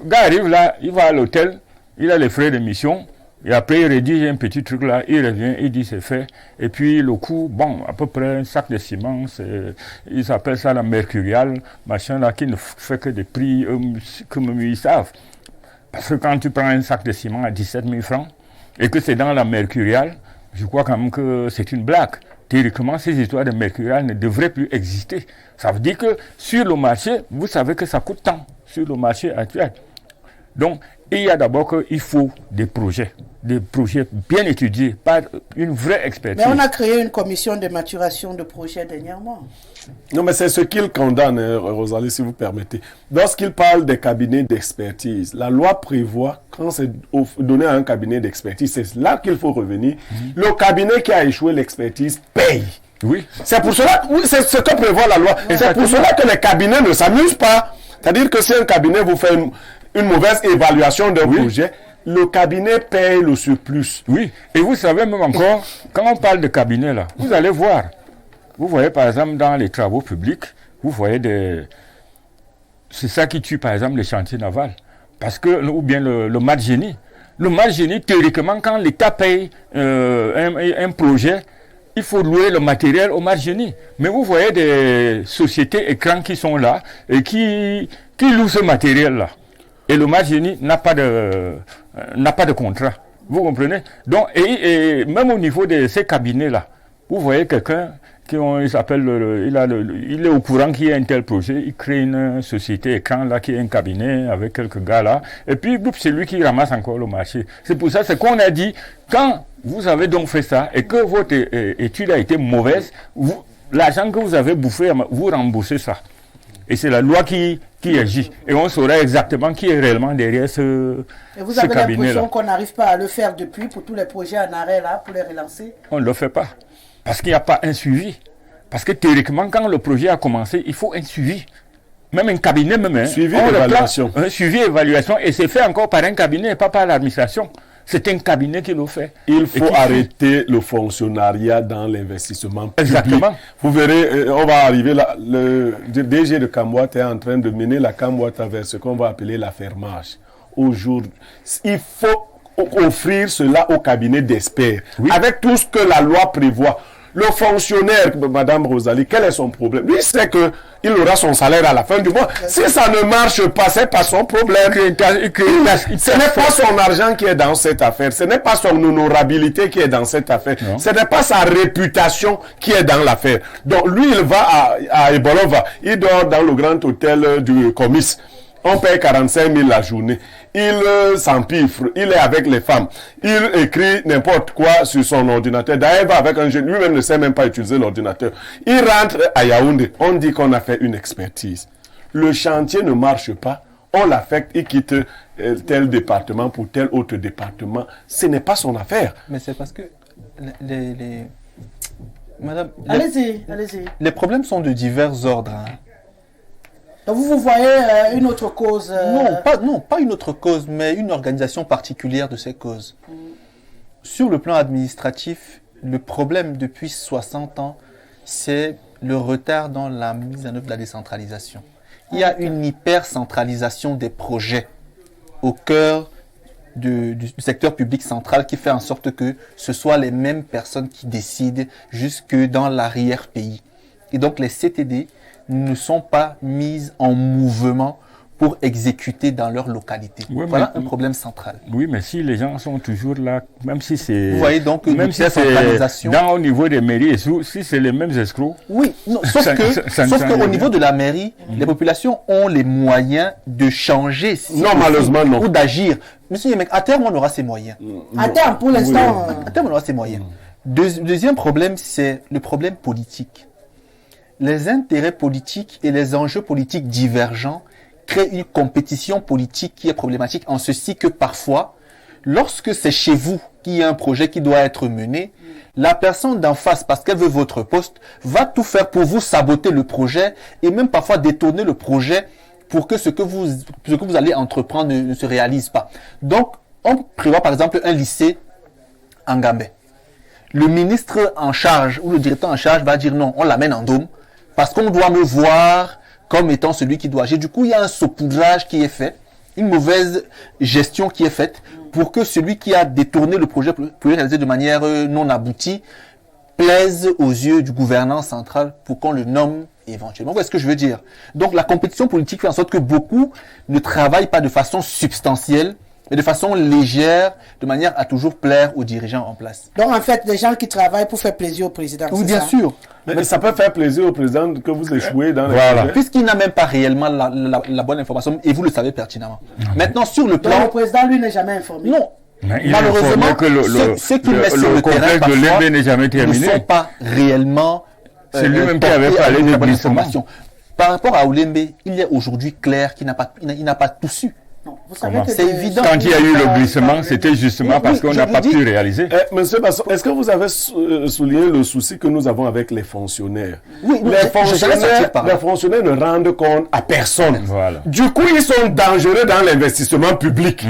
le gars arrive là, il va à l'hôtel, il a les frais de mission, et après il rédige un petit truc là, il revient, il dit c'est fait. Et puis le coût, bon, à peu près un sac de ciment, ils appellent ça la mercuriale, machin là, qui ne fait que des prix comme ils savent. Parce que quand tu prends un sac de ciment à 17 000 francs et que c'est dans la mercuriale, je crois quand même que c'est une blague. Théoriquement, ces histoires de mercuriale ne devraient plus exister. Ça veut dire que sur le marché, vous savez que ça coûte tant sur le marché actuel. Donc, il y a d'abord qu'il faut des projets bien étudiés, par une vraie expertise. Mais on a créé une commission de maturation de projets dernièrement. Non, mais c'est ce qu'il condamne, Rosalie, si vous permettez. Lorsqu'il parle des cabinets d'expertise, la loi prévoit, quand c'est donné à un cabinet d'expertise, c'est là qu'il faut revenir. Le cabinet qui a échoué l'expertise paye. Oui. C'est pour cela, oui, c'est ce que prévoit la loi. C'est pour cela que les cabinets ne s'amusent pas. C'est-à-dire que si un cabinet vous fait une mauvaise évaluation d'un projet, le cabinet paye le surplus. Oui, et vous savez même encore, quand on parle de cabinet là, vous allez voir. Vous voyez par exemple dans les travaux publics, vous voyez c'est ça qui tue par exemple les chantiers navals. Parce que, ou bien le mat génie. Le mat génie, théoriquement, quand l'État paye un projet, il faut louer le matériel au mat génie. Mais vous voyez des sociétés écrans qui sont là et qui louent ce matériel-là. Et le mat génie n'a pas de contrat. Vous comprenez? Donc, et même au niveau de ces cabinets-là, vous voyez quelqu'un il est au courant qu'il y a un tel projet, il crée une société écran là qui est un cabinet avec quelques gars là, et puis c'est lui qui ramasse encore le marché. C'est pour ça, c'est qu'on a dit, quand vous avez donc fait ça et que votre étude a été mauvaise, l'argent que vous avez bouffé, vous remboursez ça. Et c'est la loi qui agit. Et on saura exactement qui est réellement derrière ce cabinet-là. Et vous avez l'impression qu'on n'arrive pas à le faire depuis pour tous les projets en arrêt là, pour les relancer? On ne le fait pas. Parce qu'il n'y a pas un suivi. Parce que théoriquement, quand le projet a commencé, il faut un suivi. Même un cabinet, suivi évaluation. Un suivi évaluation. Et c'est fait encore par un cabinet et pas par l'administration. C'est un cabinet qui le fait. Il faut arrêter le fonctionnariat dans l'investissement public. Exactement. Vous verrez, on va arriver là. Le DG de Camboite est en train de mener la Camboite vers ce qu'on va appeler la fermage. Aujourd'hui, il faut offrir cela au cabinet d'experts. Oui. Avec tout ce que la loi prévoit. Le fonctionnaire, Madame Rosalie, quel est son problème? Lui sait qu'il aura son salaire à la fin du mois. Si ça ne marche pas, c'est pas son problème. Ce n'est pas son argent qui est dans cette affaire. Ce n'est pas son honorabilité qui est dans cette affaire. Non. Ce n'est pas sa réputation qui est dans l'affaire. Donc lui, il va à Ebolova. Il dort dans le grand hôtel du Comice. On paye 45 000 la journée. Il s'empiffre, il est avec les femmes. Il écrit n'importe quoi sur son ordinateur. D'ailleurs, il va avec un jeune. Lui-même ne sait même pas utiliser l'ordinateur. Il rentre à Yaoundé. On dit qu'on a fait une expertise. Le chantier ne marche pas. On l'affecte, il quitte tel département pour tel autre département. Ce n'est pas son affaire. Mais c'est parce que Madame... Allez-y. Les problèmes sont de divers ordres. Hein. Donc vous voyez une autre cause Non, pas une autre cause, mais une organisation particulière de ces causes. Sur le plan administratif, le problème depuis 60 ans, c'est le retard dans la mise en œuvre de la décentralisation. Il y a une hyper-centralisation des projets au cœur du secteur public central qui fait en sorte que ce soit les mêmes personnes qui décident jusque dans l'arrière-pays. Et donc les CTD ne sont pas mises en mouvement pour exécuter dans leur localité. Oui, voilà un problème central. Oui, mais si les gens sont toujours là, même si c'est... Vous voyez donc même si c'est au niveau des mairies, et si c'est les mêmes escrocs... Oui, non, sauf qu'au niveau de la mairie, les populations ont les moyens de changer malheureusement, non. Ou d'agir. Monsieur Yemek, à terme, on aura ces moyens. À terme, pour l'instant... À terme, on aura ces moyens. Deuxième problème, c'est le problème politique. Les intérêts politiques et les enjeux politiques divergents créent une compétition politique qui est problématique en ceci que parfois, lorsque c'est chez vous qu'il y a un projet qui doit être mené, la personne d'en face, parce qu'elle veut votre poste, va tout faire pour vous saboter le projet et même parfois détourner le projet pour que ce que vous allez entreprendre ne se réalise pas. Donc, on prévoit par exemple un lycée en Gambais. Le ministre en charge ou le directeur en charge va dire non, on l'amène en Dôme parce qu'on doit me voir comme étant celui qui doit agir. Du coup, il y a un saupoudrage qui est fait, une mauvaise gestion qui est faite pour que celui qui a détourné le projet pour le réaliser de manière non aboutie plaise aux yeux du gouvernant central pour qu'on le nomme éventuellement. Vous voyez ce que je veux dire? Donc, la compétition politique fait en sorte que beaucoup ne travaillent pas de façon substantielle mais de façon légère, de manière à toujours plaire aux dirigeants en place. Donc, en fait, des gens qui travaillent pour faire plaisir au président. Oui, bien sûr. Mais ça peut faire plaisir au président que vous échouez dans les Voilà. projets. Puisqu'il n'a même pas réellement la bonne information, et vous le savez pertinemment. Maintenant, sur le Donc, plan... le président, lui, n'est jamais informé. Non. Mais il Malheureusement, informait que ceux qui mettent sur le terrain complexe de parfois Lembe n'est jamais ne terminé. sont pas réellement... C'est lui-même qui portés avait à parlé une de bonne glissement. information. Par rapport à Oulembe, il est aujourd'hui clair qu'il n'a pas tout su. Non, vous savez Comment? que C'est des- évident. Quand il y a eu le glissement, Oui, c'était justement parce qu'on je n'a vous pas dis- pu réaliser. Monsieur Basson, est-ce que vous avez souligné le souci que nous avons avec les fonctionnaires? Oui, Les les fonctionnaires ne rendent compte à personne. Voilà. Du coup, ils sont dangereux dans l'investissement public.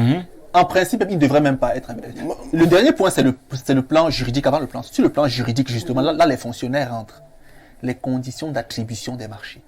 En principe, il ne devrait même pas être. Le dernier point, c'est le plan juridique avant le plan. Sur le plan juridique, justement, là les fonctionnaires rentrent. Les conditions d'attribution des marchés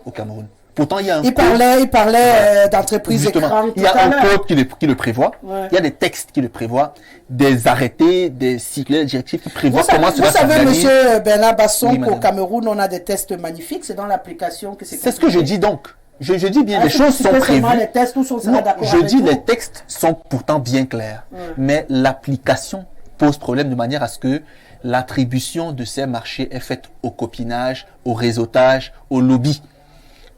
au Cameroun. Pourtant, il y a un Il code. parlait d'entreprise Justement, écran il y a tout à un l'heure. code qui le prévoit. Ouais. Il y a des textes qui le prévoient, des arrêtés, des circulaires directifs qui prévoient comment Vous cela savez, s'organise. monsieur Bernard Basson, Oui, qu'au madame. Cameroun, on a des tests magnifiques. C'est dans l'application que c'est. C'est ce que je dis donc. Je dis bien, les Est-ce que choses tu sont fais prévues. seulement les tests ou on sera Non, d'accord je avec dis vous? les textes sont pourtant bien clairs, mais l'application pose problème de manière à ce que l'attribution de ces marchés est faite au copinage, au réseautage, au lobby.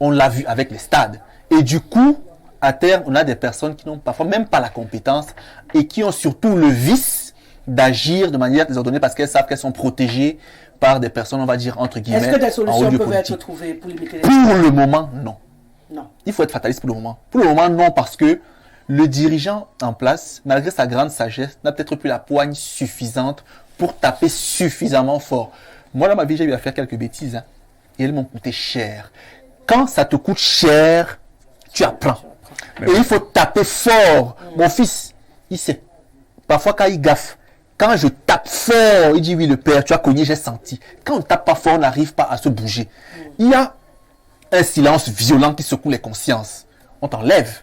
On l'a vu avec les stades. Et du coup, à terme, on a des personnes qui n'ont parfois même pas la compétence et qui ont surtout le vice d'agir de manière désordonnée parce qu'elles savent qu'elles sont protégées par des personnes, on va dire, entre guillemets, Est-ce que des en haut solutions lieu peuvent être politique. trouvées pour limiter les Pour le moment, non. Non. Il faut être fataliste pour le moment. Pour le moment, non, parce que le dirigeant en place, malgré sa grande sagesse, n'a peut-être plus la poigne suffisante pour taper suffisamment fort. Moi, dans ma vie, j'ai eu à faire quelques bêtises, hein, et elles m'ont coûté cher. Quand ça te coûte cher, tu apprends. Et il faut taper fort. Mon fils, il sait. Parfois, quand il gaffe, quand je tape fort, il dit oui, le père, tu as cogné, j'ai senti. Quand on ne tape pas fort, on n'arrive pas à se bouger. Il y a un silence violent qui secoue les consciences. On t'enlève.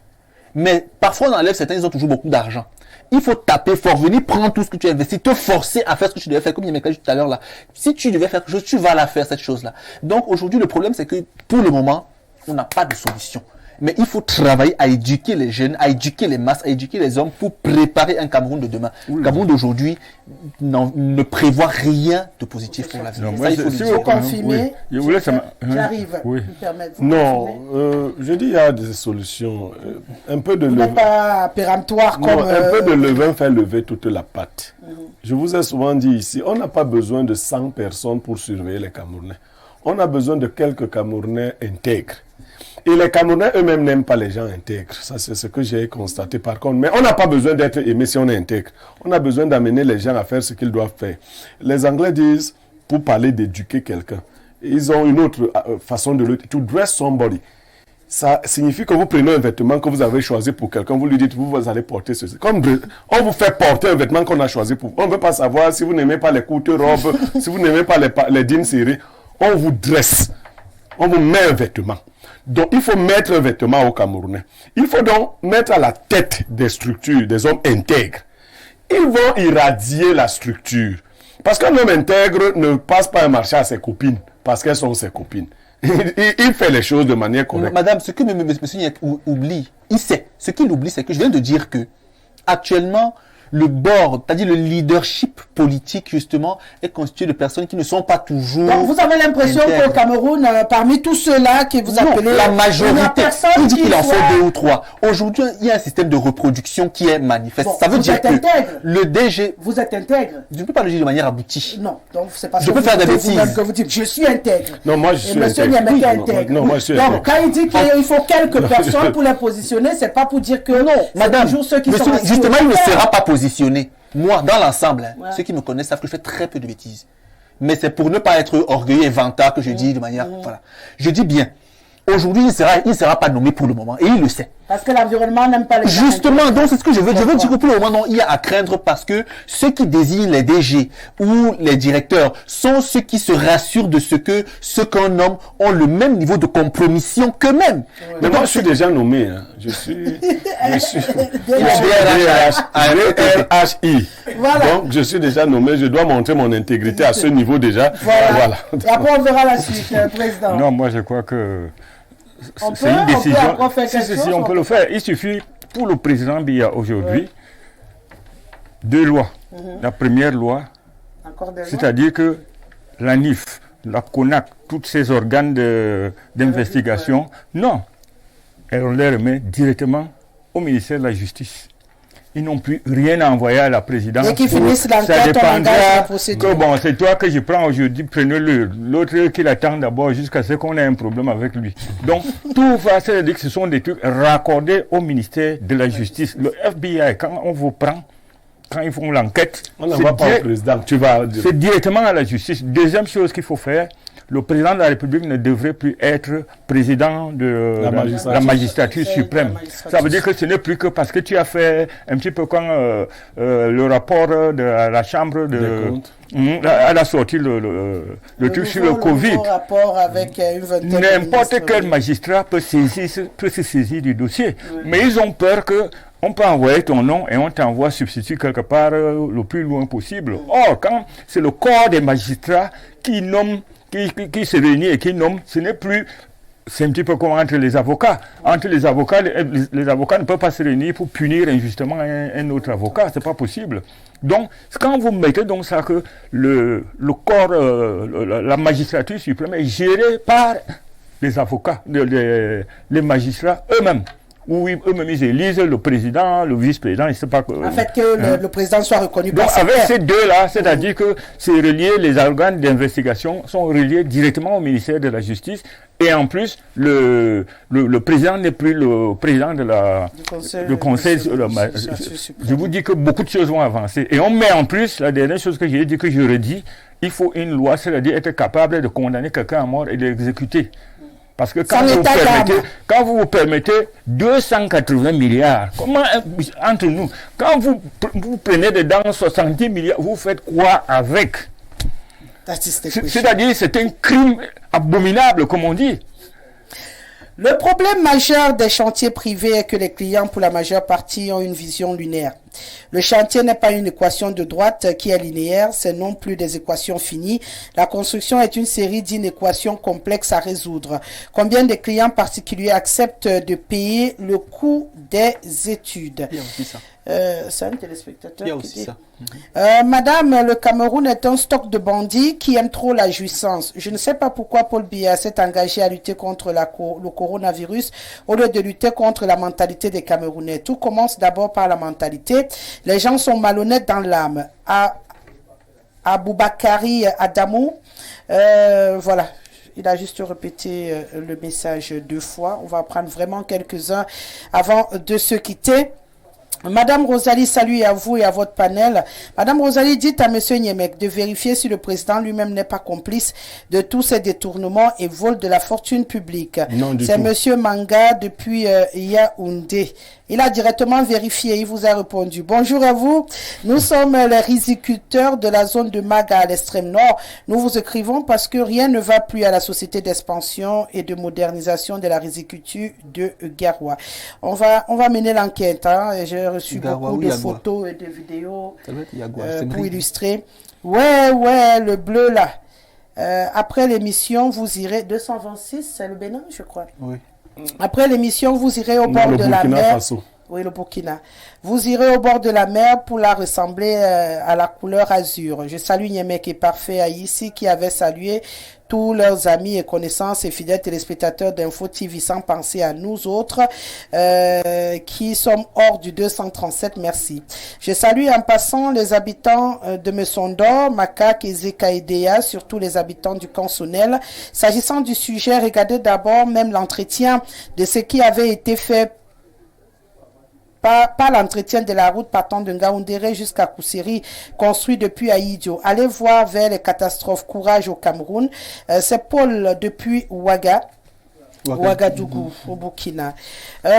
Mais parfois, on enlève certains, ils ont toujours beaucoup d'argent. Il faut taper fort, venir prendre tout ce que tu as investi, te forcer à faire ce que tu devais faire, comme il m'a dit tout à l'heure là. Si tu devais faire quelque chose, tu vas la faire, cette chose-là. Donc aujourd'hui, le problème, c'est que pour le moment, on n'a pas de solution. Mais il faut travailler à éduquer les jeunes, à éduquer les masses, à éduquer les hommes pour préparer un Cameroun de demain. Le Cameroun d'aujourd'hui ne prévoit rien de positif pour l'avenir. Non, Ça, moi, il faut le si dire. vous- Faut confirmer. Oui. Je voulais ça J'arrive. Oui. Me permettre, vous Non, confirmez? je dis il y a des solutions. Un peu de Vous n'êtes pas péremptoire Non, comme. un peu de levain fait lever toute la pâte. Je vous ai souvent dit ici, on n'a pas besoin de 100 personnes pour surveiller les Camerounais. On a besoin de quelques Camerounais intègres. Et les Camerounais eux-mêmes n'aiment pas les gens intègres. Ça, c'est ce que j'ai constaté par contre. Mais on n'a pas besoin d'être aimé si on est intègre. On a besoin d'amener les gens à faire ce qu'ils doivent faire. Les Anglais disent, pour parler d'éduquer quelqu'un, ils ont une autre façon de le... To dress somebody. Ça signifie que vous prenez un vêtement que vous avez choisi pour quelqu'un, vous lui dites, vous allez porter ceci. Comme on vous fait porter un vêtement qu'on a choisi pour vous. On ne veut pas savoir si vous n'aimez pas les courtes robes, si vous n'aimez pas les jeans serrés. On vous dresse. On vous met un vêtement. Donc, il faut mettre un vêtement aux Camerounais. Il faut donc mettre à la tête des structures des hommes intègres. Ils vont irradier la structure. Parce qu'un homme intègre ne passe pas un marché à ses copines, parce qu'elles sont ses copines. Il fait les choses de manière correcte. Madame, ce que monsieur Niak oublie, il sait. Ce qu'il oublie, c'est que je viens de dire que actuellement, le board, c'est-à-dire le leadership politique, justement, est constitué de personnes qui ne sont pas toujours... Donc, vous avez l'impression intègres. qu'au Cameroun, parmi tous ceux-là que vous Non, appelez. la il n'y a majorité, personne il dit qui qu'il en soit- faut 2 ou 3. Aujourd'hui, il y a un système de reproduction qui est manifeste. Bon, Ça veut vous dire êtes que intègre. le DG... Vous êtes intègre. Je ne peux pas le dire de manière aboutie. Non, donc c'est pas Je que peux vous faire des dites bêtises. vous-même que vous dites je suis intègre. Non, moi je Et suis monsieur intègre. Niamé est Oui, intègre. non, moi je suis Donc intègre. quand il dit qu'il faut quelques personnes pour les positionner, c'est pas pour dire que non, Madame, toujours ceux qui monsieur, sont assis justement, au il ne pouvoir. sera pas positionné. Moi, dans l'ensemble, hein, Ouais. ceux qui me connaissent savent que je fais très peu de bêtises. Mais c'est pour ne pas être orgueilleux et vantard que je dis de manière... Voilà. Je dis bien, aujourd'hui, il ne sera pas nommé pour le moment. Et il le sait. Parce que l'environnement n'aime pas les gens Justement, donc c'est ce que je veux dire. Je veux D'accord. dire que pour le moment, non, il y a à craindre parce que ceux qui désignent les DG ou les directeurs sont ceux qui se rassurent de ce que ceux qu'on nomme ont le même niveau de compromission qu'eux-mêmes. Mais moi je suis déjà nommé. Hein. Je suis DRHI. Voilà. Donc je suis déjà nommé. Je dois montrer mon intégrité à ce niveau déjà. Voilà. Et après, on verra la suite, président. Non, moi je crois que On c'est peut- une on peut décision. encore faire quelque Si, chose, on on peut peut- le faire. Il suffit pour le président Biya aujourd'hui, 2 lois. La première loi, c'est-à-dire que la NIF, la CONAC, tous ces organes d'investigation, non, on les remet directement au ministère de la Justice. Ils n'ont plus rien à envoyer à la présidence. Dès qu'ils finissent l'enquête, ça dépendra procédure. que bon, c'est toi que je prends aujourd'hui, prenez-le. L'autre qui l'attend d'abord jusqu'à ce qu'on ait un problème avec lui. Donc, tout va, c'est-à-dire que ce sont des trucs raccordés au ministère de la Justice. Le FBI, quand on vous prend, quand ils font l'enquête, on n'envoie pas au président. C'est directement à la justice. Deuxième chose qu'il faut faire, le président de la République ne devrait plus être président de la magistrature suprême. Ça veut dire que ce n'est plus que parce que tu as fait un petit peu quand le rapport de la Chambre de elle a sorti le truc sur le Covid. Rapport avec n'importe quel magistrat peut se saisir du dossier. Mais ils ont peur que on peut envoyer ton nom et on t'envoie substitut quelque part le plus loin possible. Or, quand c'est le corps des magistrats qui nomme, qui se réunit et qui nomme, ce n'est plus... C'est un petit peu comme entre les avocats. Entre les avocats, les avocats ne peuvent pas se réunir pour punir injustement un autre avocat. C'est pas possible. Donc, quand vous mettez donc ça que le corps, la magistrature suprême est gérée par les avocats, les magistrats eux-mêmes. Où eux-mêmes ils élisent le président, le vice-président, je ne sais pas. En fait, que le président soit reconnu par avec ces deux-là, c'est-à-dire que c'est relié, les organes d'investigation sont reliés directement au ministère de la Justice. Et en plus, le président n'est plus le président de du conseil. Je vous dis que beaucoup de choses vont avancer. Et on met en plus, la dernière chose que j'ai dit, que je redis, il faut une loi, c'est-à-dire être capable de condamner quelqu'un à mort et de l'exécuter. Parce que quand vous vous permettez 280 milliards, comment, entre nous, quand vous prenez dedans 70 milliards, vous faites quoi avec? C'est-à-dire, c'est un crime abominable, comme on dit. Le problème majeur des chantiers privés est que les clients, pour la majeure partie, ont une vision lunaire. Le chantier n'est pas une équation de droite qui est linéaire, c'est non plus des équations finies. La construction est une série d'inéquations complexes à résoudre. Combien de clients particuliers acceptent de payer le coût des études? C'est un téléspectateur qui dit. Madame, le Cameroun est un stock de bandits qui aiment trop la jouissance. Je ne sais pas pourquoi Paul Biya s'est engagé à lutter contre le coronavirus au lieu de lutter contre la mentalité des Camerounais. Tout commence d'abord par la mentalité. Les gens sont malhonnêtes dans l'âme. Aboubakari Adamou, voilà. Il a juste répété le message 2 fois. On va prendre vraiment quelques-uns avant de se quitter. Madame Rosalie, salut à vous et à votre panel. Madame Rosalie, dites à Monsieur Niemek de vérifier si le président lui-même n'est pas complice de tous ces détournements et vols de la fortune publique. C'est Monsieur Manga depuis Yaoundé. Il a directement vérifié, il vous a répondu. Bonjour à vous. Nous sommes les riziculteurs de la zone de Maga à l'extrême nord. Nous vous écrivons parce que rien ne va plus à la société d'expansion et de modernisation de la riziculture de Garoua. On va mener l'enquête. Hein. J'ai reçu beaucoup de photos et de vidéos pour illustrer. Ouais, le bleu là. Après l'émission, vous irez 226, c'est le Bénin, je crois. Oui. Après l'émission, vous irez au bord de la mer. Oui, le Burkina. Vous irez au bord de la mer pour la ressembler à la couleur azur. Je salue Niemek et Parfait ici qui avait salué tous leurs amis et connaissances et fidèles téléspectateurs d'Info TV sans penser à nous autres qui sommes hors du 237. Merci. Je salue en passant les habitants de Mesondor, Makak et Zekaïdea, surtout les habitants du Consonnel. S'agissant du sujet, regardez d'abord même l'entretien de ce qui avait été fait par l'entretien de la route partant de Ngaoundéré jusqu'à Koussiri, construit depuis Aïdio. Allez voir vers les catastrophes. Courage au Cameroun. C'est Paul depuis Ouagadougou, au Burkina.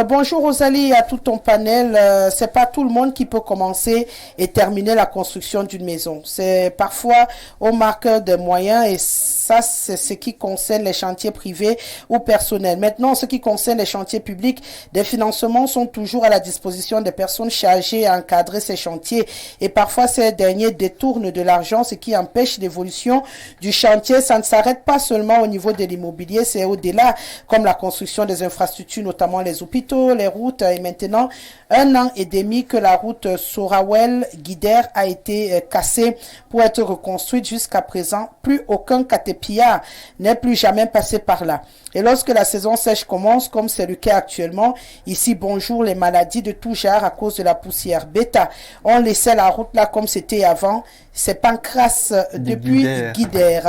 Bonjour Rosalie, à tout ton panel. C'est pas tout le monde qui peut commencer et terminer la construction d'une maison. C'est parfois au marqueur des moyens et ça, c'est ce qui concerne les chantiers privés ou personnels. Maintenant, ce qui concerne les chantiers publics, des financements sont toujours à la disposition des personnes chargées à encadrer ces chantiers et parfois ces derniers détournent de l'argent, ce qui empêche l'évolution du chantier. Ça ne s'arrête pas seulement au niveau de l'immobilier, c'est au-delà. comme la construction des infrastructures, notamment les hôpitaux, les routes. Et maintenant, 1 an et demi que la route Sorawel-Guider a été cassée pour être reconstruite. Jusqu'à présent, plus aucun catépillard n'est plus jamais passé par là. Et lorsque la saison sèche commence, comme c'est le cas actuellement, ici, bonjour, les maladies de tout genre à cause de la poussière. Bêta, on laissait la route là comme c'était avant. C'est Pancras depuis Guider.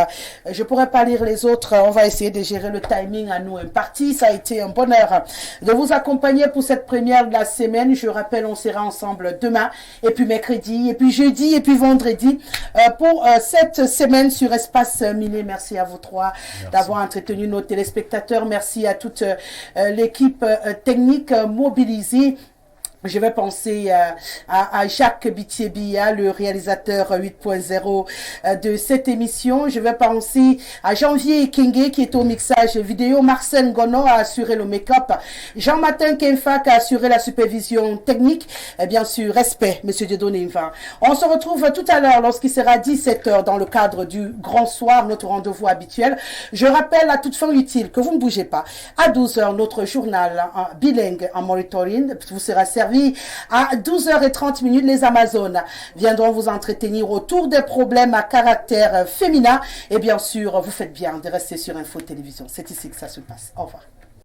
Je pourrais pas lire les autres. On va essayer de gérer le timing à nous imparti. Ça a été un bonheur de vous accompagner pour cette première de la semaine. Je rappelle, on sera ensemble demain, et puis mercredi, et puis jeudi, et puis vendredi pour cette semaine sur Espace Miné. Merci à vous trois d'avoir entretenu nos téléspectateurs. Merci à toute l'équipe technique mobilisée. Je vais penser à Jacques Bitiébia, le réalisateur 8.0 de cette émission. Je vais penser à Janvier Kenge qui est au mixage vidéo. Marcel Gono a assuré le make-up. Jean-Martin Kenfak a assuré la supervision technique. Et bien sûr, respect, Monsieur Dieudonné Nva. On se retrouve tout à l'heure lorsqu'il sera 17h dans le cadre du Grand Soir, notre rendez-vous habituel. Je rappelle à toute fin utile que vous ne bougez pas. À 12h, notre journal bilingue en monitoring vous sera servi. À 12h30, les Amazones viendront vous entretenir autour des problèmes à caractère féminin. Et bien sûr, vous faites bien de rester sur Info Télévision. C'est ici que ça se passe. Au revoir.